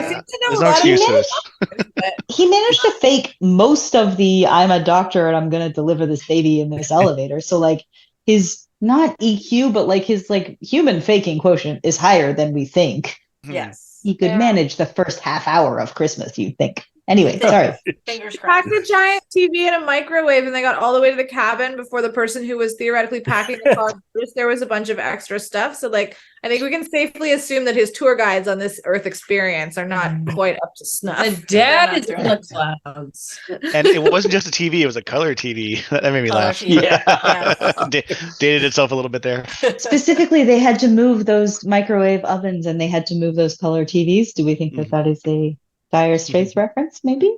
seem to know There's a no lot of excuse for men. this. He managed to fake most of the I'm a doctor and I'm going to deliver this baby in this elevator. So like his not EQ, but like his like human faking quotient is higher than we think. Yes. He could Yeah. manage the first half hour of Christmas, you'd think. Anyway, sorry. Fingers Packed crossed. a giant TV in a microwave, and they got all the way to the cabin before the person who was theoretically packing the car. There was a bunch of extra stuff. So, like, I think we can safely assume that his tour guides on this Earth experience are not quite up to snuff. And Dad is That's in the clouds. And it wasn't just a TV; it was a color TV. That made me Color laugh. TV. Yeah. Dated itself a little bit there. Specifically, they had to move those microwave ovens and they had to move those color TVs. Do we think that that is a Dire Straits reference, maybe?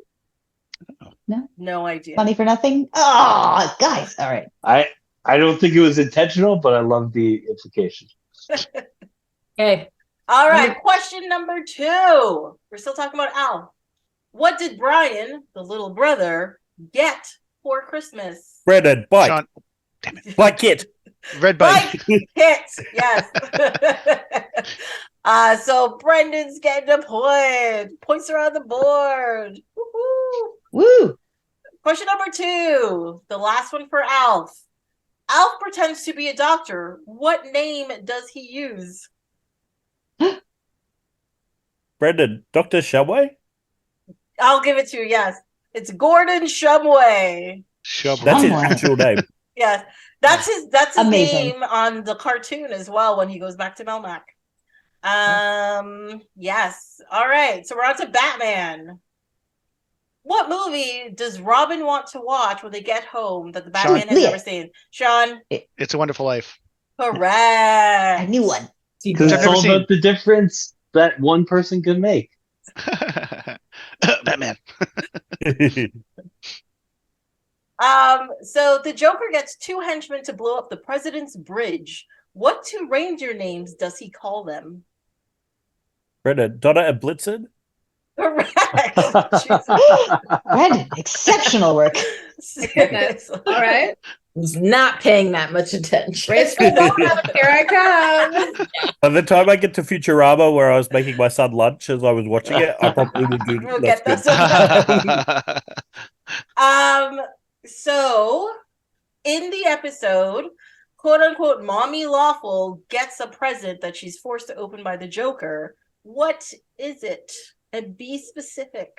No idea. Funny for nothing? Oh, guys. All right. I don't think it was intentional, but I love the implication. Okay. All right, question number 2. We're still talking about Al. What did Brian, the little brother, get for Christmas? Brendan, bike. Sean, Bike kit. red bike. Hit. Yes. So Brendan's getting a point. Points are on the board. Woo-hoo. Woo! Question number 2. The last one for Alf. Alf pretends to be a doctor. What name does he use? Brendan, Dr. Shumway? I'll give it to you, yes. It's Gordon Shumway. Shovel. That's his Shumway. actual name. Yes. That's his Amazing. name on the cartoon as well when he goes back to Melmac. Yes. All right. So we're on to Batman. What movie does Robin want to watch when they get home that the Batman has Leah. never seen? Sean? It's a Wonderful Life. Correct. I knew one. Because I've it's never all seen. about the difference that one person can make. Batman. So the Joker gets 2 henchmen to blow up the president's bridge. What 2 reindeer names does he call them? Brendan, Donna and Blitzen? Correct. Brandon, exceptional work. Seriously. All right. Was not paying that much attention. Race for Donna. Here I come. By the time I get to Futurama, where I was making my son lunch as I was watching it, I probably will do. We'll that's get good. those. So in the episode, quote unquote, Mommy Lawful gets a present that she's forced to open by the Joker. What is it? And be specific.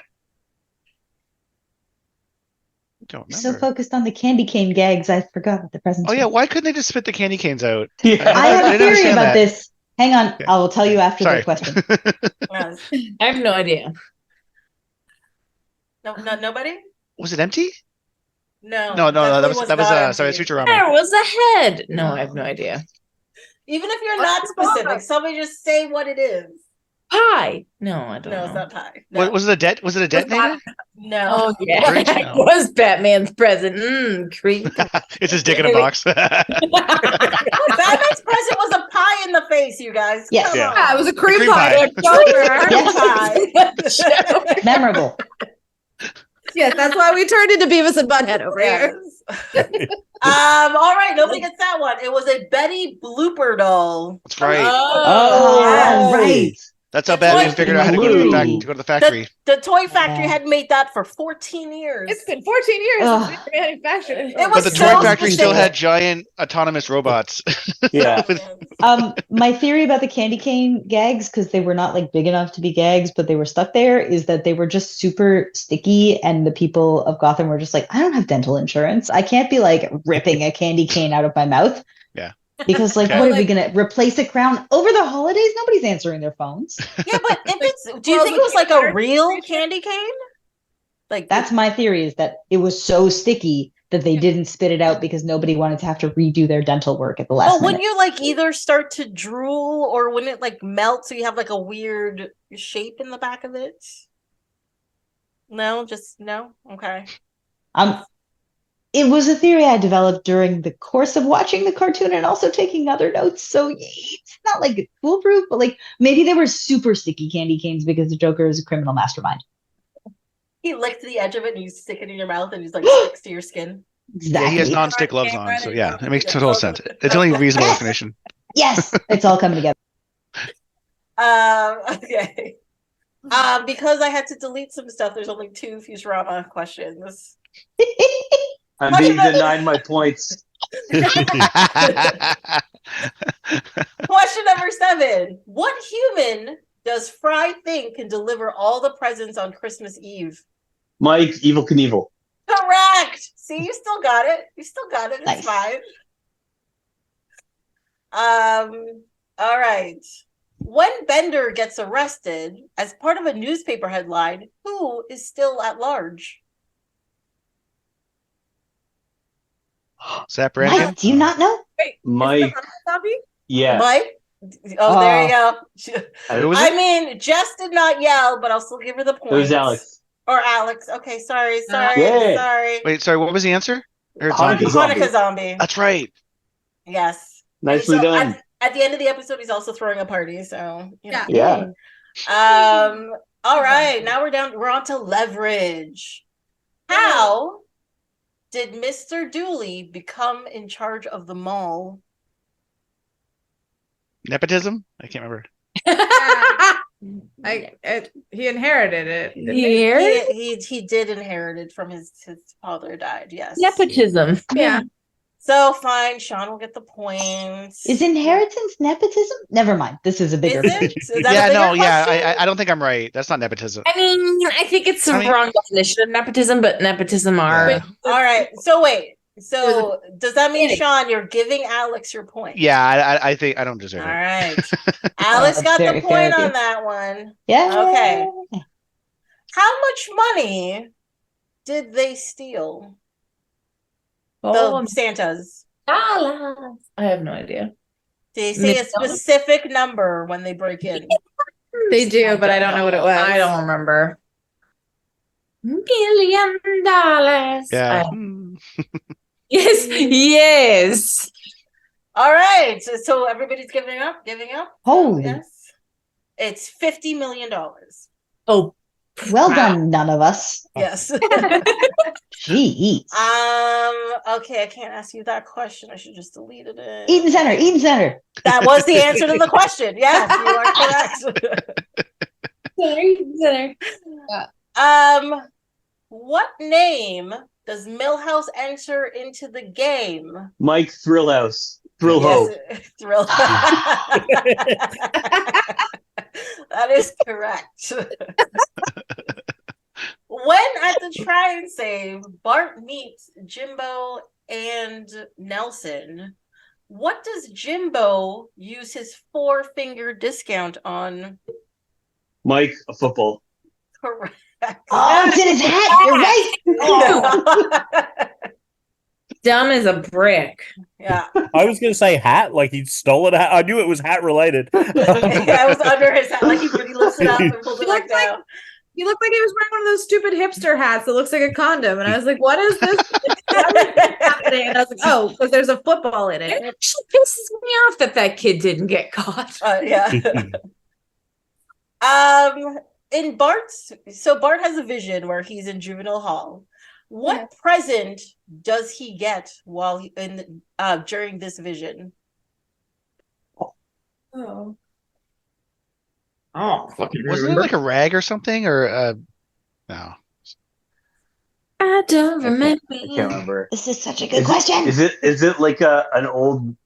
Don't remember. So focused on the candy cane gags, I forgot what the present. Oh yeah, why couldn't they just spit the candy canes out? I have a didn't theory understand about that. this. Hang on, Okay. I will tell you after Sorry. the question. Yes. I have no idea. No, nobody? Was it empty? No. No, that definitely was not sorry, it's empty. Futurama. There was a head. No, I have no idea. Even if you're not specific, somebody just say what it is. Pie. No, I don't No, know. it's not pie. No. Was it a debt? Was it a detonator? No. Oh yeah, Grinch? it No. was Batman's present. Creep. It's his dick in a box. Batman's present was a pie in the face, you guys. Yes. Come Yeah. on. Yeah, it was a cream, Cream pie. pie. Yes. Pie. Memorable. Yes, that's why we turned into Beavis and Butthead over here. Yes. All right, nobody gets that one. It was a Betty blooper doll. That's right. Oh, yes. right. That's how It's Batman like figured out how to go to blue. the factory. The toy factory Yeah. had made that for 14 years. It's been 14 years Ugh. since we manufactured it. It But was the so toy factory still specific. had giant autonomous robots. Yeah. My theory about the candy cane gags, because they were not like big enough to be gags, but they were stuck there, is that they were just super sticky, and the people of Gotham were just like, I don't have dental insurance. I can't be like ripping a candy cane out of my mouth. Yeah. Because like, Okay. what are we gonna replace a crown over the holidays? Nobody's answering their phones. Yeah, but if it's, do you think it was like a real candy cane? Like That's my theory, is that it was so sticky that they didn't spit it out because nobody wanted to have to redo their dental work at the last Oh, when minute. you like either start to drool or when it like melts, so you have like a weird shape in the back of it. No, just no. Okay. It was a theory I developed during the course of watching the cartoon and also taking other notes. So it's not like foolproof, but like maybe they were super sticky candy canes because the Joker is a criminal mastermind. He licked the edge of it and you stick it in your mouth and he's like sticks to your skin. Exactly. Yeah, he has non-stick gloves on, so yeah, it makes total sense. It's only reasonable explanation. Yes, it's all coming together. Okay. Because I had to delete some stuff, there's only 2 Futurama questions. I'm being denied my points. Question number 7. What human does Fry think can deliver all the presents on Christmas Eve? Mike, Evil Knievel. Correct. See, you still got it. You still got it. It's Nice. fine. All right. When Bender gets arrested as part of a newspaper headline, who is still at large? Zap Brannigan? Mike, do you not know? Mike. Yeah. Mike? Oh, there you go. Who was I it? mean, Jess did not yell, but I'll still give her the point. It was Alex. Or Alex. Okay, sorry. Yeah. Wait, sorry, what was the answer? I heard Hanukkah zombie. zombie. Hanukkah zombie. That's right. Yes. Nicely So done. At the end of the episode, he's also throwing a party. So you know. Yeah. All right. Now we're on to leverage. How did Mr. Dooley become in charge of the mall? Nepotism? I can't remember. He inherited it. didn't he? Here, He did inherit it from his father died. Yes. nepotism. Yeah. So fine, Sean will get the points. Is inheritance nepotism? Never mind. This is a bigger Is question. it? Is that a Yeah, bigger no, yeah, question? I don't think I'm right. That's not nepotism. I mean, I think it's the wrong definition of nepotism, but nepotism are. Yeah. All right. So wait. So does that mean, Sean, you're giving Alex your point? Yeah, I think I don't deserve All it. right. Alex That's got the very fair point of you. on that one. Yeah. Okay. How much money did they steal? Oh, The Santas. dollars. I have no idea. They say a Million? specific number when they break in. They do, but I don't know what it was. I don't remember. $1 million. Yeah. Yes. Yes. All right. So everybody's giving up? Giving up? Holy. Yes. It's $50 million. Oh, Well done, none of us. Yes. Jeez. Okay, I can't ask you that question. I should just delete it. Eden Center. That was the answer to the question. Yes, you are correct. What name does Millhouse enter into the game? Mike Thrillhouse. Thrillho. Yes, Thrill. That is correct. When at the try and save, Bart meets Jimbo and Nelson. What does Jimbo use his 4-finger discount on? Mike, a football. Correct. Oh, it's in his hat. You're right. dumb as a brick. Yeah. I was going to say hat, like he'd stolen a hat. I knew it was hat related. Yeah, it was under his hat, like he lifts it up and pulls it back down. He looked like he was wearing one of those stupid hipster hats that looks like a condom. And I was like, what is this? What is happening? And I was like, oh, because there's a football in it. It actually pisses me off that kid didn't get caught. Yeah. In Bart's, so Bart has a vision where he's in juvenile hall. What present does he get while he during this vision? Oh. Wasn't it like a rag or something? Or no. I don't remember. I can't remember. This is such a good question. Is it like an old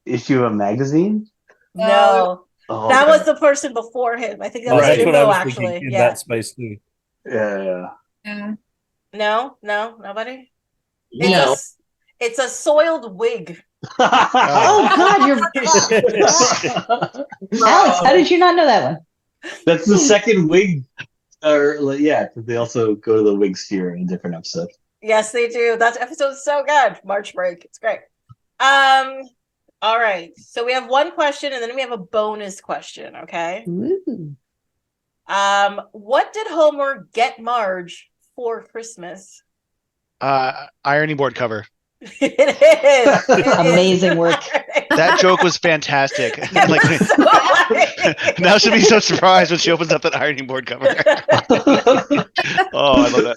issue of a magazine? No. Oh, That okay. was the person before him. I think that was That's what I Jimbo, was actually. thinking in Yeah. that space too. Yeah. No, nobody. No. It's a soiled wig. Oh God, you're Alex. How did you not know that one? That's the second wig. Or yeah, they also go to the wig sphere in a different episode. Yes, they do. That episode's so good. March break. It's great. All right. So we have one question and then we have a bonus question, okay? Ooh. What did Homer get Marge for Christmas? Ironing board cover. It is. Amazing work. That joke was fantastic. Like, So funny. now she'll be so surprised when she opens up that ironing board cover. Oh, I love that.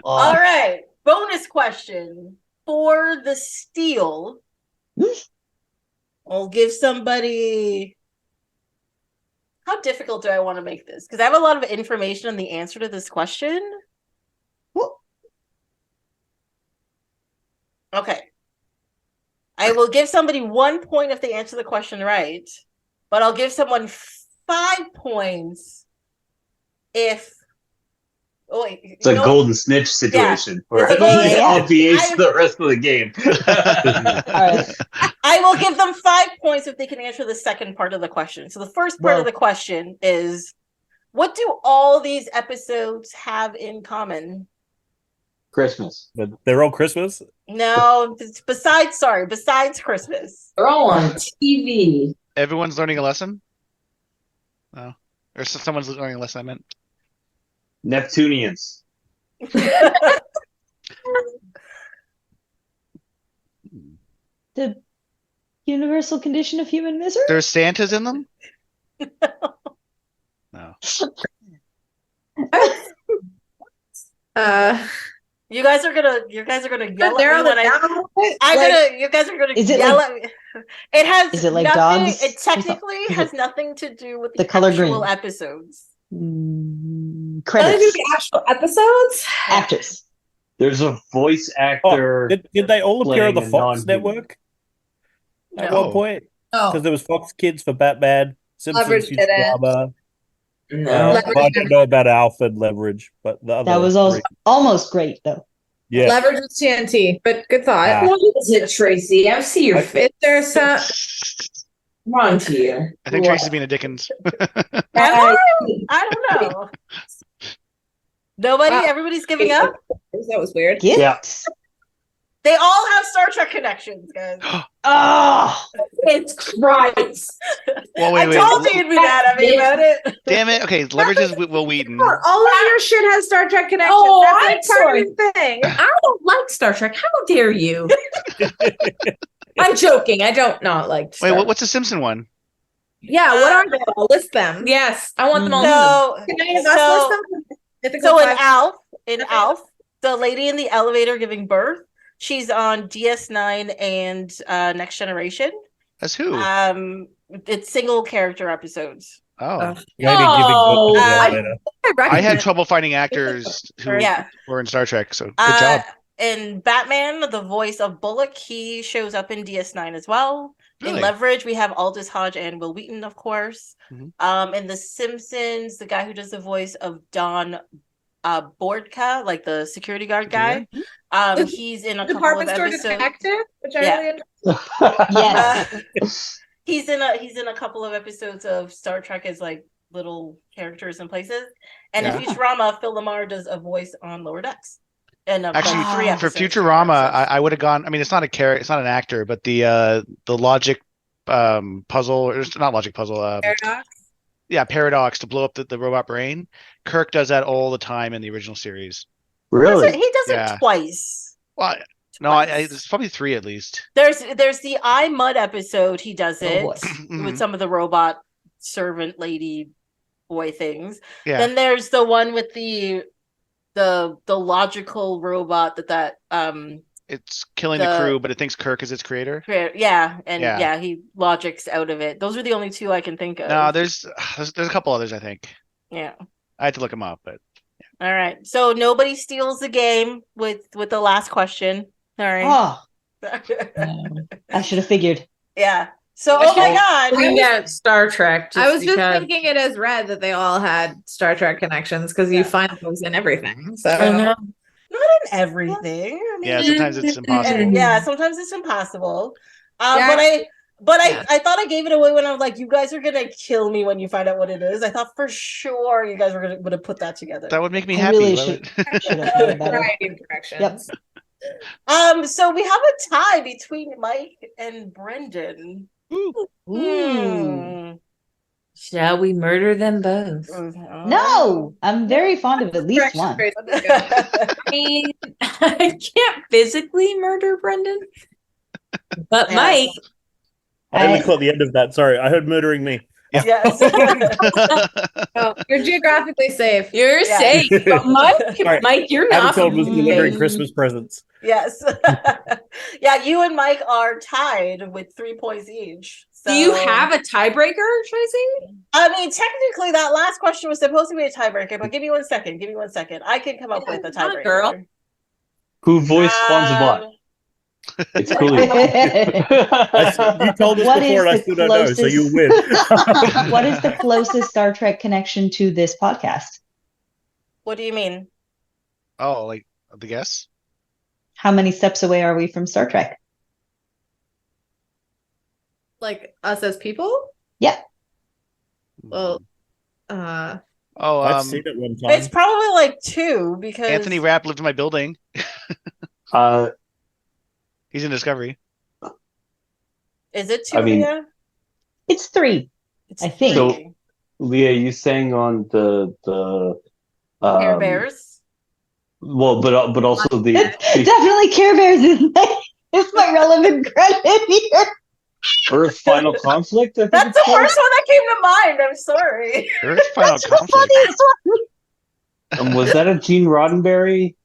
All right. Bonus question. For the steal, I'll give somebody. How difficult do I want to make this? Because I have a lot of information on the answer to this question. Okay. I will give somebody 1 point if they answer the question right, but I'll give someone 5 points if. Oh, wait, It's a golden snitch situation where It's a golden- he obviates the rest of the game. All right. I will give them 5 points if they can answer the second part of the question. So the first part of the question is, what do all these episodes have in common? Christmas. But they're all Christmas. No, besides Christmas. They're all on TV. Everyone's learning a lesson? No. Or someone's learning a lesson, I meant. Neptunians. The universal condition of human misery. There's Santas in them? No. You guys are gonna yell at me when you guys are gonna Is it yell like- at me. It has Is it like nothing, dogs? it technically Is it has nothing to do with the the color actual green? episodes. Nothing to do Credits. with the actual episodes? Actors. There's a voice Oh, actor. did they all appear on the playing a Fox non-human. network at No. one point? Oh. Because there was Fox Kids for Batman, Simpsons, Leverage did it. Futurama. No. But I don't know about Alpha and Leverage, but the other That was three. almost great though. Yeah. Leverage was TNT, but good thought. Ah. What is it, Tracy? I see your face. Is there some? Wrong to you. I think Tracy's being a Dickens. I don't know. Nobody, Wow. everybody's giving up. That was weird. Gifts. They all have Star Trek connections, guys. Oh, It's Christ. Well, I told you you'd be mad at me about it. Damn it. Okay, Leverage is Will Wheaton. All of your shit has Star Trek connections. Oh, That's I'm like part of sorry. your thing. I don't like Star Trek. How dare you? I'm joking. I don't not like Star Wait, what's the Simpson one? Yeah, what are they all? List them. Yes, I want them all. So, Can any of us list them? Mythical so five- in Alf, the lady in the elevator giving birth, she's on DS9 and Next Generation. As who? It's single character episodes. Oh, Lady giving birth to the elevator. I had trouble finding actors who were in Star Trek, so good job. In Batman, the voice of Bullock, he shows up in DS9 as well. Really? In Leverage, we have Aldous Hodge and Will Wheaton, of course. In The Simpsons, the guy who does the voice of Don Bordka, like the security guard guy, he's in a couple of episodes. Detective, which I really Yes. He's in a couple of episodes of Star Trek as like little characters and places. And in Futurama, Phil Lamar does a voice on Lower Decks. And actually, for Futurama, I would have gone. I mean, it's not a character, it's not an actor, but the logic puzzle, or not logic puzzle. Paradox. Yeah, paradox to blow up the robot brain. Kirk does that all the time in the original series. Really? He does it twice. Well, no, it's probably 3 at least. There's the I Mud episode. He does it with some of the robot servant lady boy things. Yeah. Then there's the one with the logical robot that it's killing the crew, but it thinks Kirk is its creator. Yeah, and he logics out of it. Those are the only 2 I can think of. No, there's a couple others, I think. Yeah, I had to look them up, but all right. So nobody steals the game with the last question. All right. Oh, I should have figured. Yeah. So, oh my God. We got Star Trek. I was just thinking it as read that they all had Star Trek connections because you find those in everything. So not in everything. I mean, sometimes it's impossible. Yeah, sometimes it's impossible. I thought I gave it away when I was like, you guys are gonna kill me when you find out what it is. I thought for sure you guys would have put that together. That would make me happy. Really should have corrections. Yep. So we have a tie between Mike and Brendan. Ooh. Shall we murder them both? No, I'm very fond of at least one. I mean, I can't physically murder Brendan, but Mike. I only caught the end of that. Sorry, I heard murdering me. Yes. You're geographically safe. You're safe. But Mike, you're not. Episode was delivering Christmas presents. Yes. Yeah, you and Mike are tied with 3 points each. So... Do you have a tiebreaker, Tracy? I mean, technically, that last question was supposed to be a tiebreaker, but give me 1 second. I can come up with a tiebreaker. Girl. Who voiced SpongeBob? It's Cooley. You told us before, and I still don't know, so you win. What is the closest Star Trek connection to this podcast? What do you mean? Oh, like the guess? How many steps away are we from Star Trek? Like us as people? Yeah. Well, I've seen it one time. It's probably like 2 because Anthony Rapp lived in my building. He's in Discovery. Is it 2? I mean, Leah? It's 3. I think. So, Leah, you sang on the Care Bears. Well, but also the definitely Care Bears is my relevant credit here. Earth Final Conflict. I think That's the first one that came to mind. I'm sorry. Earth Final That's Conflict. the funniest one. Was that a Gene Roddenberry?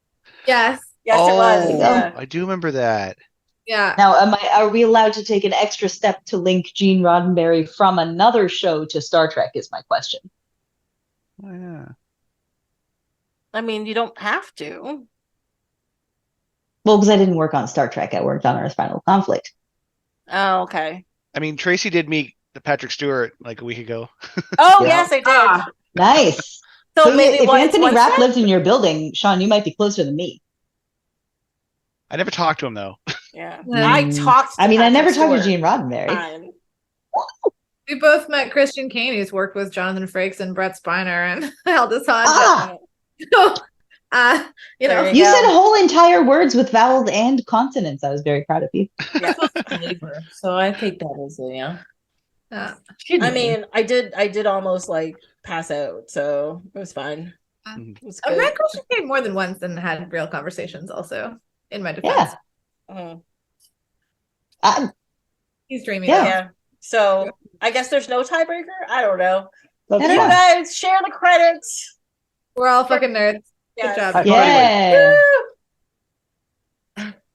Yes. Yes, it was. Yeah. I do remember that. Yeah. Now, are we allowed to take an extra step to link Gene Roddenberry from another show to Star Trek? Is my question. Oh, yeah. I mean, you don't have to. Well, because I didn't work on Star Trek, I worked on Earth Final Conflict. Oh, okay. I mean, Tracy did meet Patrick Stewart like a week ago. Oh, yes, I did. Nice. So maybe if Anthony Rapp lived in your building, Sean, you might be closer than me. I never talked to him though. Yeah, I talked. I Patrick never talked to Stewart. Gene Roddenberry. We both met Christian Kane, who's worked with Jonathan Frakes and Brett Spiner and Aldous Hodge. So, you said whole entire words with vowels and consonants. I was very proud of you. Yeah. So I take that as a Yeah. I mean, I did almost like pass out, so it was fine. It was I've good. met Christian Kane more than once and had real conversations also, in my defense. Yeah. He's dreamy. Yeah. So I guess there's no tiebreaker. I don't know. That's I don't You know. fine. guys share the credits. We're all fucking nerds. Yes. Good job. Yeah.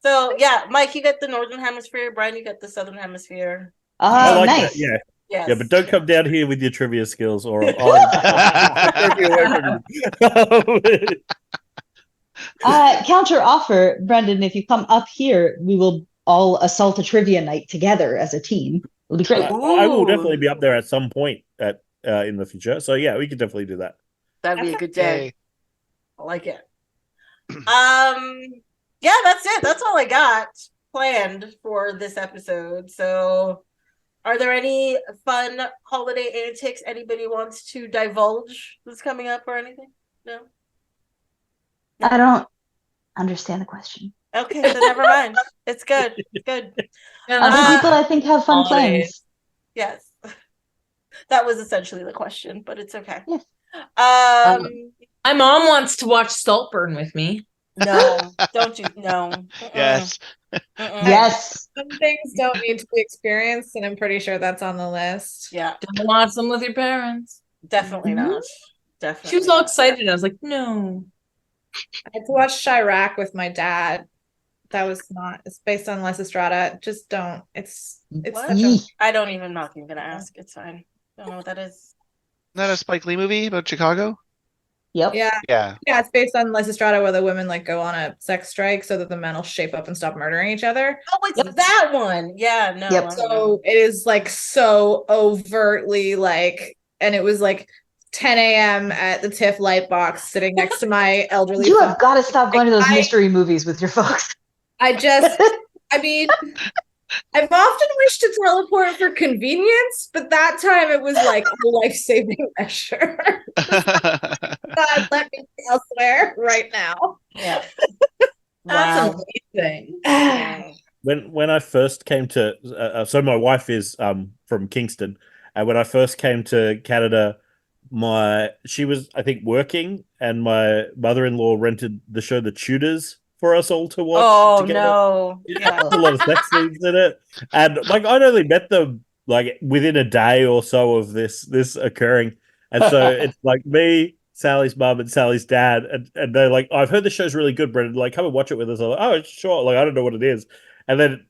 So yeah, Mike, you get the northern hemisphere. Brian, you get the southern hemisphere. I Oh, like nice. that. Yeah. Yes. Yeah, but don't come down here with your trivia skills, or I'll take you away from you. Counter offer, Brendan. If you come up here, we will all assault a trivia night together as a team. It'll be great. I will definitely be up there at some point in the future. So yeah, we could definitely do that. That'd be a good day. Yay. I like it. Yeah, that's it. That's all I got planned for this episode. So are there any fun holiday antics anybody wants to divulge that's coming up or anything? No? I don't understand the question. Okay, so never mind. It's good. It's good. Other people, I think, have fun holidays. plans. Yes. That was essentially the question, but it's okay. Yes. My mom wants to watch Saltburn with me. No, don't you? No. Yes. Yes. Some things don't need to be experienced, and I'm pretty sure that's on the list. Yeah, Don't watch them with your parents. definitely not. Definitely. She was all excited. And I was like, no. I had to watch Chirac with my dad. That was not. It's based on Les Estrada. Just don't. It's What? such a. I don't even. Not even gonna ask. It's fine. Don't know what that is. Not a Spike Lee movie about Chicago? Yep. Yeah, Yeah. yeah. It's based on Les Estrada, where the women like go on a sex strike so that the men will shape up and stop murdering each other. Oh, it's that one. Yeah, no. Yep. I don't know. So it is like so overtly like, and it was like 10 a.m. at the TIFF light box, sitting next to my elderly. You father. have got to stop going to those I- mystery movies with your folks. I mean, I've often wished to teleport for convenience, but that time it was like a life-saving measure. God, let me be elsewhere right now. Yeah. That's Wow. amazing. When I first came to, so my wife is from Kingston, and when I first came to Canada, she was, I think, working, and my mother-in-law rented the show The Tudors for us all to watch. Oh together. no. It Yeah. has a lot of sex scenes in it, and like I'd only met them like within a day or so of this occurring, and so it's like me, Sally's mum, and Sally's dad, and they're like, "I've heard the show's really good, Brendan. Like, come and watch it with us." I'm like, "Oh, sure." Like, I don't know what it is, and then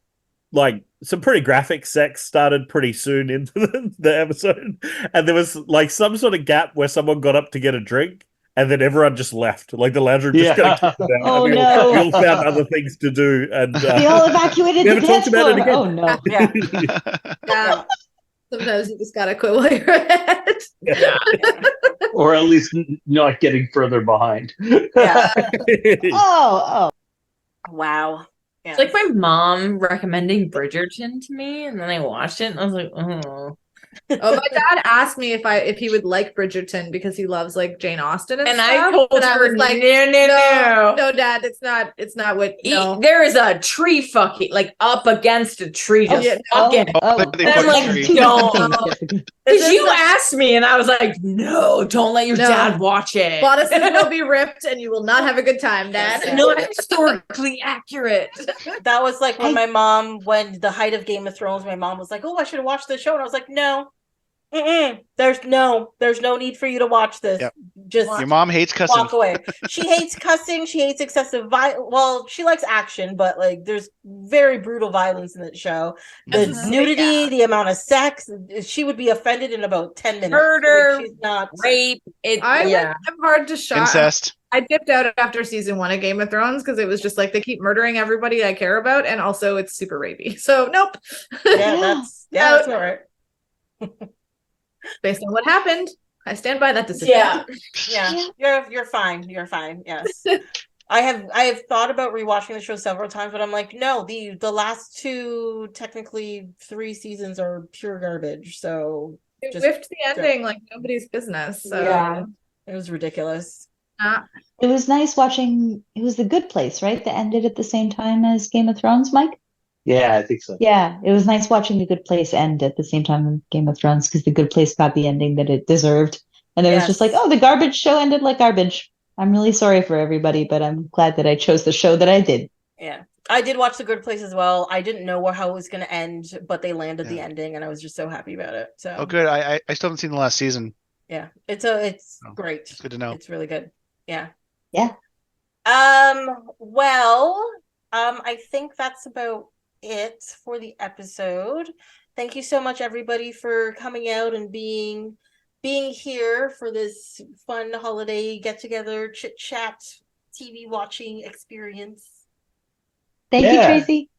like some pretty graphic sex started pretty soon into the episode, and there was like some sort of gap where someone got up to get a drink. And then everyone just left. Like the lounge room just got kicked them out. Oh, and we no. all found other things to do. And They all evacuated never the talked dance about it floor. again. Oh no. Yeah. Yeah. Sometimes you just gotta quit while you're ahead. Yeah. Or at least not getting further behind. Yeah. Oh. Wow. Yeah. It's like my mom recommending Bridgerton to me, and then I watched it, and I was like, oh. Oh, my dad asked me if he would like Bridgerton because he loves like Jane Austen and And stuff. I told and I her, was like, no, Dad, it's not what. No. There is a tree fucking like up against a tree, just yeah, fucking. They And I'm put like, three. Two don't. different things. Because you asked me, and I was like, no, don't let your No. dad watch it. Bodices will be ripped, and you will not have a good time, Dad. Yeah. not historically accurate. That was like when my mom, when the height of Game of Thrones, my mom was like, "Oh, I should have watched this show," and I was like, "No, there's no need for you to watch this. Yep. Just Your mom hates cussing. walk away." She hates cussing. She hates excessive violence. Well, she likes action, but like, there's very brutal violence in the show. The nudity, the amount of sex. She would be offended in about 10 minutes. Murder, Like, she's not rape. I'm hard to shot. Incest. I dipped out after season 1 of Game of Thrones because it was just like they keep murdering everybody I care about, and also it's super rapey. So nope. Yeah, that's all right. Based on what happened, I stand by that decision. Yeah. You're fine. You're fine. Yes. I have thought about rewatching the show several times, but I'm like, no, the last 2, technically 3 seasons are pure garbage. So It just whiffed the ending like nobody's business. So yeah, it was ridiculous. It was nice watching. It was The Good Place, right? That ended at the same time as Game of Thrones, Mike? Yeah, I think so. Yeah, it was nice watching The Good Place end at the same time as Game of Thrones because The Good Place got the ending that it deserved. And it was just like, oh, the garbage show ended like garbage. I'm really sorry for everybody, but I'm glad that I chose the show that I did. Yeah. I did watch The Good Place as well. I didn't know how it was going to end, but they landed the ending, and I was just so happy about it. So, oh, good. I still haven't seen the last season. Yeah, it's great. It's good to know. It's really good. Yeah. Yeah. Well, I think that's about it for the episode. Thank you so much, everybody, for coming out and being here for this fun holiday get together, chit chat, TV watching experience. Thank you, Tracy.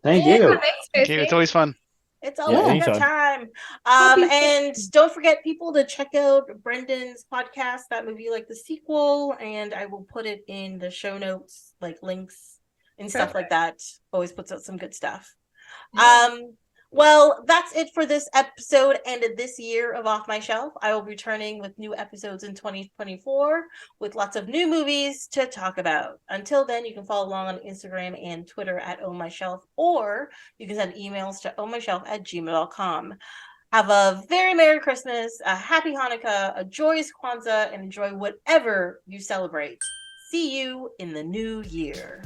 Thank you. Thanks, Okay, Tracy. it's always fun. It's always a good anytime. time. And don't forget, people, to check out Brendan's podcast, That Movie Like the Sequel, and I will put it in the show notes, like links and stuff like that. Always puts out some good stuff. Well, that's it for this episode and this year of Off My Shelf. I will be returning with new episodes in 2024 with lots of new movies to talk about. Until then, you can follow along on Instagram and Twitter at Oh My Shelf, or you can send emails to ohmyshelf@gmail.com. Have a very Merry Christmas, a Happy Hanukkah, a joyous Kwanzaa, and enjoy whatever you celebrate. See you in the new year.